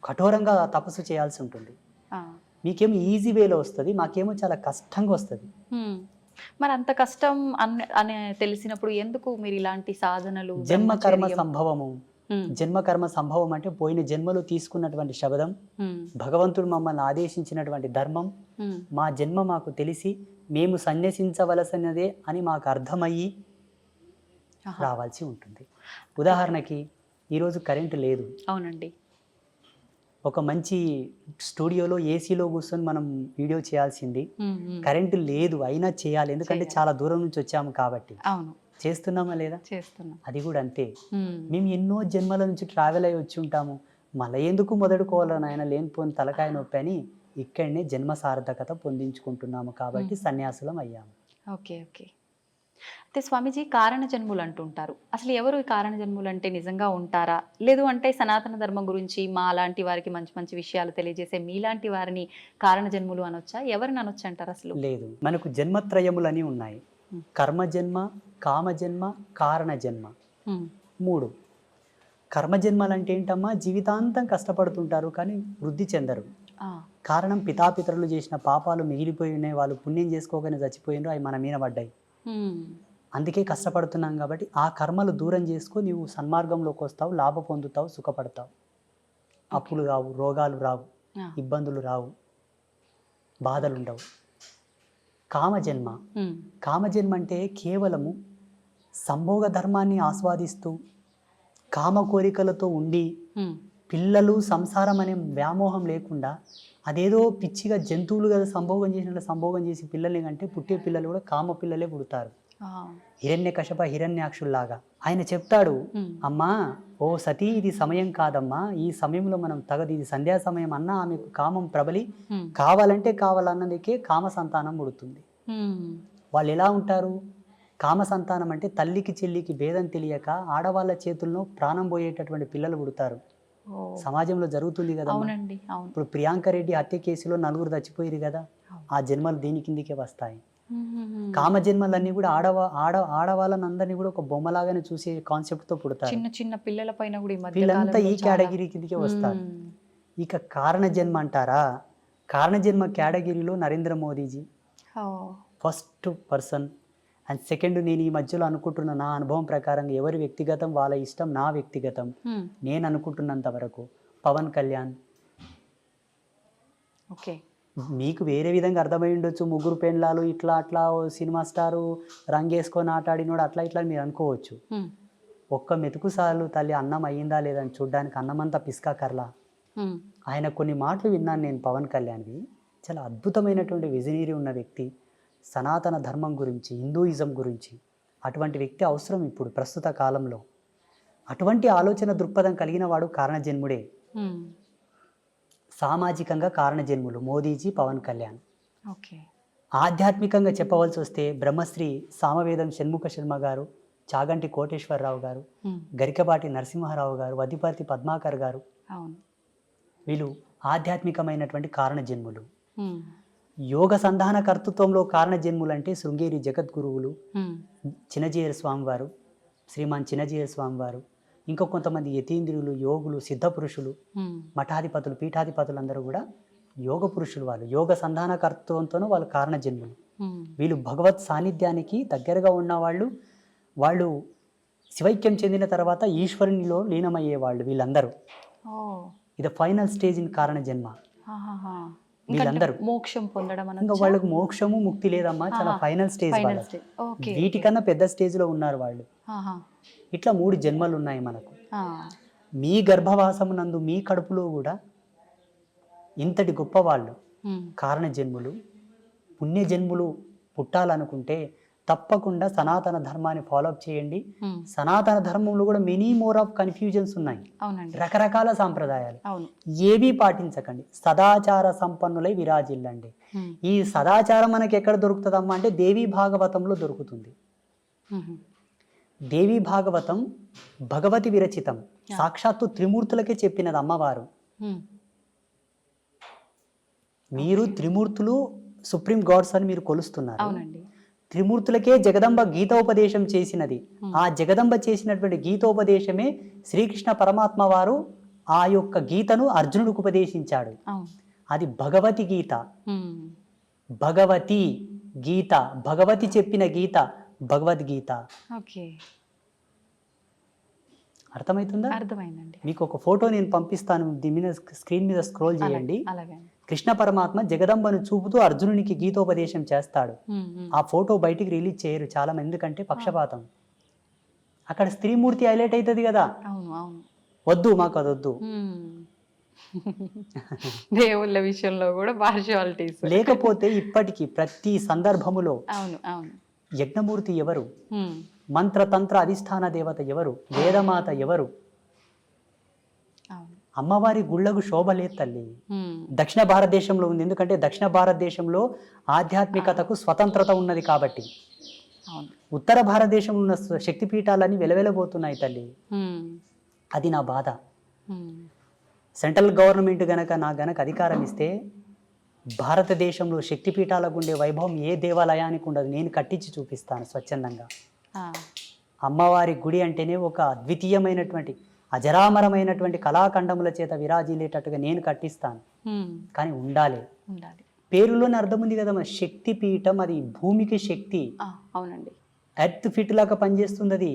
కఠోరంగా తపస్సు చేయాల్సి ఉంటుంది. మీకేమో ఈజీ వేలో వస్తుంది, మాకేమో చాలా కష్టంగా వస్తుంది. మరి అంత కష్టం అని తెలిసినప్పుడు ఎందుకు మీరు ఇలాంటి సాధనలు? జన్మకర్మ సంభవము. జన్మకర్మ సంభవం అంటే పోయిన జన్మలో తీసుకున్నటువంటి శబదం, భగవంతుడు మమ్మల్ని ఆదేశించినటువంటి ధర్మం, మా జన్మ మాకు తెలిసి మేము సన్యసించవలసినదే అని మాకు అర్థమయ్యి రావాల్సి ఉంటుంది. ఉదాహరణకి ఈరోజు కరెంటు లేదు. అవునండి. ఒక మంచి స్టూడియోలో ఏసీలో కూర్చొని మనం వీడియో చేయాల్సింది, కరెంటు లేదు అయినా చేయాలి, ఎందుకంటే చాలా దూరం నుంచి వచ్చాము కాబట్టి. చేస్తున్నామా లేదా? చేస్తున్నాం. అది కూడా అంతే. మేము ఎన్నో జన్మల నుంచి ట్రావెల్ అయ్యి వచ్చి ఉంటాము, మళ్ళీ ఎందుకు మొదలుకోవాలని ఆయన లేనిపోని తలకాయ నొప్పి అని ఇక్కడనే జన్మ సార్థకత పొందించుకుంటున్నాము కాబట్టి సన్యాసులం అయ్యాము. ఓకే. అయితే స్వామీజీ, కారణ జన్ములు అంటుంటారు. అసలు ఎవరు ఈ కారణ జన్ములు అంటే నిజంగా ఉంటారా? లేదు అంటే సనాతన ధర్మం గురించి మా లాంటి వారికి మంచి మంచి విషయాలు తెలియజేసే మీలాంటి వారిని కారణ జన్ములు అనొచ్చా? ఎవరిని అనొచ్చు అంటారు? అసలు లేదు, మనకు జన్మత్రయములని ఉన్నాయి. కర్మజన్మ, కామజన్మ, కారణ జన్మ, 3. కర్మజన్మలు అంటే ఏంటమ్మా, జీవితాంతం కష్టపడుతుంటారు కానీ వృద్ధి చెందరు. ఆ, కారణం పితాపితరులు చేసిన పాపాలు మిగిలిపోయి ఉన్నాయి, వాళ్ళు పుణ్యం చేసుకోగానే చచ్చిపోయినారు, అవి మన మీద పడ్డాయి. ఉమ్, అందుకే కష్టపడుతున్నాం కాబట్టి ఆ కర్మలు దూరం చేసుకో, నీవు సన్మార్గంలోకి వస్తావు, లాభ పొందుతావు, సుఖపడతావు. అప్పులు రావు, రోగాలు రావు, ఆ, ఇబ్బందులు రావు, బాధలు ఉండవు. కామజన్మ. ఉమ్, కామజన్మ అంటే కేవలము సంభోగ ధర్మాన్ని ఆస్వాదిస్తూ కామ కోరికలతో ఉండి ఉమ్, పిల్లలు సంసారం అనే వ్యామోహం లేకుండా అదేదో పిచ్చిగా జంతువులు కదా సంభోగం చేసినట్లు సంభోగం చేసి పిల్లల్ని కంటే పుట్టే పిల్లలు కూడా కామ పిల్లలే పుడతారు. ఆ, హిరణ్యకశప హిరణ్యాక్షుల్లాగా. ఆయన చెప్తాడు, ఉమ్, అమ్మా ఓ సతీ, ఇది సమయం కాదమ్మా, ఈ సమయంలో మనం తగదు, ఇది సంధ్యా సమయం అన్నా ఆమెకు కామం ప్రబలి ఉమ్, కావాలంటే కావాలన్నదికే కామ సంతానం పుడుతుంది. ఉమ్, వాళ్ళు ఎలా ఉంటారు? కామ సంతానం అంటే తల్లికి చెల్లికి భేదం తెలియక ఆడవాళ్ళ చేతుల్లో ప్రాణం పోయేటటువంటి పిల్లలు పుడతారు. ఓ, సమాజంలో జరుగుతుంది కదా. అవునండి, అవును. ఇప్పుడు ప్రియాంక రెడ్డి హత్య కేసులో 4 చచ్చిపోయారు కదా, ఆ జన్మలు దీని కిందికే వస్తాయి. ఉమ్, కామ జన్మలన్నీ కూడా ఆడవాళ్ళని అందరినీ కూడా ఒక బొమ్మలాగానే చూసే కాన్సెప్ట్తో పుడతారు. చిన్న చిన్న పిల్లల పైన కూడా ఈ మధ్య వీళ్ళంతా ఈ కాలంలో చాలా- కేటగిరీ కిందికే వస్తారు. ఉమ్, ఇక కారణ జన్మ అంటారా? కారణ జన్మ కేటగిరీలో నరేంద్ర మోదీజీ ఓ, ఫస్ట్ పర్సన్. అండ్ సెకండ్, నేను ఈ మధ్యలో అనుకుంటున్న నా అనుభవం ప్రకారం ఎవరి వ్యక్తిగతం వాళ్ళ ఇష్టం, నా వ్యక్తిగతం ఉమ్, నేను అనుకుంటున్నంత వరకు పవన్ కళ్యాణ్. ఓకే. మీకు వేరే విధంగా అర్థమై ఉండొచ్చు, 3 పెండ్లాలు ఇట్లా అట్లా, ఓ సినిమా స్టారు రంగేసుకొని ఆటాడినోడు అట్లా ఇట్లా అని మీరు అనుకోవచ్చు. ఉమ్, ఒక్క మెతుకు సార్లు తల్లి అన్నం అయ్యిందా లేదని చూడ్డానికి అన్నమంతా పిస్కా కర్లా. ఉమ్, ఆయన కొన్ని మాటలు విన్నాను నేను పవన్ కళ్యాణ్వి, చాలా అద్భుతమైనటువంటి విజనరీ ఉన్న వ్యక్తి. సనాతన ధర్మం గురించి, హిందూయిజం గురించి అటువంటి వ్యక్తి అవసరం ఇప్పుడు ప్రస్తుత కాలంలో. అటువంటి ఆలోచన దృక్పథం కలిగిన వాడు కారణజన్ముడే. ఉమ్, సామాజికంగా కారణజన్ములు మోదీజీ, పవన్ కళ్యాణ్. ఓకే. ఆధ్యాత్మికంగా చెప్పవలసి వస్తే బ్రహ్మశ్రీ సామవేదం షణ్ముఖ శర్మ గారు, చాగంటి కోటేశ్వరరావు గారు, ఉమ్, గరికపాటి నరసింహారావు గారు, వదిపర్తి పద్మాకర్ గారు, అవును. వీళ్ళు ఆధ్యాత్మికమైనటువంటి కారణజన్ములు. ఉమ్, యోగ సంధాన కర్తృత్వంలో కారణజన్ములు అంటే శృంగేరి జగద్గురువులు, ఉమ్, చిన్నజీయర స్వామివారు, శ్రీమాన్ చిన్నజీయర స్వామివారు, ఇంకా కొంతమంది యతీంద్రులు, యోగులు, సిద్ధపురుషులు, ఉమ్, మఠాధిపతులు, పీఠాధిపతులు అందరూ కూడా యోగ పురుషులు. వాళ్ళు యోగ సంధాన కర్తృత్వంతోనూ వాళ్ళు కారణజన్ములు. ఉమ్, వీళ్ళు భగవత్ సాన్నిధ్యానికి దగ్గరగా ఉన్నవాళ్ళు. వాళ్ళు శివైక్యం చెందిన తర్వాత ఈశ్వరునిలో లీనమయ్యేవాళ్ళు వీళ్ళందరూ. ఓ, ఇది ఫైనల్ స్టేజ్ ఇన్ కారణ జన్మ. ఆహాహా. వీళ్ళందరూ మోక్షం పొందడం ఇంకా అనొచ్చా? వాళ్ళకు మోక్షము ముక్తి లేదమ్మా, చాలా ఫైనల్ స్టేజ్. ఫైనల్ వాళ్ళకి స్టేజ్. ఓకే. వీటికన్నా పెద్ద స్టేజ్ లో ఉన్నారు వాళ్ళు. ఆహా. ఇట్లా 3 జన్మలు ఉన్నాయి మనకు. ఆ, మీ గర్భవాసమునందు మీ కడుపులో కూడా ఇంతటి గొప్ప వాళ్ళు ఉమ్, కారణ జన్ములు, పుణ్య జన్ములు పుట్టాలనుకుంటే తప్పకుండా సనాతన ధర్మాన్ని ఫాలోఅప్ చేయండి. ఉమ్, సనాతన ధర్మంలో కూడా మెనీ మోర్ ఆఫ్ కన్ఫ్యూజన్స్ ఉన్నాయి, అవునండి, రకరకాల సాంప్రదాయాలు. అవును. ఏవి పాటించకండి, సదాచార సంపన్నులై విరాజిల్లండి. ఉమ్, ఈ సదాచారం మనకి ఎక్కడ దొరుకుతుందమ్మా అంటే దేవీ భాగవతంలో దొరుకుతుంది. ఉమ్, దేవీ భాగవతం భగవతి విరచితం, సాక్షాత్తు త్రిమూర్తులకే చెప్పినది అమ్మవారు. ఉమ్, మీరు త్రిమూర్తులు సుప్రీం గాడ్స్ అని మీరు కొలుస్తున్నారు. అవునండి. త్రిమూర్తులకే జగదంబ గీతోపదేశం చేసినది. ఆ జగదంబ చేసినటువంటి గీతోపదేశమే శ్రీకృష్ణ పరమాత్మ వారు ఆ యొక్క గీతను అర్జునుడికి ఉపదేశించాడు. అవును. అది భగవతి గీత. ఉమ్, భగవతి గీత, భగవతి చెప్పిన గీత భగవద్గీత. ఓకే, అర్థమవుతుందా? అర్థమైందండి. మీకు ఒక ఫోటో నేను పంపిస్తాను, దీని మీద స్క్రీన్ మీద స్క్రోల్ చేయండి. అలాగే. కృష్ణ పరమాత్మ జగదంబను చూపుతూ అర్జునునికి గీతోపదేశం చేస్తాడు. ఉమ్, ఉమ్, ఆ ఫోటో బయటికి రిలీజ్ చేయరు చాలా మంది, ఎందుకంటే పక్షపాతం. అక్కడ స్త్రీమూర్తి హైలైట్ అవుతుంది కదా. అవును, అవును. వద్దు, మాకు అది వద్దు. దేవుళ్ళ విషయంలో కూడా పార్షియాలిటీస్. లేకపోతే ఇప్పటికీ ప్రతి సందర్భములో అవును, అవును. యజ్ఞమూర్తి ఎవరు, ఉమ్, మంత్రతంత్ర అధిష్టాన దేవత ఎవరు, వేదమాత ఎవరు? అవును. అమ్మవారి గుళ్ళకు శోభ లేదు తల్లి. ఉమ్, దక్షిణ భారతదేశంలో ఉంది, ఎందుకంటే దక్షిణ భారతదేశంలో ఆధ్యాత్మికతకు స్వతంత్రత ఉన్నది కాబట్టి. అవును. ఉత్తర భారతదేశంలో ఉన్న శక్తిపీఠాలన్నీ వెలవెలబోతున్నాయి తల్లి. ఉమ్, అది నా బాధ. ఉమ్, సెంట్రల్ గవర్నమెంట్ గనక అధికారం ఇస్తే భారతదేశంలో శక్తిపీఠాలకు ఉండే వైభవం ఏ దేవాలయానికి ఉండదు. నేను కట్టించి చూపిస్తాను స్వచ్ఛందంగా. ఆ, అమ్మవారి గుడి అంటేనే ఒక అద్వితీయమైనటువంటి అజరామరమైనటువంటి కళాఖండముల చేత విరాజిల్లేటట్టుగా నేను కట్టిస్తాను. కానీ ఉండాలి. ఉండాలి. పేరులోనే అర్థం ఉంది కదా, మన శక్తి పీఠం, అది భూమికి శక్తి. అవునండి. ఎర్త్ ఫిట్ లాగా పనిచేస్తుంది అది.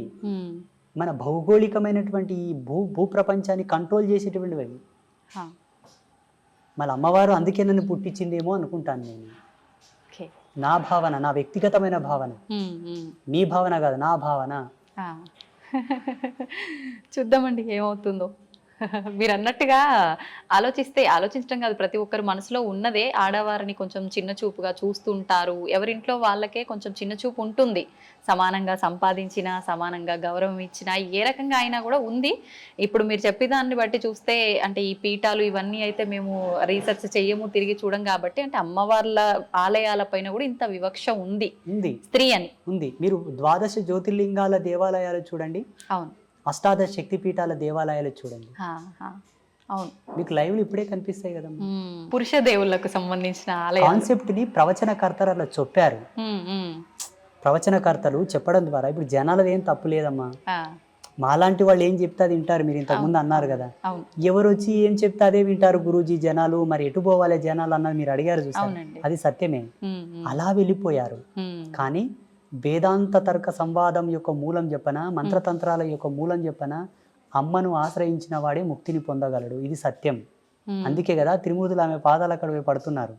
మన భౌగోళికమైనటువంటి ఈ భూప్రపంచాన్ని కంట్రోల్ చేసేటువంటివి అవి. మళ్ళీ అమ్మవారు అందుకే నన్ను పుట్టించిందేమో అనుకుంటాను నేను. నా భావన, నా వ్యక్తిగతమైన భావన, మీ భావన కాదు, నా భావన. చూద్దామండి ఏమవుతుందో. మీరు అన్నట్టుగా ఆలోచించడం కాదు, ప్రతి ఒక్కరు మనసులో ఉన్నదే. ఆడవారిని కొంచెం చిన్న చూపుగా చూస్తుంటారు, ఎవరింట్లో వాళ్ళకే కొంచెం చిన్న చూపు ఉంటుంది. సమానంగా సంపాదించినా, సమానంగా గౌరవం ఇచ్చినా, ఏ రకంగా అయినా కూడా ఉంది. ఇప్పుడు మీరు చెప్పేదాన్ని బట్టి చూస్తే అంటే ఈ పీఠాలు ఇవన్నీ అయితే మేము రీసెర్చ్ చెయ్యము, తిరిగి చూడం కాబట్టి అంటే అమ్మవార్ల ఆలయాల పైన కూడా ఇంత వివక్ష ఉంది స్త్రీ అని ఉంది. మీరు ద్వాదశ జ్యోతిర్లింగాల దేవాలయాలు చూడండి, అవును, అష్టాదశ శక్తిపీఠాల దేవాలయాలు చూడండి, అవును, మీకు లైవ్లు ఇప్పుడే కనిపిస్తాయి కదా. పురుష దేవుళ్ళకు సంబంధించిన కాన్సెప్ట్ ని ప్రవచనకర్తలు అలా చెప్పారు. ప్రవచనకర్తలు చెప్పడం ద్వారా ఇప్పుడు జనాలది ఏం తప్పు లేదమ్మా. మాలాంటి వాళ్ళు ఏం చెప్తే అది వింటారు. మీరు ఇంతకుముందు అన్నారు కదా, ఎవరు వచ్చి ఏం చెప్తే అదే వింటారు గురూజీ జనాలు, మరి ఎటు పోవాలి జనాలు అన్నది మీరు అడిగారు చూసారు, అది సత్యమే. అలా వెళ్ళిపోయారు. కానీ వేదాంత తర్క సంవాదం యొక్క మూలం చెప్పన, మంత్రతంత్రాల యొక్క మూలం చెప్పన, అమ్మను ఆశ్రయించిన వాడే ముక్తిని పొందగలడు. ఇది సత్యం. అందుకే కదా త్రిమూర్తులు ఆమె పాదాలు అక్కడ పడుతున్నారు.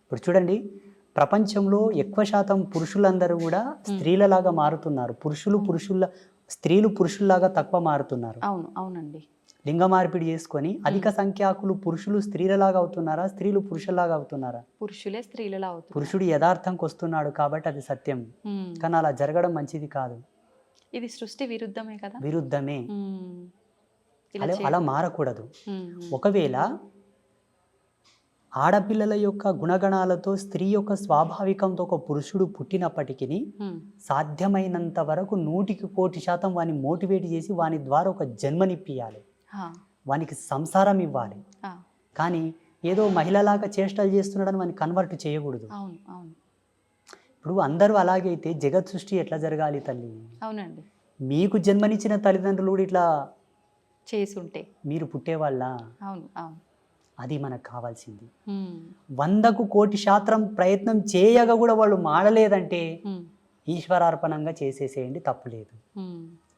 ఇప్పుడు చూడండి, ప్రపంచంలో ఎక్కువ శాతం పురుషులందరూ కూడా స్త్రీలలాగా మారుతున్నారు. స్త్రీలు పురుషుల్లాగా తక్కువ మారుతున్నారు. అవును, అవునండి. లింగ మార్పిడి చేసుకొని అధిక సంఖ్యాకులు పురుషులు స్త్రీలలాగా అవుతున్నారా, స్త్రీలు పురుషుల్లాగా అవుతున్నారా? పురుషులే స్త్రీలలా అవుతున్నారు. పురుషుడు యథార్థంకి వస్తున్నాడు కాబట్టి అది సత్యం. కానీ అలా జరగడం మంచిది కాదు. ఇది సృష్టి విరుద్ధమే కదా. విరుద్ధమే. అలా మారకూడదు. ఒకవేళ ఆడపిల్లల యొక్క గుణగణాలతో స్త్రీ యొక్క స్వాభావికంతో ఒక పురుషుడు పుట్టినప్పటికీ సాధ్యమైనంత వరకు 100% వాని మోటివేట్ చేసి వాని ద్వారా ఒక జన్మనిప్పియాలి, వానికి సంసారం ఇవ్వాలి. కానీ ఏదో మహిళలాగా చేష్టలు చేస్తున్నాడని వాని కన్వర్ట్ చేయకూడదు. ఇప్పుడు అందరూ అలాగైతే జగత్ సృష్టి ఎట్లా జరగాలి తల్లి? అవునండి. మీకు జన్మనిచ్చిన తల్లిదండ్రులు కూడా ఇట్లా చేసుంటే మీరు పుట్టేవాళ్ళ? అవును, అవును. అది మనకు కావాల్సింది. 100కు 1,000,000 ప్రయత్నం చేయగా కూడా వాళ్ళు మాడలేదంటే ఈశ్వరార్పణంగా చేసేసేయండి, తప్పులేదు.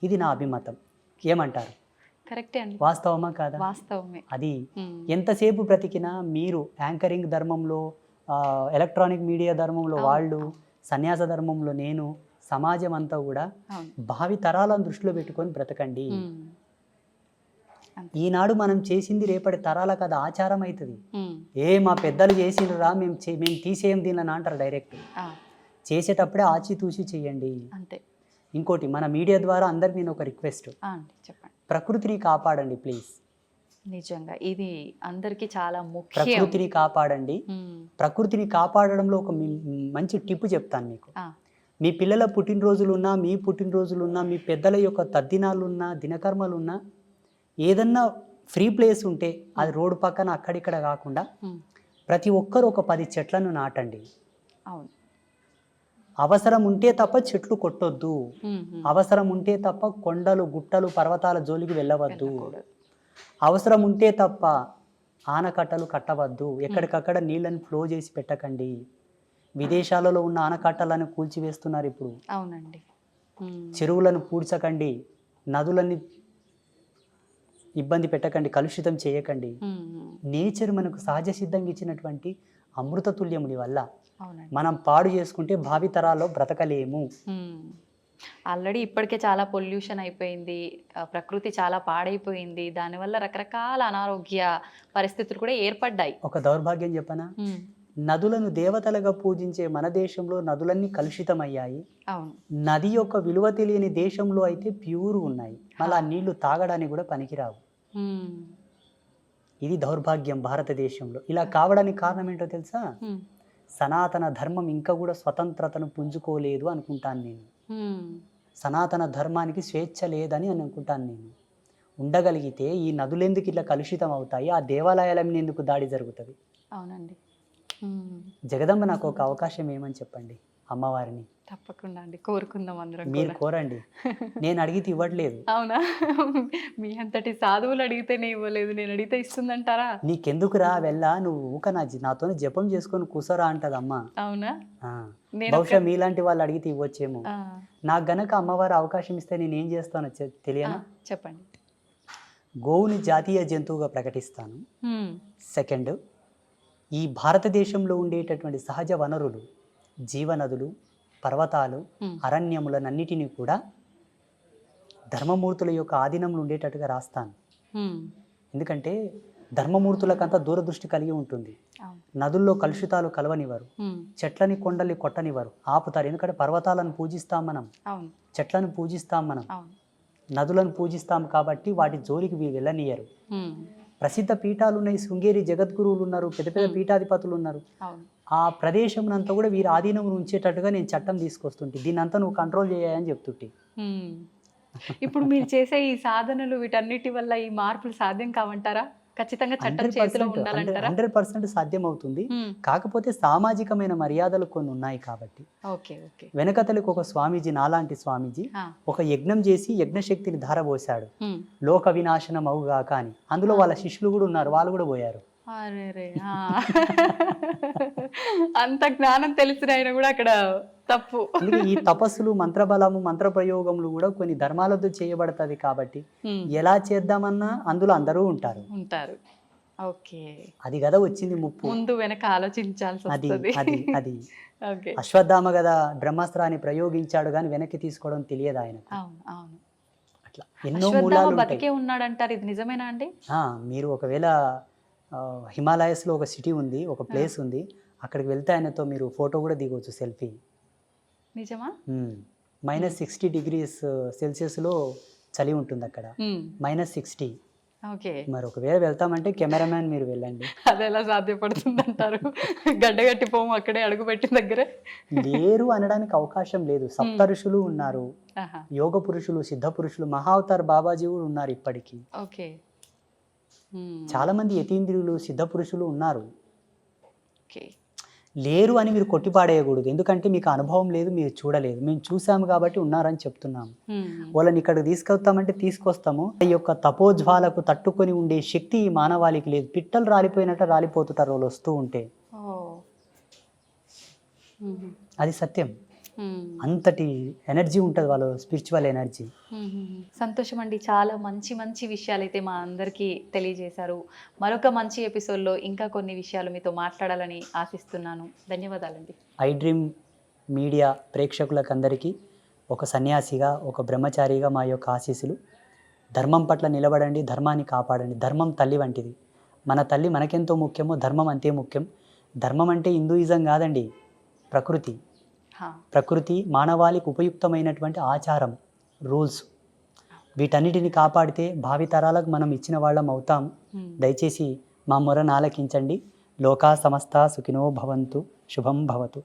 ఇది నా అభిమతం. ఏమంటారు? కరెక్టే అండి. వాస్తవమా కాదా? వాస్తవమే. అది ఎంతసేపు బ్రతికినా మీరు యాంకరింగ్ ధర్మంలో, ఎలక్ట్రానిక్ మీడియా ధర్మంలో వాళ్ళు, సన్యాస ధర్మంలో నేను, సమాజం అంతా కూడా భావి తరాలను దృష్టిలో పెట్టుకొని బ్రతకండి. ఈనాడు మనం చేసింది రేపటి తరాలకు అది ఆచారం అవుతుంది. మా పెద్దలు చేసిండ్రా, మేము తీసేయం దీనిని అంటారు డైరెక్ట్. చేసేటప్పుడే ఆచితూచి చేయండి అంతే. ఇంకోటి, మన మీడియా ద్వారా అందరికి నేను ఒక రిక్వెస్ట్, చెప్పండి, ప్రకృతిని కాపాడండి ప్లీజ్. నిజంగా ఇది అందరికీ చాలా ముఖ్యం. ప్రకృతిని కాపాడండి. ప్రకృతిని కాపాడడంలో ఒక మంచి టిప్ చెప్తాను మీకు. మీ పిల్లల పుట్టినరోజులున్నా, మీ పుట్టినరోజులున్నా, మీ పెద్దల యొక్క తద్దినాలున్నా, దినకర్మలున్నా, ఏదన్నా ఫ్రీ ప్లేస్ ఉంటే అది రోడ్డు పక్కన అక్కడిక్కడ కాకుండా ప్రతి ఒక్కరు ఒక 10 చెట్లను నాటండి. అవును. అవసరం ఉంటే తప్ప చెట్లు కొట్టొద్దు. అవసరం ఉంటే తప్ప కొండలు, గుట్టలు, పర్వతాల జోలికి వెళ్ళవద్దు. అవసరం ఉంటే తప్ప ఆనకట్టలు కట్టవద్దు. ఎక్కడికక్కడ నీళ్ళని ఫ్లో చేసి పెట్టకండి. విదేశాలలో ఉన్న ఆనకట్టలను కూల్చివేస్తున్నారు ఇప్పుడు. అవునండి. చెరువులను పూడ్చకండి, నదులని ఇబ్బంది పెట్టకండి, కలుషితం చేయకండి. నేచర్ మనకు సహజ సిద్ధంగా ఇచ్చినటువంటి అమృతతుల్యముని వల్ల మనం పాడు చేసుకుంటే భావి తరాల్లో బ్రతకలేము. ఆల్రెడీ ఇప్పటికే చాలా పొల్యూషన్ అయిపోయింది, ప్రకృతి చాలా పాడైపోయింది, దానివల్ల రకరకాల అనారోగ్య పరిస్థితులు కూడా ఏర్పడ్డాయి. ఒక దౌర్భాగ్యం చెప్పనా, నదులను దేవతలుగా పూజించే మన దేశంలో నదులన్నీ కలుషితమయ్యాయి. నది యొక్క విలువ తెలియని దేశంలో అయితే ప్యూర్ ఉన్నాయి, మళ్ళీ ఆ నీళ్లు తాగడానికి కూడా పనికిరావు. ఇది దౌర్భాగ్యం భారతదేశంలో. ఇలా కావడానికి కారణం ఏంటో తెలుసా? సనాతన ధర్మం ఇంకా కూడా స్వతంత్రతను పుంజుకోలేదు అనుకుంటాను నేను. సనాతన ధర్మానికి స్వేచ్ఛ లేదని అనుకుంటాను నేను. ఉండగలిగితే ఈ నదులెందుకు ఇట్లా కలుషితం అవుతాయి, ఆ దేవాలయాల మీద ఎందుకు దాడి జరుగుతుంది? అవునండి. జగదంబ నాకు ఒక అవకాశం ఏమని చెప్పండి అమ్మవారిని. తప్పకుండా అండి, కోరుకుందాం అందరం మీరు కూడా. కోరండి, నేను అడిగితే ఇవ్వట్లేదు. అవునా? మీ అంతటి సాధువులు అడిగితేనే ఇవ్వలేదు, నేను అడిగితే ఇస్తుందంటారా? నీకెందుకురా వెళ్ళా, నువ్వు ఊక నాతో జపం చేసుకొని కూసోరా అంటది అమ్మ. అవునా? ఆ, నేను బహుశా మీలాంటి వాళ్ళు అడిగితే ఇవ్వచ్చేమో. ఆ, నాకు గనక అమ్మవారు అవకాశం ఇస్తే నేను ఏం చేస్తానో తెలియనా? చెప్పండి. గోవుని జాతీయ జంతువుగా ప్రకటిస్తాను. సెకండ్, ఈ భారతదేశంలో ఉండేటటువంటి సహజ వనరులు, జీవనదులు, పర్వతాలు, అరణ్యములనన్నిటినీ కూడా ధర్మమూర్తుల యొక్క ఆధీనంలో ఉండేటట్టుగా రాస్తాను. ఎందుకంటే ధర్మమూర్తులకంతా దూరదృష్టి కలిగి ఉంటుంది. నదుల్లో కలుషితాలు కలవనివ్వరు, చెట్లని కొండల్ని కొట్టనివ్వరు, ఆపుతారు. ఎందుకంటే పర్వతాలను పూజిస్తాం మనం, చెట్లను పూజిస్తాం మనం, నదులను పూజిస్తాం కాబట్టి వాటి జోలికి వెళ్ళనియరు. ప్రసిద్ధ పీఠాలు ఉన్నాయి, శృంగేరి జగద్గురువులు ఉన్నారు, పెద్ద పెద్ద పీఠాధిపతులు ఉన్నారు. ఆ ప్రదేశం అంతా కూడా వీరి ఆధీనంలో ఉంచేటట్టుగా నేను చట్టం తీసుకొస్తుంటే, దీన్ని అంతా నువ్వు కంట్రోల్ చేయాలని చెప్తుంటే. ఇప్పుడు మీరు చేసే ఈ సాధనలు వీటన్నిటి వల్ల ఈ మార్పులు సాధ్యం కావంటారా? ఖచ్చితంగా చట్టం చేతిలో ఉండాలంటారా? 100% సాధ్యం అవుతుంది. కాకపోతే సామాజికమైన మర్యాదలు కొన్ని ఉన్నాయి కాబట్టి. వెనకతలకు ఒక స్వామీజీ, నాలాంటి స్వామీజీ ఒక యజ్ఞం చేసి యజ్ఞశక్తిని ధారపోసాడు, లోక వినాశనం అవుగాక అని. అందులో వాళ్ళ శిష్యులు కూడా ఉన్నారు, వాళ్ళు కూడా పోయారు. అంత జ్ఞానం తెలిసిన ఆయన కూడా అక్కడ తప్పు. ఈ తపస్సులు, మంత్రబలము, మంత్ర ప్రయోగములు కూడా కొన్ని ధర్మాలతో చేయబడతాది కాబట్టి ఎలా చేద్దామన్నా అందులో అందరూ ఉంటారు. అది కదా వచ్చింది ముప్పు. ముందు వెనక ఆలోచించాల్సి అది అశ్వత్థామ కదా బ్రహ్మాస్త్రాన్ని ప్రయోగించాడు కానీ వెనక్కి తీసుకోవడం తెలియదు ఆయన. అట్లా ఎన్నో మూలాలు బతికే ఉన్నాడంటారు, ఇది నిజమేనా అండి? మీరు ఒకవేళ హిమాలయస్లో ఒక సిటీ ఉంది, ఒక ప్లేస్ ఉంది, అక్కడికి వెళ్తే ఆయనతో మీరు ఫోటో కూడా దిగవచ్చు, సెల్ఫీ. నిజమా? -60 degrees సెల్సియస్లో చలి ఉంటుంది అక్కడ, -60. మరి ఒకవేళ వెళ్తామంటే కెమెరామ్యాన్ మీరు వెళ్ళండి. అది ఎలా సాధ్యపడుతుంది అంటారు? గడ్డగట్టి పోము అక్కడే అడుగు పెట్టిన దగ్గరే లేరు అనడానికి అవకాశం లేదు. సప్త ఋషులు ఉన్నారు, యోగ పురుషులు, సిద్ధ పురుషులు, మహావతార్ బాబాజీ కూడా ఉన్నారు ఇప్పటికీ. చాలా మంది యతీంద్రియులు, సిద్ధ పురుషులు ఉన్నారు. లేరు అని మీరు కొట్టిపాడేయకూడదు, ఎందుకంటే మీకు అనుభవం లేదు, మీరు చూడలేదు. మేము చూసాము కాబట్టి ఉన్నారని చెప్తున్నాము. వాళ్ళని ఇక్కడికి తీసుకొస్తామంటే తీసుకొస్తాము. ఈ యొక్క తపోజ్వాలకు తట్టుకొని ఉండే శక్తి ఈ మానవాళికి లేదు. పిట్టలు రాలిపోయినట్టు రాలిపోతుంటారు వాళ్ళు వస్తూ ఉంటే. అది సత్యం. అంతటి ఎనర్జీ ఉంటుంది వాళ్ళ స్పిరిచువల్ ఎనర్జీ. సంతోషం అండి, చాలా మంచి మంచి విషయాలు అయితే మా అందరికీ తెలియజేశారు. మరొక మంచి ఎపిసోడ్లో ఇంకా కొన్ని విషయాలు మీతో మాట్లాడాలని ఆశిస్తున్నాను. ధన్యవాదాలండి. ఐ డ్రీమ్ మీడియా ప్రేక్షకులకు అందరికీ ఒక సన్యాసిగా, ఒక బ్రహ్మచారిగా మా యొక్క ఆశీస్సులు. ధర్మం పట్ల నిలబడండి, ధర్మాన్ని కాపాడండి. ధర్మం తల్లి వంటిది. మన తల్లి మనకెంతో ముఖ్యమో ధర్మం అంతే ముఖ్యం. ధర్మం అంటే హిందూయిజం కాదండి, ప్రకృతి. ప్రకృతి మానవాళికి ఉపయుక్తమైనటువంటి ఆచారం, రూల్స్, వీటన్నిటిని కాపాడితే భావితరాలకు మనం ఇచ్చిన వాళ్ళం అవుతాం. దయచేసి మా మొరను ఆలకించండి. లోకా సమస్త సుఖినో భవంతు. శుభం భవతు.